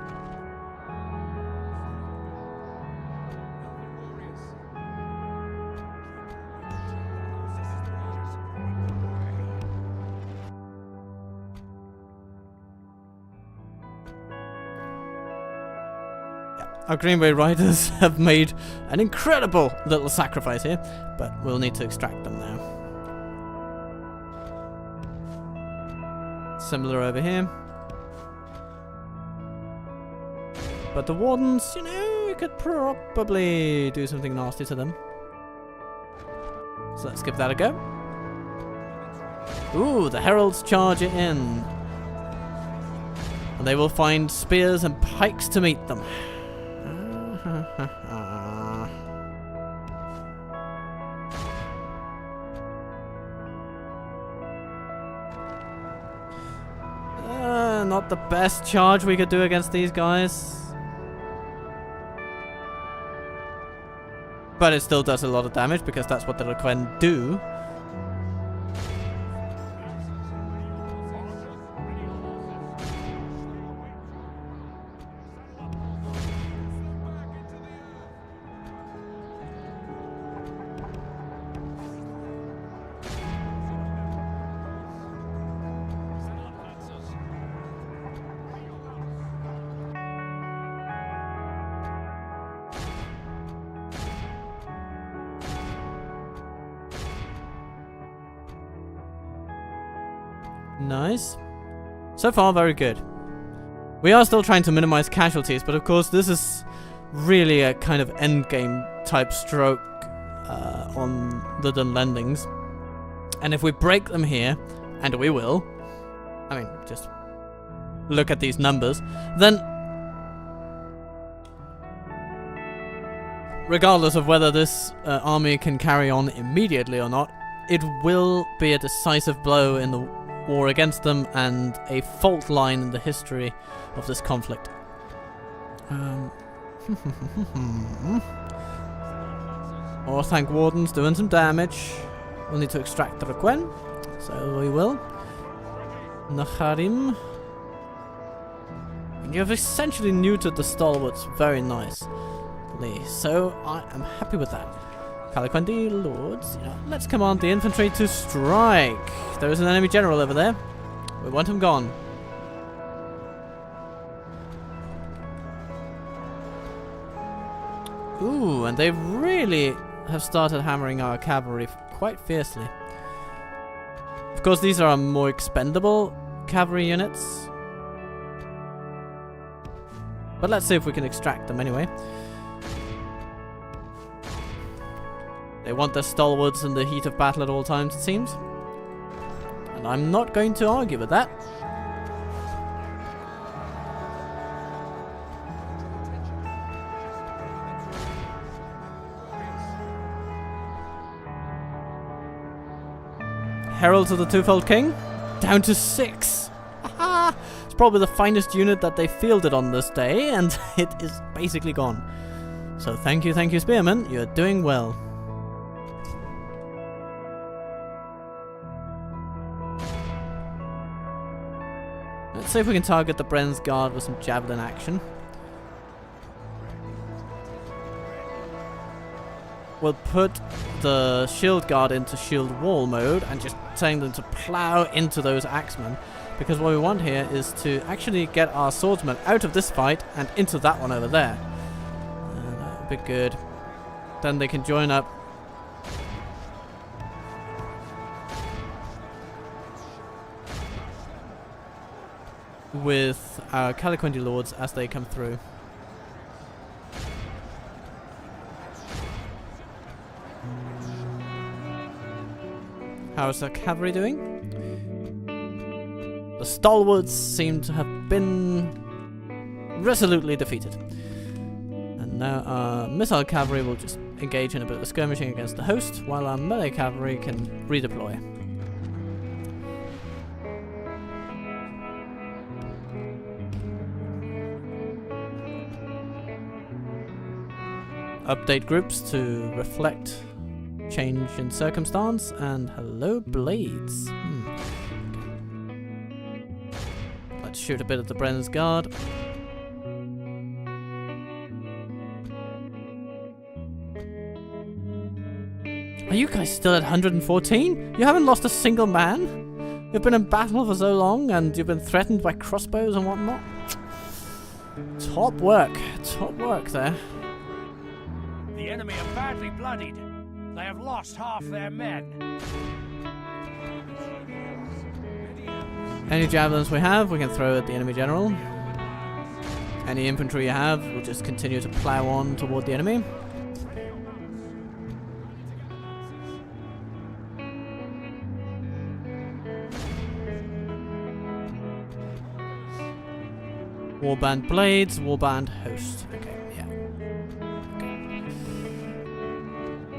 Our Greenway Riders have made an incredible little sacrifice here, but we'll need to extract them now. Similar over here. But the Wardens, you know, we could probably do something nasty to them. So let's give that a go. Ooh, the heralds charge it in. And they will find spears and pikes to meet them. Not the best charge we could do against these guys. But it still does a lot of damage because that's what the Requen do. Nice. So far, very good. We are still trying to minimize casualties, but of course this is really a kind of endgame type stroke on the Dunlendings. And if we break them here, and we will, I mean, just look at these numbers, then regardless of whether this army can carry on immediately or not, it will be a decisive blow in the war against them and a fault line in the history of this conflict. Thank Warden's doing some damage. We'll need to extract the Requen, so we will. Naharim. You have essentially neutered the stalwarts very nicely, so I am happy with that. Caliquendi Lords, let's command the infantry to strike. There is an enemy general over there. We want him gone. Ooh, and they really have started hammering our cavalry quite fiercely. Of course, these are more expendable cavalry units. But let's see if we can extract them anyway. They want their stalwarts in the heat of battle at all times, it seems. And I'm not going to argue with that. Heralds of the Twofold King, down to 6. It's probably the finest unit that they fielded on this day, and it is basically gone. So thank you, Spearmen. You're doing well. Let's see if we can target the Bren's Guard with some javelin action. We'll put the shield guard into shield wall mode and just telling them to plow into those axemen, because what we want here is to actually get our swordsmen out of this fight and into that one over there. That would be good. Then they can join up. With our Caliquendi Lords as they come through. How's the cavalry doing? The stalwarts seem to have been resolutely defeated. And now our missile cavalry will just engage in a bit of skirmishing against the host, while our melee cavalry can redeploy. Update groups to reflect change in circumstance, and hello blades. Let's shoot a bit of the Bren's Guard. Are you guys still at 114? You haven't lost a single man? You've been in battle for so long and you've been threatened by crossbows and whatnot? Top work there. The enemy are badly bloodied. They have lost half their men. Any javelins we have, we can throw at the enemy general. Any infantry you have, we'll just continue to plow on toward the enemy. Warband blades, warband host. Okay, yeah. Okay.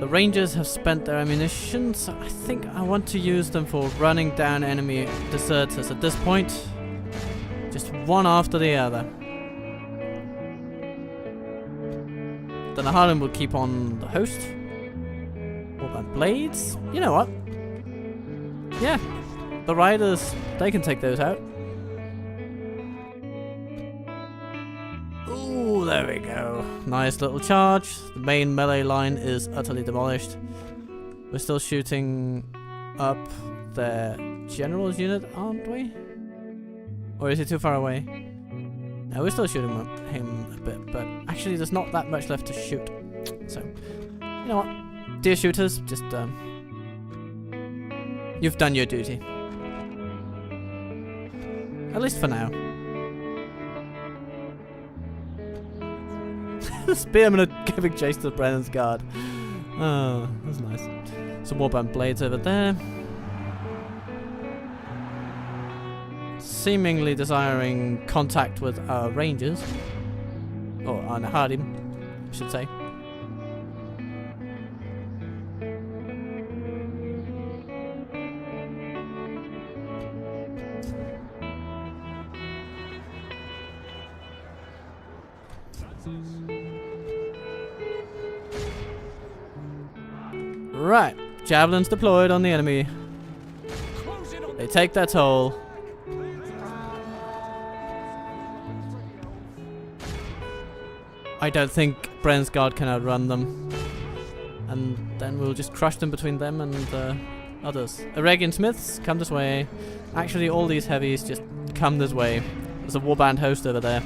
The rangers have spent their ammunition, so I think I want to use them for running down enemy deserters at this point. Just one after the other. Then the Harlem will keep on the host. Warband blades. You know what? Yeah. The riders, they can take those out. Ooh, there we go. Nice little charge. The main melee line is utterly demolished. We're still shooting up their general's unit, aren't we? Or is he too far away? No, we're still shooting him a bit, but actually there's not that much left to shoot. So, you know what? Dear shooters, just, you've done your duty. At least for now. The spearmen are giving chase to the Brennan's guard. Oh, that's nice. Some warband blades over there. Seemingly desiring contact with our rangers. Or our Nahadim, I should say. Right, javelins deployed on the enemy. They take their toll. I don't think Brenn's guard can outrun them. And then we'll just crush them between them and others. Aragian Smiths, come this way. Actually, all these heavies just come this way. There's a warband host over there.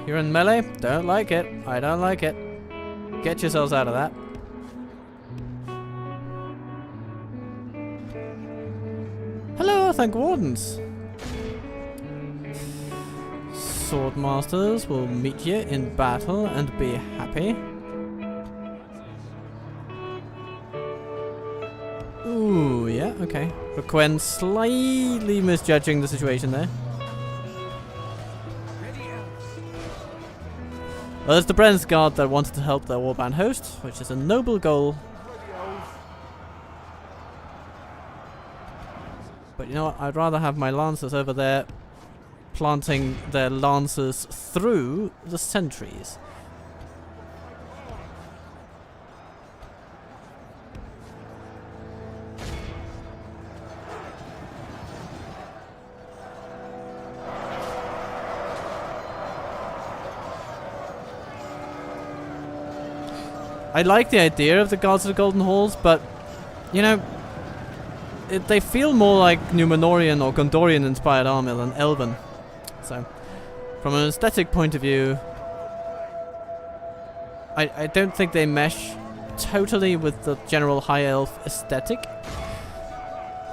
You're in melee? Don't like it. I don't like it. Get yourselves out of that. Hello, thank wardens. Swordmasters will meet you in battle and be happy. Ooh, yeah, okay. Requen slightly misjudging the situation there. Well, there's the Brenn's guard that wanted to help their warband host, which is a noble goal. But you know what? I'd rather have my lancers over there planting their lancers through the sentries. I like the idea of the Guards of the Golden Halls, but, you know, they feel more like Numenorian or Gondorian inspired armor than Elven. So, from an aesthetic point of view, I don't think they mesh totally with the general High Elf aesthetic.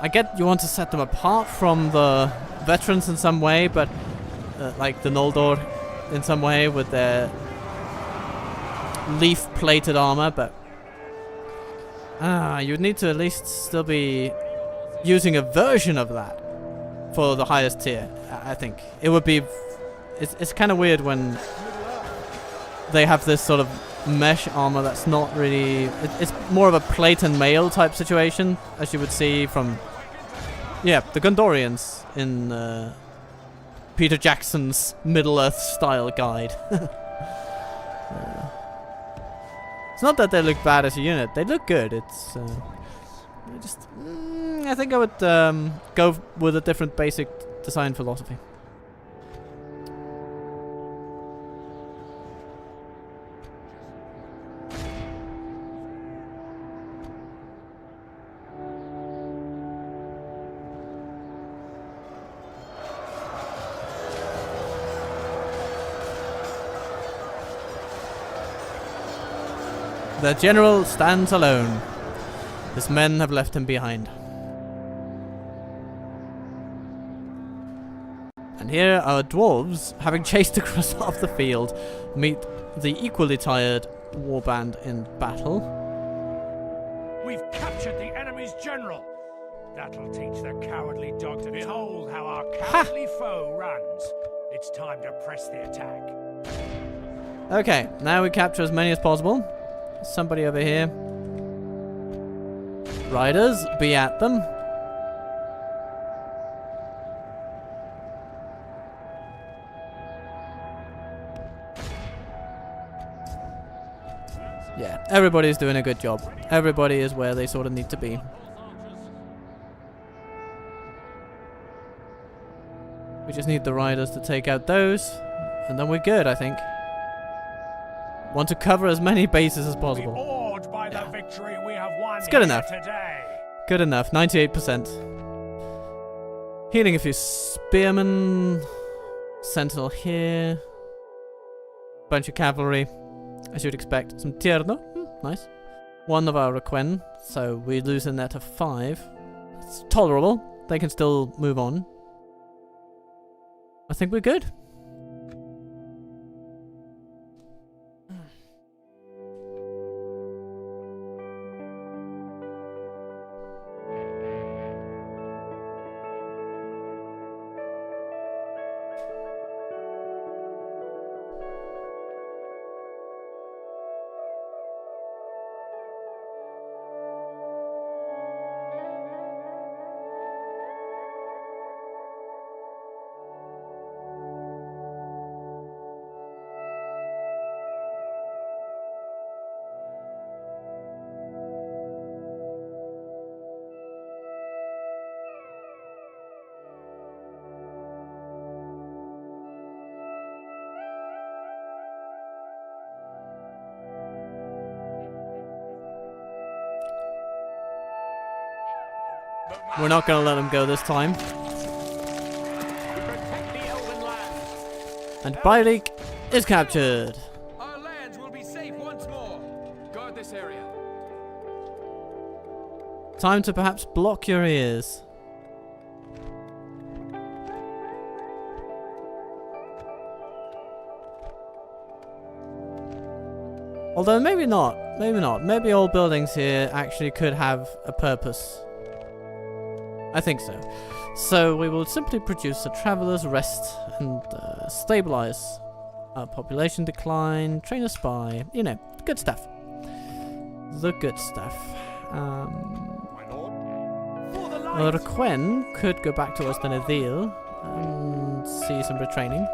I get you want to set them apart from the veterans in some way, but like the Noldor in some way with their leaf-plated armor, but you'd need to at least still be using a version of that for the highest tier. I think it would be. It's kind of weird when they have this sort of mesh armor that's not really. It's more of a plate and mail type situation, as you would see from the Gondorians in Peter Jackson's Middle-earth style guide. It's not that they look bad as a unit; they look good. It's I think I would go with a different basic design philosophy. The general stands alone. His men have left him behind. And here our dwarves, having chased across half the field, meet the equally tired warband in battle. We've captured the enemy's general. That'll teach the cowardly dog to behold how our cowardly foe runs. It's time to press the attack. Okay, now we capture as many as possible. Somebody over here. Riders, be at them. Yeah, everybody's doing a good job. Everybody is where they sort of need to be. We just need the riders to take out those, and then we're good, I think. Want to cover as many bases as possible. Awed by the victory we have won It's good enough. today. Good enough, 98%. Healing a few spearmen. Sentinel here. Bunch of cavalry, as you'd expect. Some Tierno, nice. One of our Requen, so we lose a net of 5. It's tolerable. They can still move on. I think we're good. We're not going to let them go this time. We protect the Elven lands. And Byrik is captured. Our lands will be safe once more. Guard this area. Time to perhaps block your ears. Although maybe not. Maybe not. Maybe all buildings here actually could have a purpose. I think so. So we will simply produce a traveler's rest and stabilize our population decline, train a spy, you know, good stuff. The good stuff. My lord. For the light. Requen could go back to Ostenadil and see some retraining.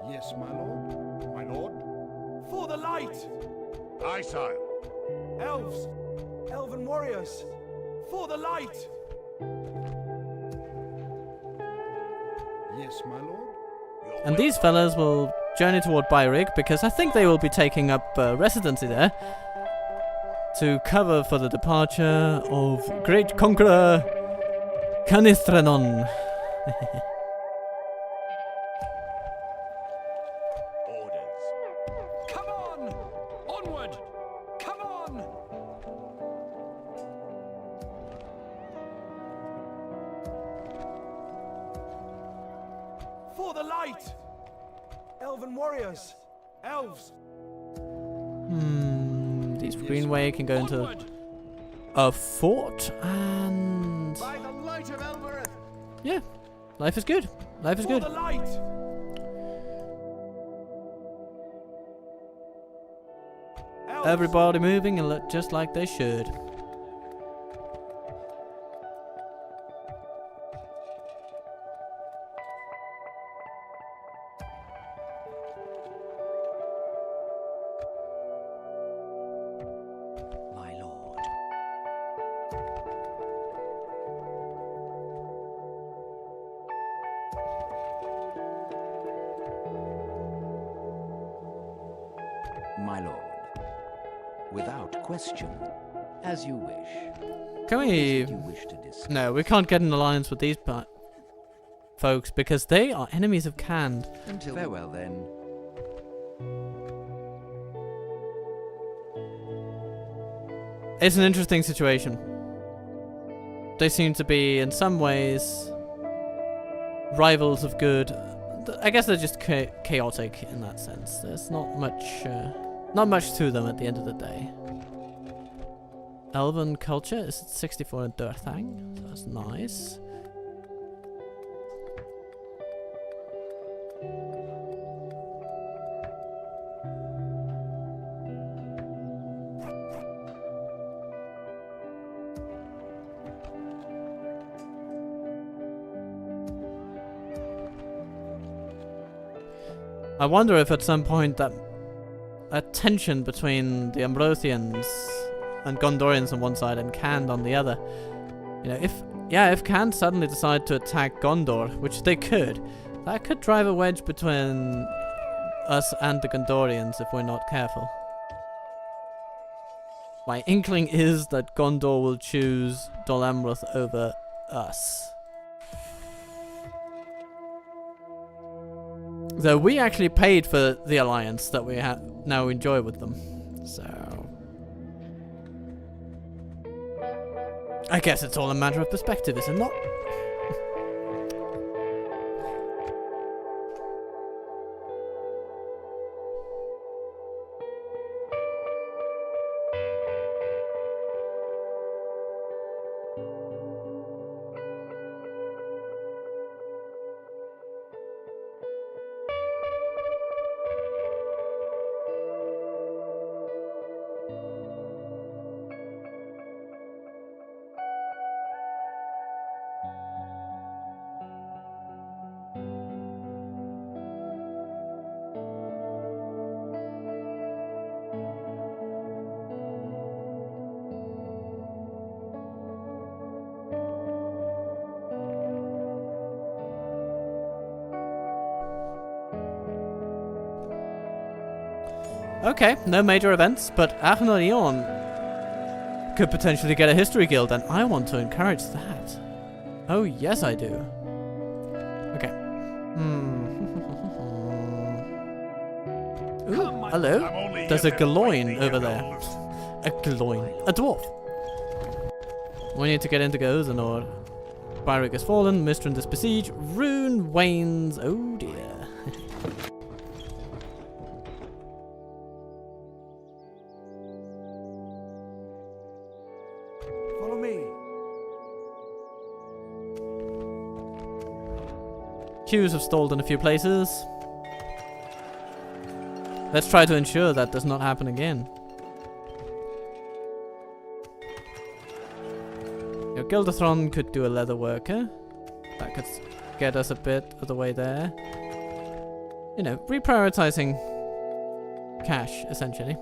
Yes, my lord. My lord. For the light. Aye, sire. Elves. Elven warriors. For the light. Yes, my lord. And these fellas will journey toward Byrig because I think they will be taking up residency there to cover for the departure of great conqueror Canithrenon. Come on! Onward! Come on! For the light. Elven warriors. Elves. These Greenway can go into Onward! a fort and By the light of Elbereth! yeah, life is good. Life is For good. the light. Elves. Everybody moving and look just like they should. My lord. My lord. Without question. As you wish. Can we? You wish to discuss. No, we can't get an alliance with these folks because they are enemies of Cand. Until farewell then. It's an interesting situation. They seem to be, in some ways, rivals of good. I guess they're just chaotic in that sense. There's not not much to them at the end of the day. Elven culture is 64 in Durthang, so that's nice. I wonder if at some point that tension between the Ambrosians and Gondorians on one side and Khand on the other, you know, if Khand suddenly decide to attack Gondor, which they could, that could drive a wedge between us and the Gondorians if we're not careful. My inkling is that Gondor will choose Dol Amroth over us. So we actually paid for the alliance that we now enjoy with them. So I guess it's all a matter of perspective, is it not? Okay, no major events, but Arnorion could potentially get a history guild, and I want to encourage that. Oh, yes, I do. Okay. Ooh, hello. There's a Galoin over there. A Galoin. A dwarf. We need to get into Gozanor. Byrick has fallen, Mistrand is besieged, Rune wanes. Oh, dear. Queues have stalled in a few places. Let's try to ensure that does not happen again. Your Gildathron could do a leather worker. That could get us a bit of the way there. You know, reprioritizing cash, essentially.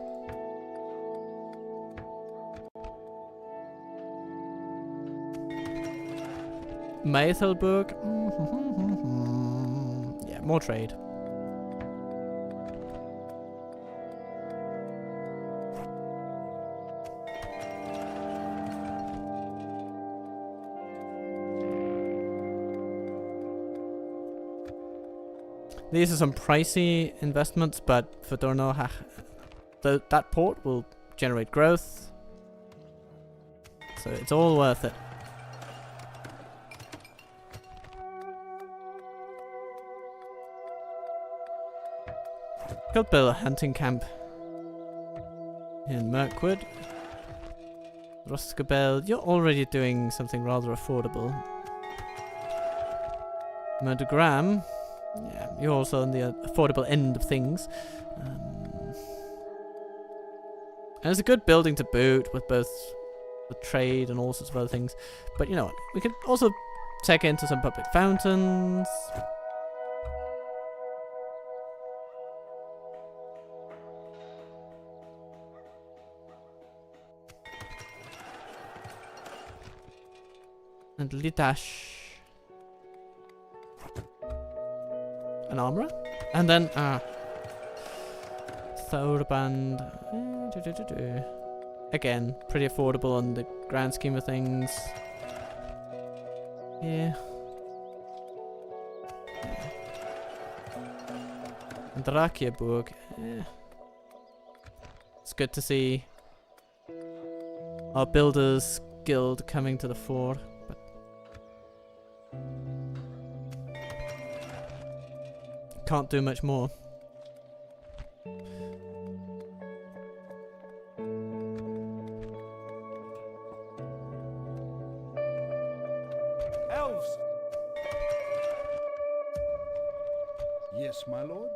Maethelburg. Yeah, more trade. These are some pricey investments, but for Dorno, that port will generate growth. So it's all worth it. Could build a hunting camp in Mirkwood. Roscabel, you're already doing something rather affordable. Murdergram, yeah, you're also on the affordable end of things. And it's a good building to boot with both the trade and all sorts of other things. But you know what? We could also check into some public fountains. And Litash. An armorer. And then, Thorband. Again, pretty affordable on the grand scheme of things. Yeah. And Rakiaburg. Yeah. It's good to see our builders guild coming to the fore. Can't do much more. Yes, my lord.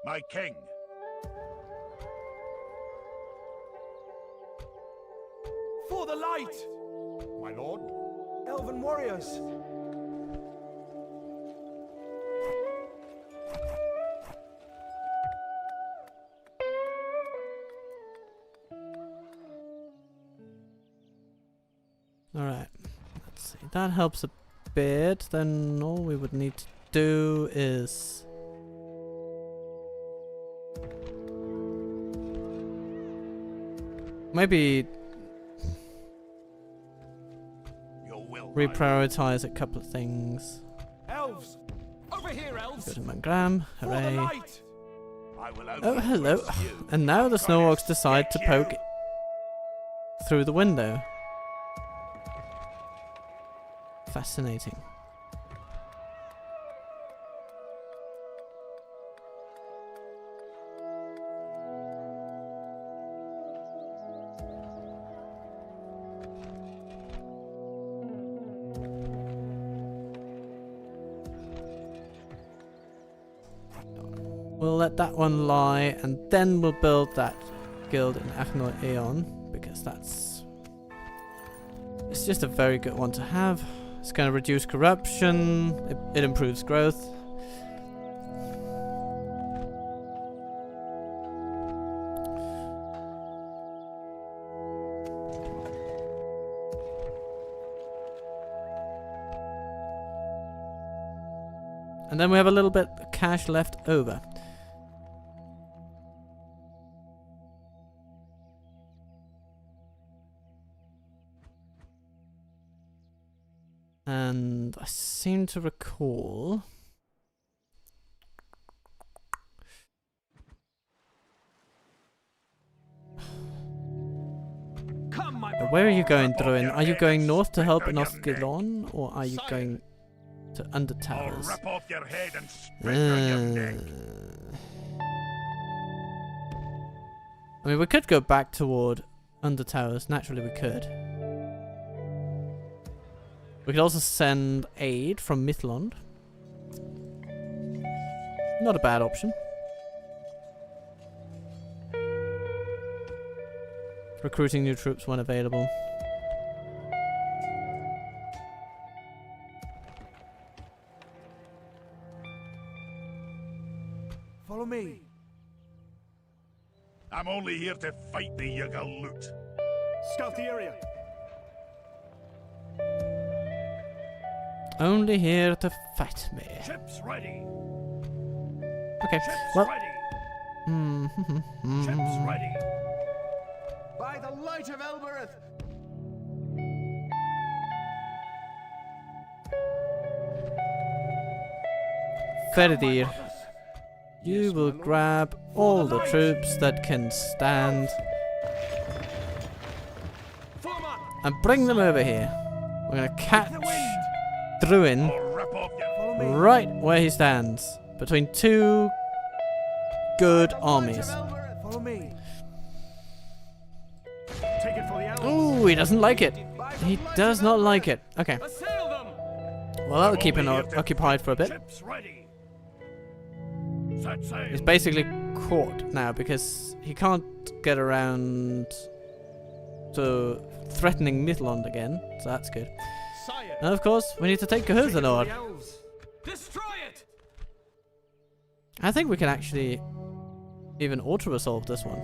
My king. For the light! My lord. Elven warriors! Alright. Let's see. That helps a bit. Then all we would need to do is... maybe Your will. reprioritize a couple of things. Elves! Over here, elves. Go to Mangram. For the Hooray. light! I will only Oh, hello. trust you. And now the snow orcs decide to Get poke you. through the window. Fascinating. We'll let that one lie, and then we'll build that guild in Achnor Aeon, because that's... it's just a very good one to have. It's going to reduce corruption, it improves growth. And then we have a little bit of cash left over. And I seem to recall... Come, my where are you going, Druin? Are you going north to help in Osgilon, or are you going to Under I'll Towers? rip off your head and spit on your neck. I mean, we could go back toward Under Towers. Naturally, we could. We could also send aid from Mithlond. Not a bad option. Recruiting new troops when available. Follow me. I'm only here to fight the Yuggle loot. Scout the area. Only here to fight me. Ships ready. Okay, Ships well... ready. Ships ready. By the light of Elbereth. Feridir, you will grab all the troops that can stand Form up. and bring them over here. We're gonna catch Druin I'll rip off your... Follow me. right where he stands, between two good armies. Follow me. Take it for the elves. Ooh, he doesn't like it. He does not like it. Okay, Assail them. well that'll keep him Only here to occupied for a bit. Ships ready. Set sail. He's basically caught now because he can't get around to threatening Mithlond again, so that's good. Sire. And of course, we need to take Cahuzanor. Elves. Destroy it. I think we can actually even auto-resolve this one.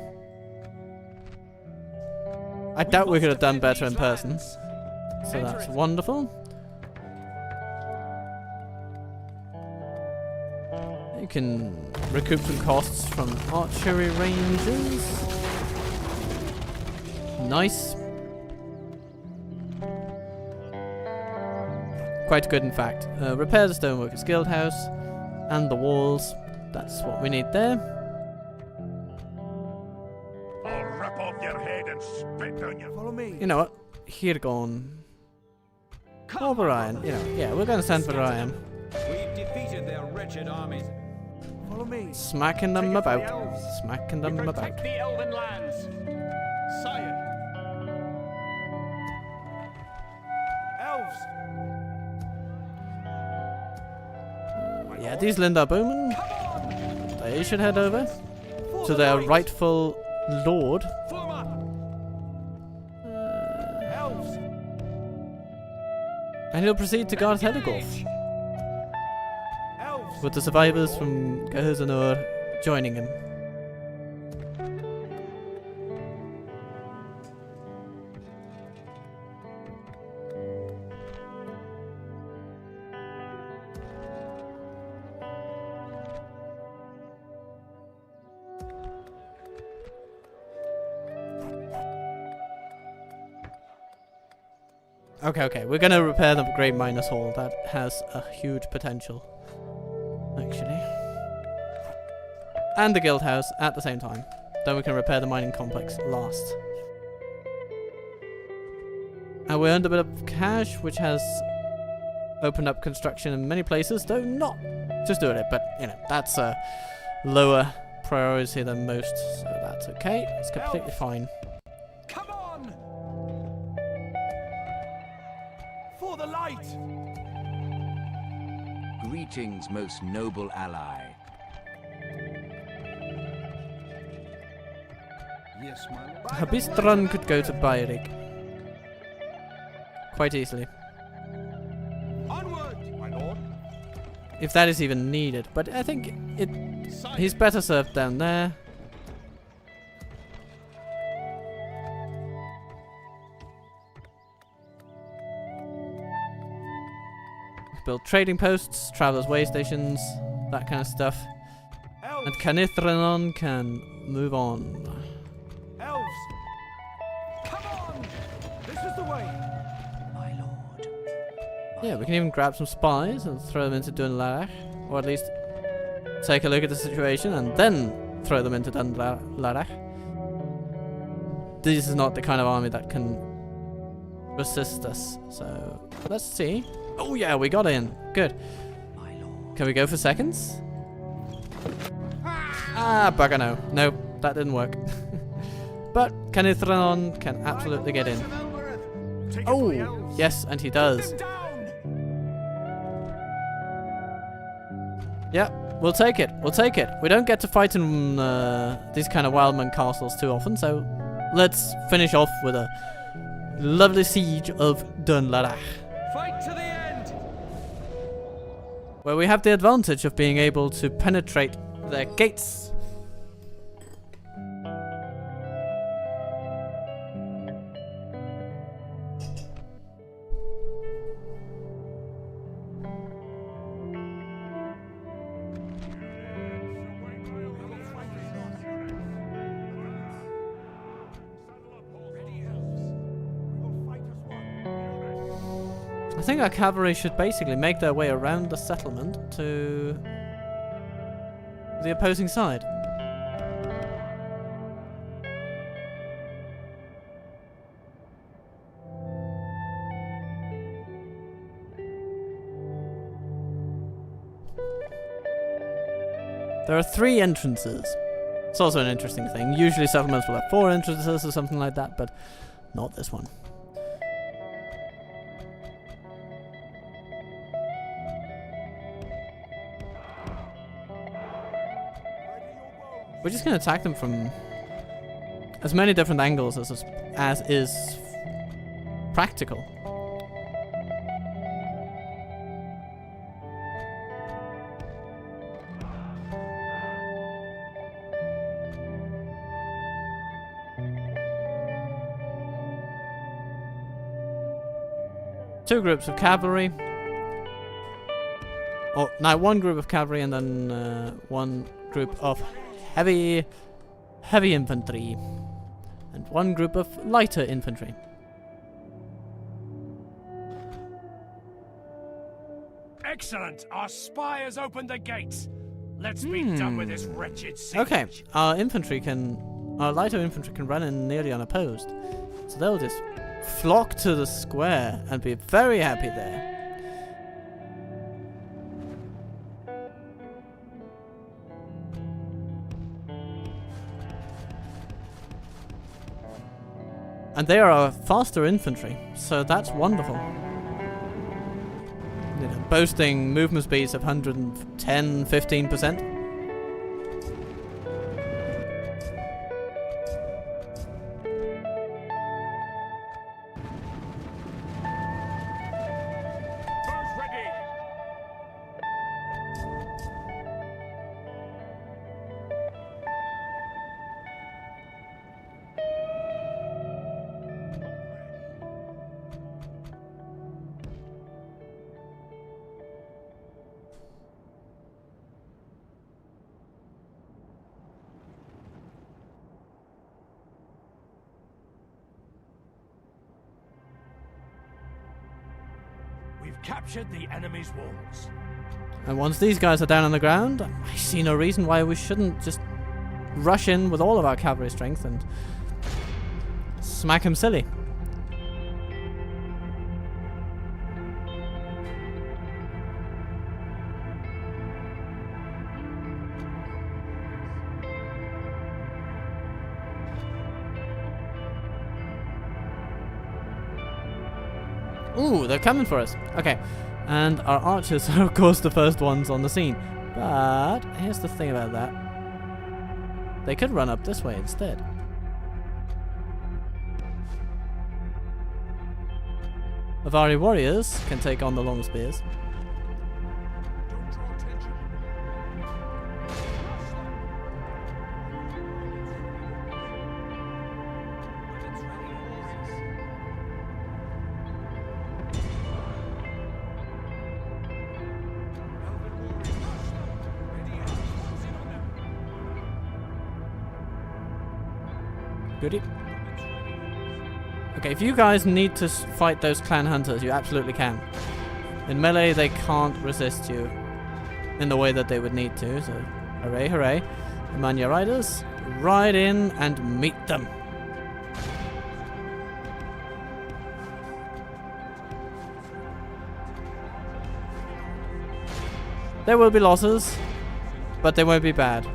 I doubt we could have done better in person, so that's wonderful. You can recoup some costs from archery ranges. Nice. Quite good, in fact. Repair the Stoneworkers Guild House and the walls. That's what we need there. I'll rip off your head and spit on your... Follow me. You know what? Here gone. Or Varian. You know, yeah, we're gonna send Varian. We've defeated their wretched armies. Follow me. Smacking them Take it for the about. elves. Smacking We them about. protect the Elven lands. Sire. Elves. Yeah, these Lindar Bowmen, they should head over to their rightful lord. Form up. Elves. And he'll proceed to guard Heligorth, Elves. with the survivors from Gahuzanur joining him. Okay, we're gonna repair the Great Miners Hall. That has a huge potential, actually. And the Guild House at the same time. Then we can repair the mining complex last. And we earned a bit of cash, which has opened up construction in many places, though not just doing it, but, you know, that's a lower priority than most, so that's okay. It's completely fine. Come on. For the light! Greetings, most noble ally. Yes, my lord. Habistran could go to Bairig quite easily, Onward, my lord. if that is even needed. But I think he's better served down there. Build trading posts, travelers' way stations, that kind of stuff. Elves! And Canithranon can move on. Elves! Come on! This is the way! My lord. Yeah, we can even grab some spies and throw them into Dunlarach, or at least take a look at the situation and then throw them into Dunlarach. This is not the kind of army that can resist us, so let's see. Oh yeah, we got in. Good. My lord. Can we go for seconds? Ah, bugger no. No, that didn't work. But Canithranon can absolutely get in. Take it for the Oh, elves. yes, and he does. Down! Yeah, we'll take it. We'll take it. We don't get to fight in these kind of wildman castles too often, so let's finish off with a lovely siege of Dunlarach, Fight to the end. where we have the advantage of being able to penetrate their gates. I think our cavalry should basically make their way around the settlement to the opposing side. There are 3 entrances. It's also an interesting thing. Usually settlements will have 4 entrances or something like that, but not this one. We're just going to attack them from as many different angles as is practical. Two groups of cavalry. Oh, now one group of cavalry and then one group of heavy infantry, and one group of lighter infantry. Excellent! Our spy has opened the gates. Let's be done with this wretched siege. Okay, our lighter infantry can run in nearly unopposed, so they'll just flock to the square and be very happy there. And they are a faster infantry, so that's wonderful. You know, boasting movement speeds of 110 10, 15%. Who's ready? We've captured the enemy's walls. And once these guys are down on the ground, I see no reason why we shouldn't just rush in with all of our cavalry strength and smack him silly. Ooh, they're coming for us. Okay. And our archers are, of course, the first ones on the scene. But here's the thing about that. They could run up this way instead. Avari warriors can take on the long spears. Don't draw attention. Weapons ready, warriors. Elven warriors, rush them. Ready and close in on them. Goody. Okay, if you guys need to fight those clan hunters, you absolutely can. In melee, they can't resist you in the way that they would need to, so hooray, hooray. Man your riders, ride in and meet them. There will be losses, but they won't be bad.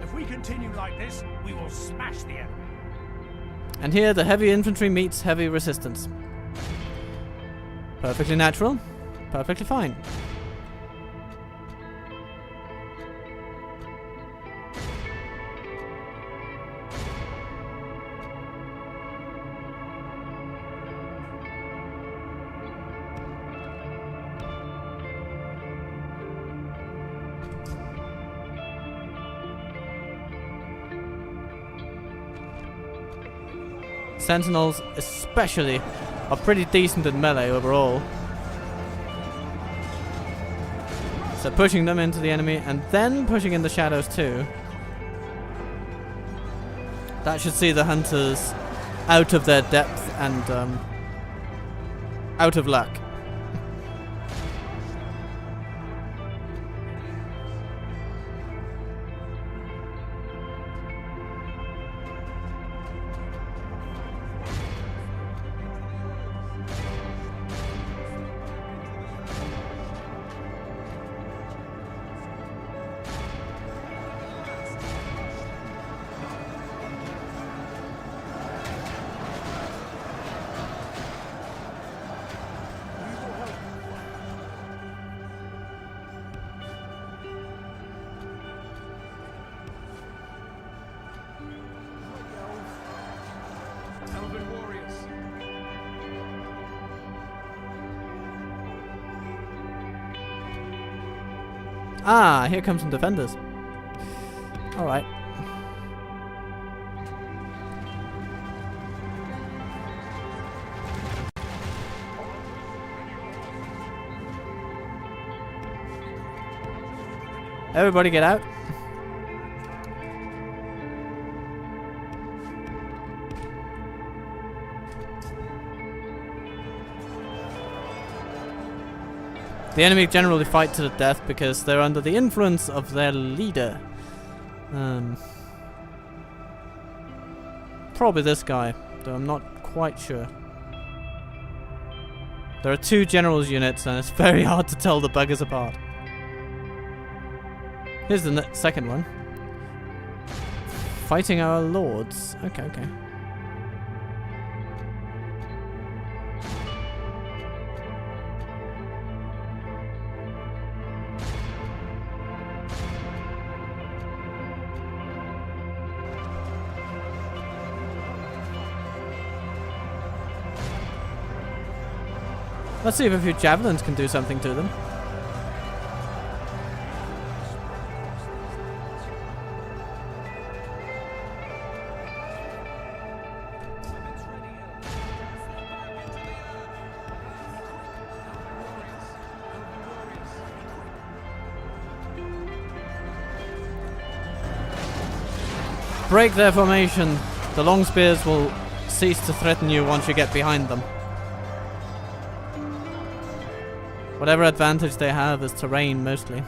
If we continue like this, we will smash the enemy. And here the heavy infantry meets heavy resistance. Perfectly natural, perfectly fine. Sentinels especially are pretty decent in melee overall. So pushing them into the enemy and then pushing in the shadows too. That should see the hunters out of their depth and out of luck. Elven warriors. Ah, here comes some defenders. Alright. Everybody get out. The enemy generally fight to the death because they're under the influence of their leader. Probably this guy, though I'm not quite sure. There are two generals units and it's very hard to tell the buggers apart. Here's the second one. Fighting our lords. Okay, okay. Let's see if a few javelins can do something to them. Break their formation. The long spears will cease to threaten you once you get behind them. Whatever advantage they have is terrain mostly.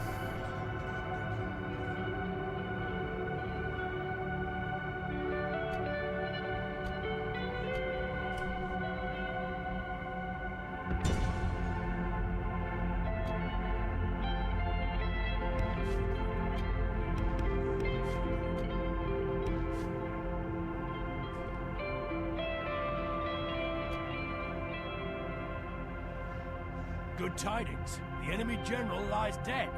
Good tidings. The enemy general lies dead.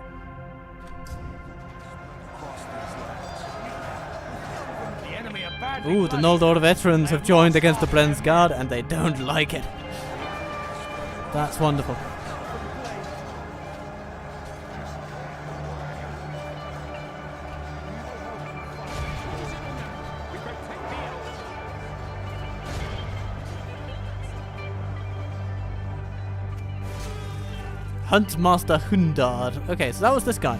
The enemy are badly Ooh, the bloodied. Noldor veterans have They've joined lost against the half of Bren's Guard and they don't like it. That's wonderful. Huntmaster Hundard. Okay, so that was this guy.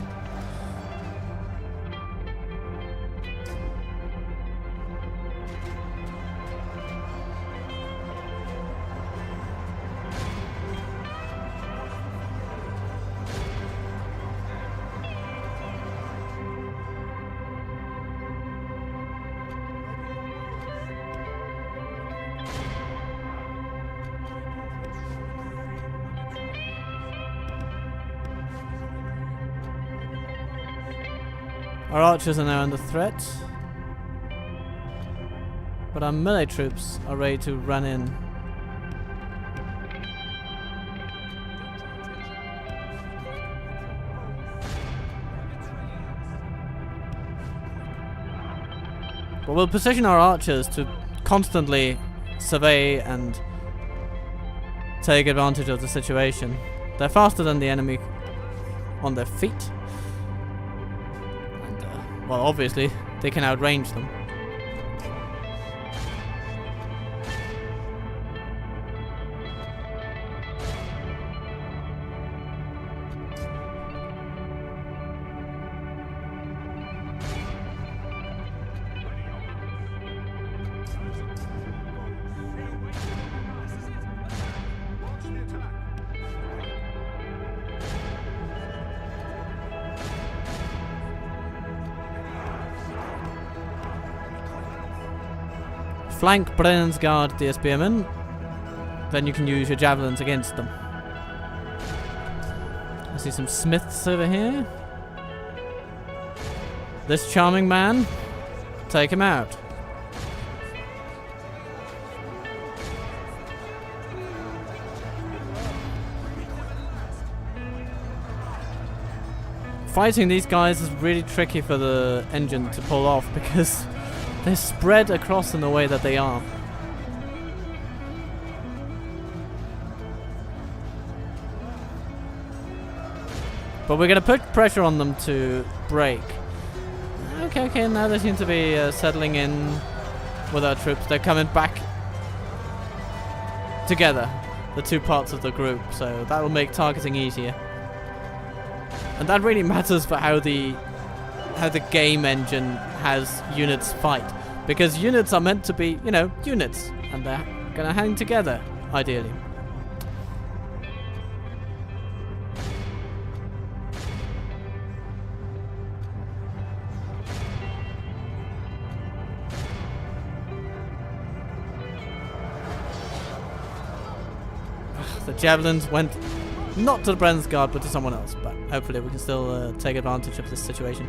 Our archers are now under threat, but our melee troops are ready to run in. But we'll position our archers to constantly survey and take advantage of the situation. They're faster than the enemy on their feet. Well, obviously, they can outrange them. Flank Brennan's Guard, dear spearmen. Then you can use your javelins against them. I see some smiths over here. This charming man, take him out. Fighting these guys is really tricky for the engine to pull off because they're spread across in the way that they are. But we're going to put pressure on them to break. Okay, now they seem to be settling in with our troops. They're coming back together, the two parts of the group, so that will make targeting easier. And that really matters for how the game engine has units fight, because units are meant to be, you know, units, and they're gonna hang together, ideally. The javelins went not to the Brennan's Guard, but to someone else, but hopefully we can still take advantage of this situation.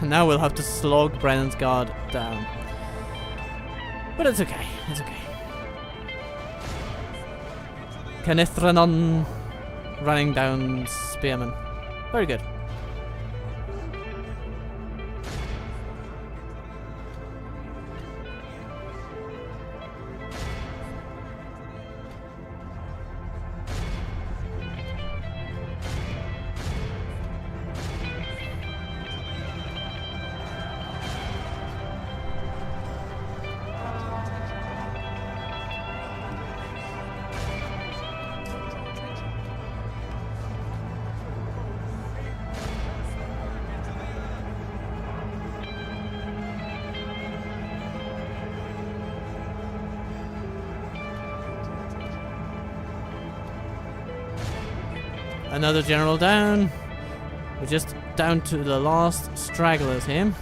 Now we'll have to slog Brennan's Guard down. But it's okay, it's okay. Canithranon running down spearmen. Very good. Another general down. We're just down to the last stragglers here.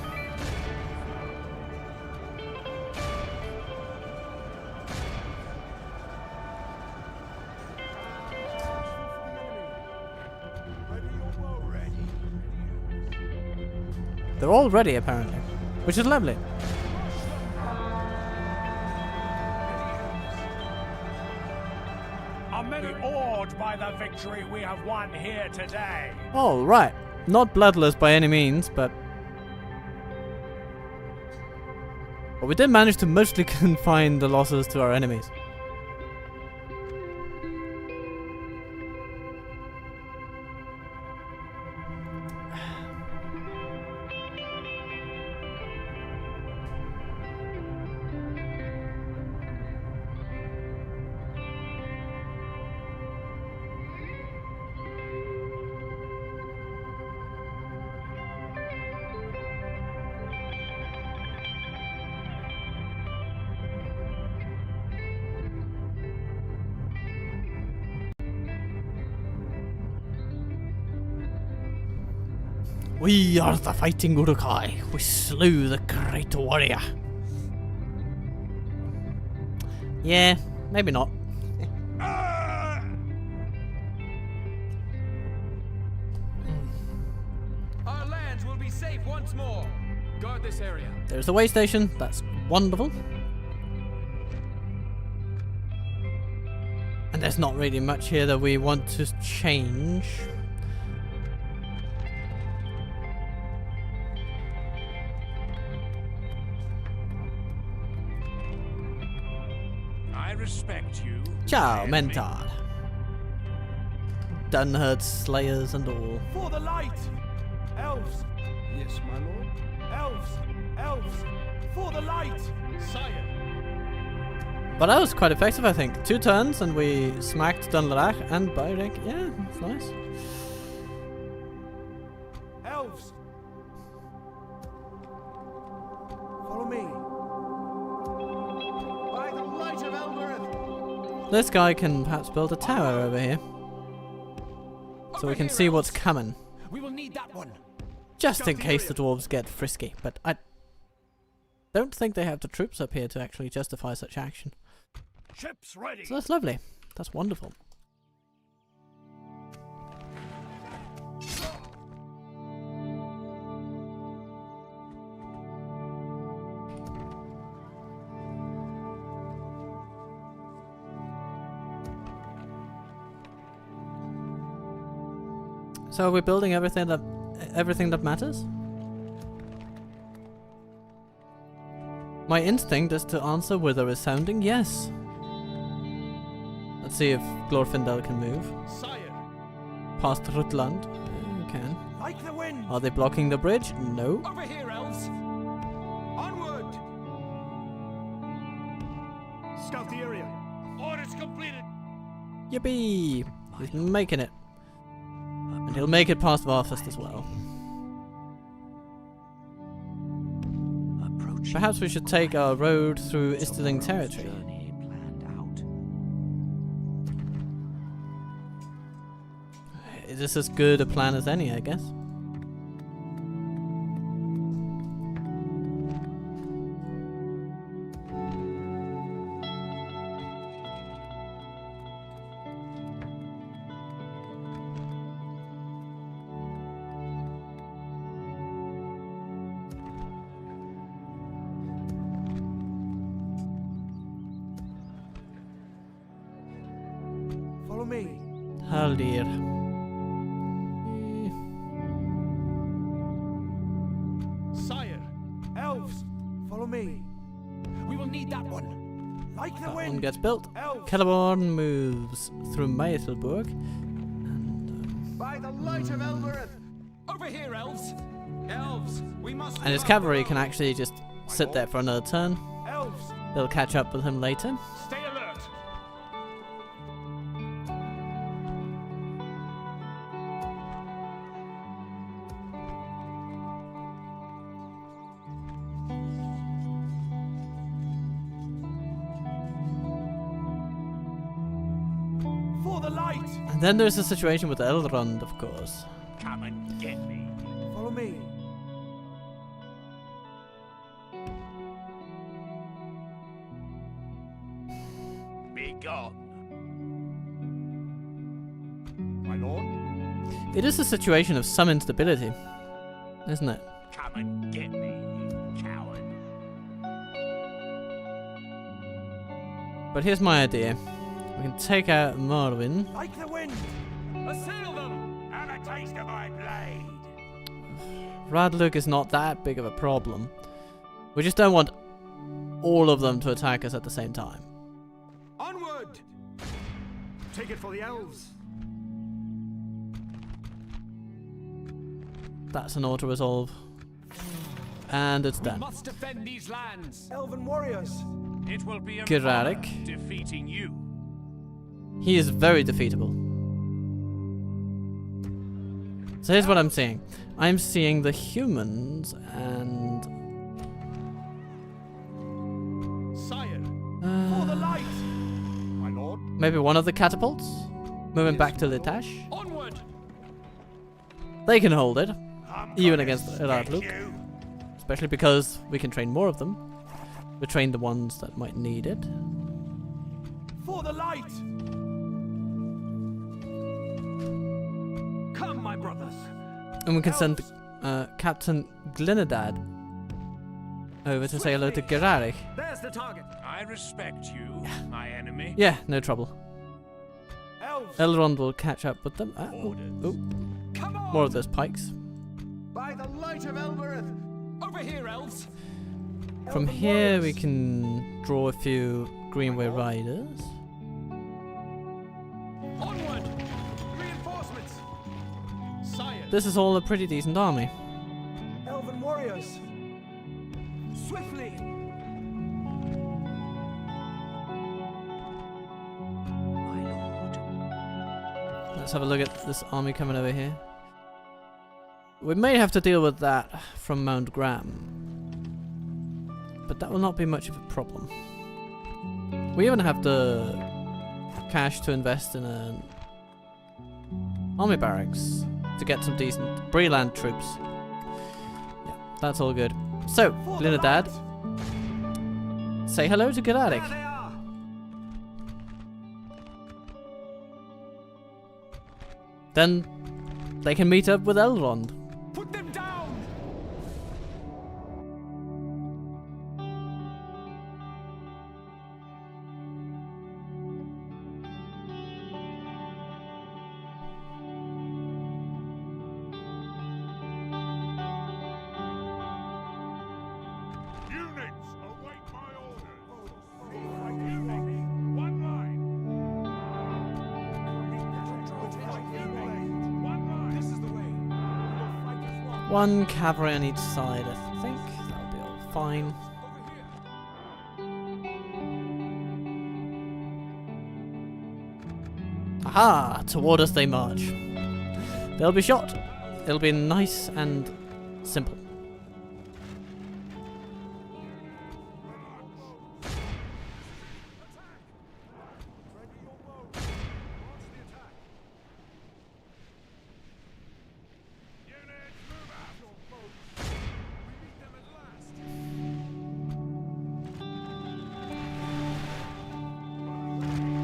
They're all ready apparently, which is lovely. I'm awed by the victory we have won here today. All right, not bloodless by any means, but we did manage to mostly confine the losses to our enemies. We are the fighting Urukai. We slew the great warrior. Yeah, maybe not. Our lands will be safe once more. Guard this area. There's the way station. That's wonderful. And there's not really much here that we want to change. I respect you. Ciao, enemy. Mentard. Dunherd slayers and all. For the light! Elves! Yes, my lord. Elves! Elves! For the light! Sire. But that was quite effective, I think. 2 turns and we smacked Dunlarach and Byrek. Yeah, that's nice. Elves! Follow me. By the light of Elbereth. This guy can perhaps build a tower over here. So we can see what's coming. We will need that one. Just in case the dwarves get frisky. But I don't think they have the troops up here to actually justify such action. Ships ready. So that's lovely. That's wonderful. So are we building everything that matters? My instinct is to answer with a resounding yes. Let's see if Glorfindel can move. Sire. Past Rutland. You can. Like the wind! Are they blocking the bridge? No. Over here, elves. Onward. Scout the area! Orders completed. Yippee! He's making it. And he'll make it past Varfest as well. Perhaps we should take our road through Isterling territory. Journey planned out. Is this as good a plan as any, I guess? Follow me. Oh dear. Sire, Elves, follow me. we will need that one. Like the That one wind. gets built. Elves, Celeborn moves through Meiselburg. By the light of Elbereth. Over here, elves. Elves, we must. And his cavalry can actually just sit there for another turn. elves, They'll catch up with him later. Stay alert. for the light. And then there's the situation with Elrond, of course. Come and get me. Follow me. Be gone. My lord. It is a situation of some instability, isn't it? Come and get me, you coward. But here's my idea. We can take out Morwen. Like the wind. Assail them. Have a taste of my blade. Radluk is not that big of a problem. We just don't want all of them to attack us at the same time. Onward. Take it for the elves. That's an auto-resolve. And it's We done. must defend these lands. Elven warriors. It will be a Geraric. honor defeating you. He is very defeatable. So here's what I'm seeing. I'm seeing the humans and... Sire. For the light. My lord. maybe one of the catapults? Moving back to Litash? Onward. They can hold it. I'm Even gonna against stick Radluk. you. Especially because we can train more of them. We train the ones that might need it. For the light. Come, my brothers. And we can send Captain Glinadad over to say hello to Geraric. There's the target. I respect you, my enemy. Yeah, no trouble. Elves. Elrond will catch up with them. Orders. Come on. More of those pikes. By the light of Elbereth. Over here, elves. From Elven here we warriors. can draw a few Greenway Riders. Onward. Reinforcements. Sire. This is all a pretty decent army. Elven warriors. Swiftly. My lord. Let's have a look at this army coming over here. We may have to deal with that from Mount Graham. But that will not be much of a problem. We even have the cash to invest in an army barracks to get some decent Breland troops. Yeah, that's all good. So, For the Glinadad, light. say hello to Geraric. There they are. Then they can meet up with Elrond. Put them down. Units, await my orders. Unit, one line. One line. This is the way. We'll fight as one. One cavalry on each side, I think. That'll be all fine. Aha! Toward us they march. They'll be shot. It'll be nice and simple. Units, move out. We meet them at last.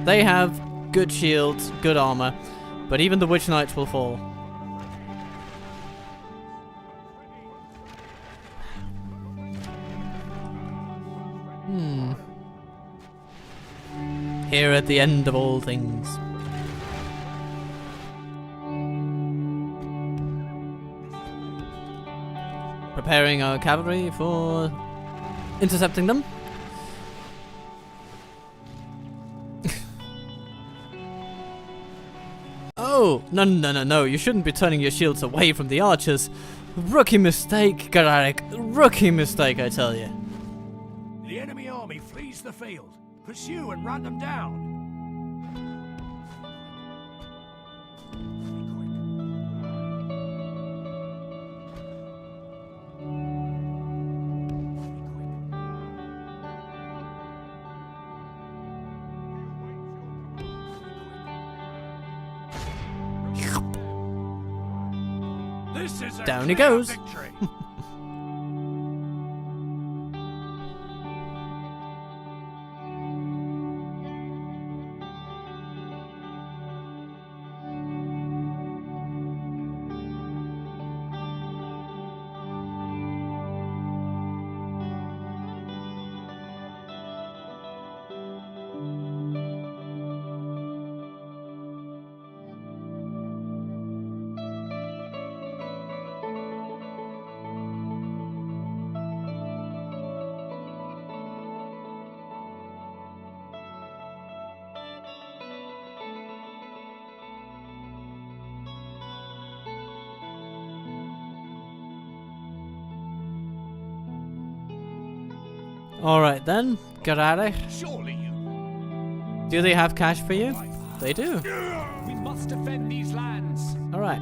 They have good shields, good armor, but even the Witch Knights will fall. Here at the end of all things. Preparing our cavalry for intercepting them. Oh, no, you shouldn't be turning your shields away from the archers. Rookie mistake, Gararic. Rookie mistake, I tell you. The enemy army flees the field. Pursue and run them down. This is a Down he clear goes. victory. Alright then, Gararic. Surely you. Do they have cash for you? They do. We must defend these lands. Alright.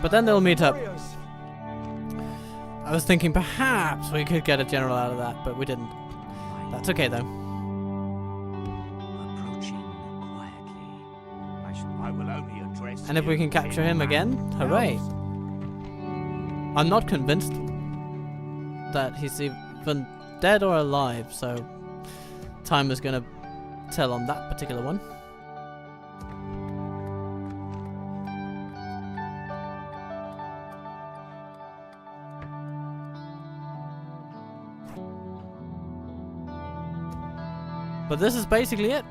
But then they'll meet up. I was thinking perhaps we could get a general out of that, but we didn't. That's okay though. Approaching quietly. I will only address And if we can capture him again, hooray. I'm not convinced that he's even dead or alive, so time is gonna tell on that particular one. But this is basically it.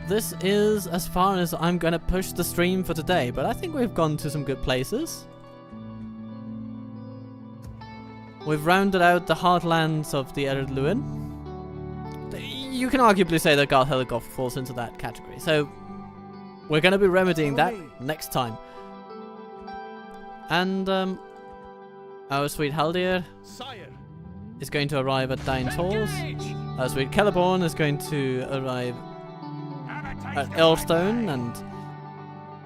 This is as far as I'm gonna push the stream for today, but I think we've gone to some good places. We've rounded out the heartlands of the Ered Luin. You can arguably say that Garth Helgoth falls into that category, so we're going to be remedying that next time. And our sweet Haldir Sire. is going to arrive at Dain's Halls. Our sweet Celeborn is going to arrive at Elstone and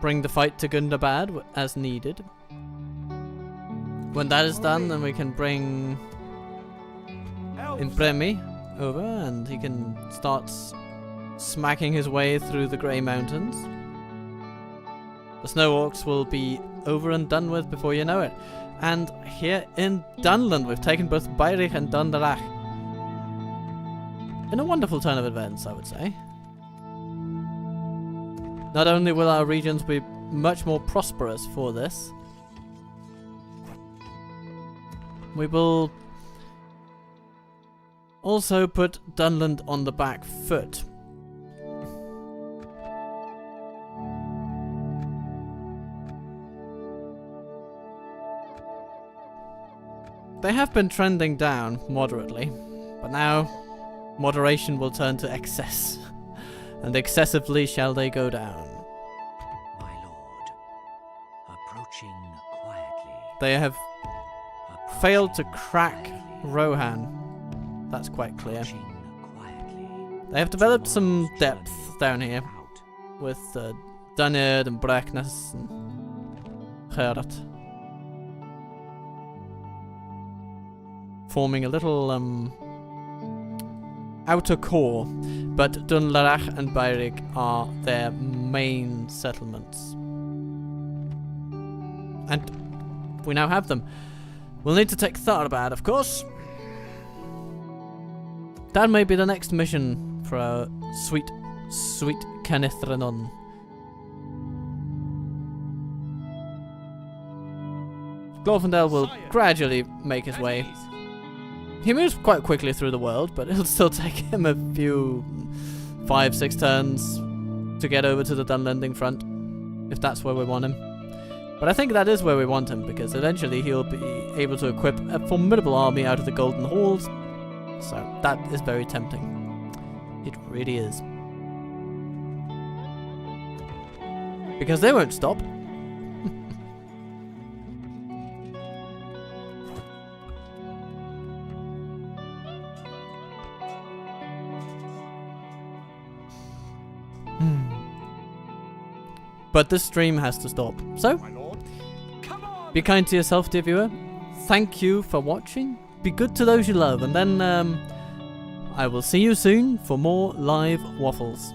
bring the fight to Gundabad as needed. When that is done, then we can bring Impremi over and he can start smacking his way through the Grey Mountains. The Snow Orcs will be over and done with before you know it. And here in Dunland, we've taken both Bairich and Dundarach. In a wonderful turn of events, I would say. Not only will our regions be much more prosperous for this, we will also put Dunland on the back foot. They have been trending down moderately, but now moderation will turn to excess, and excessively shall they go down. My lord, approaching quietly. They have failed to crack Rohan. That's quite clear. They have developed some depth down here with Dunard and Brackness and Gerard, forming a little outer core, but Dunlarach and Bairig are their main settlements. And we now have them. We'll need to take Tharbad, of course. That may be the next mission for our sweet, sweet Canithranon. Glorfindel will gradually make his way. He moves quite quickly through the world, but it'll still take him a few 5-6 turns to get over to the Dunlending front, if that's where we want him. But I think that is where we want him, because eventually he'll be able to equip a formidable army out of the Golden Halls. So that is very tempting. It really is. Because they won't stop. But this stream has to stop. So, My lord. Come on! be kind to yourself, dear viewer. Thank you for watching. Be good to those you love. And then I will see you soon for more live waffles.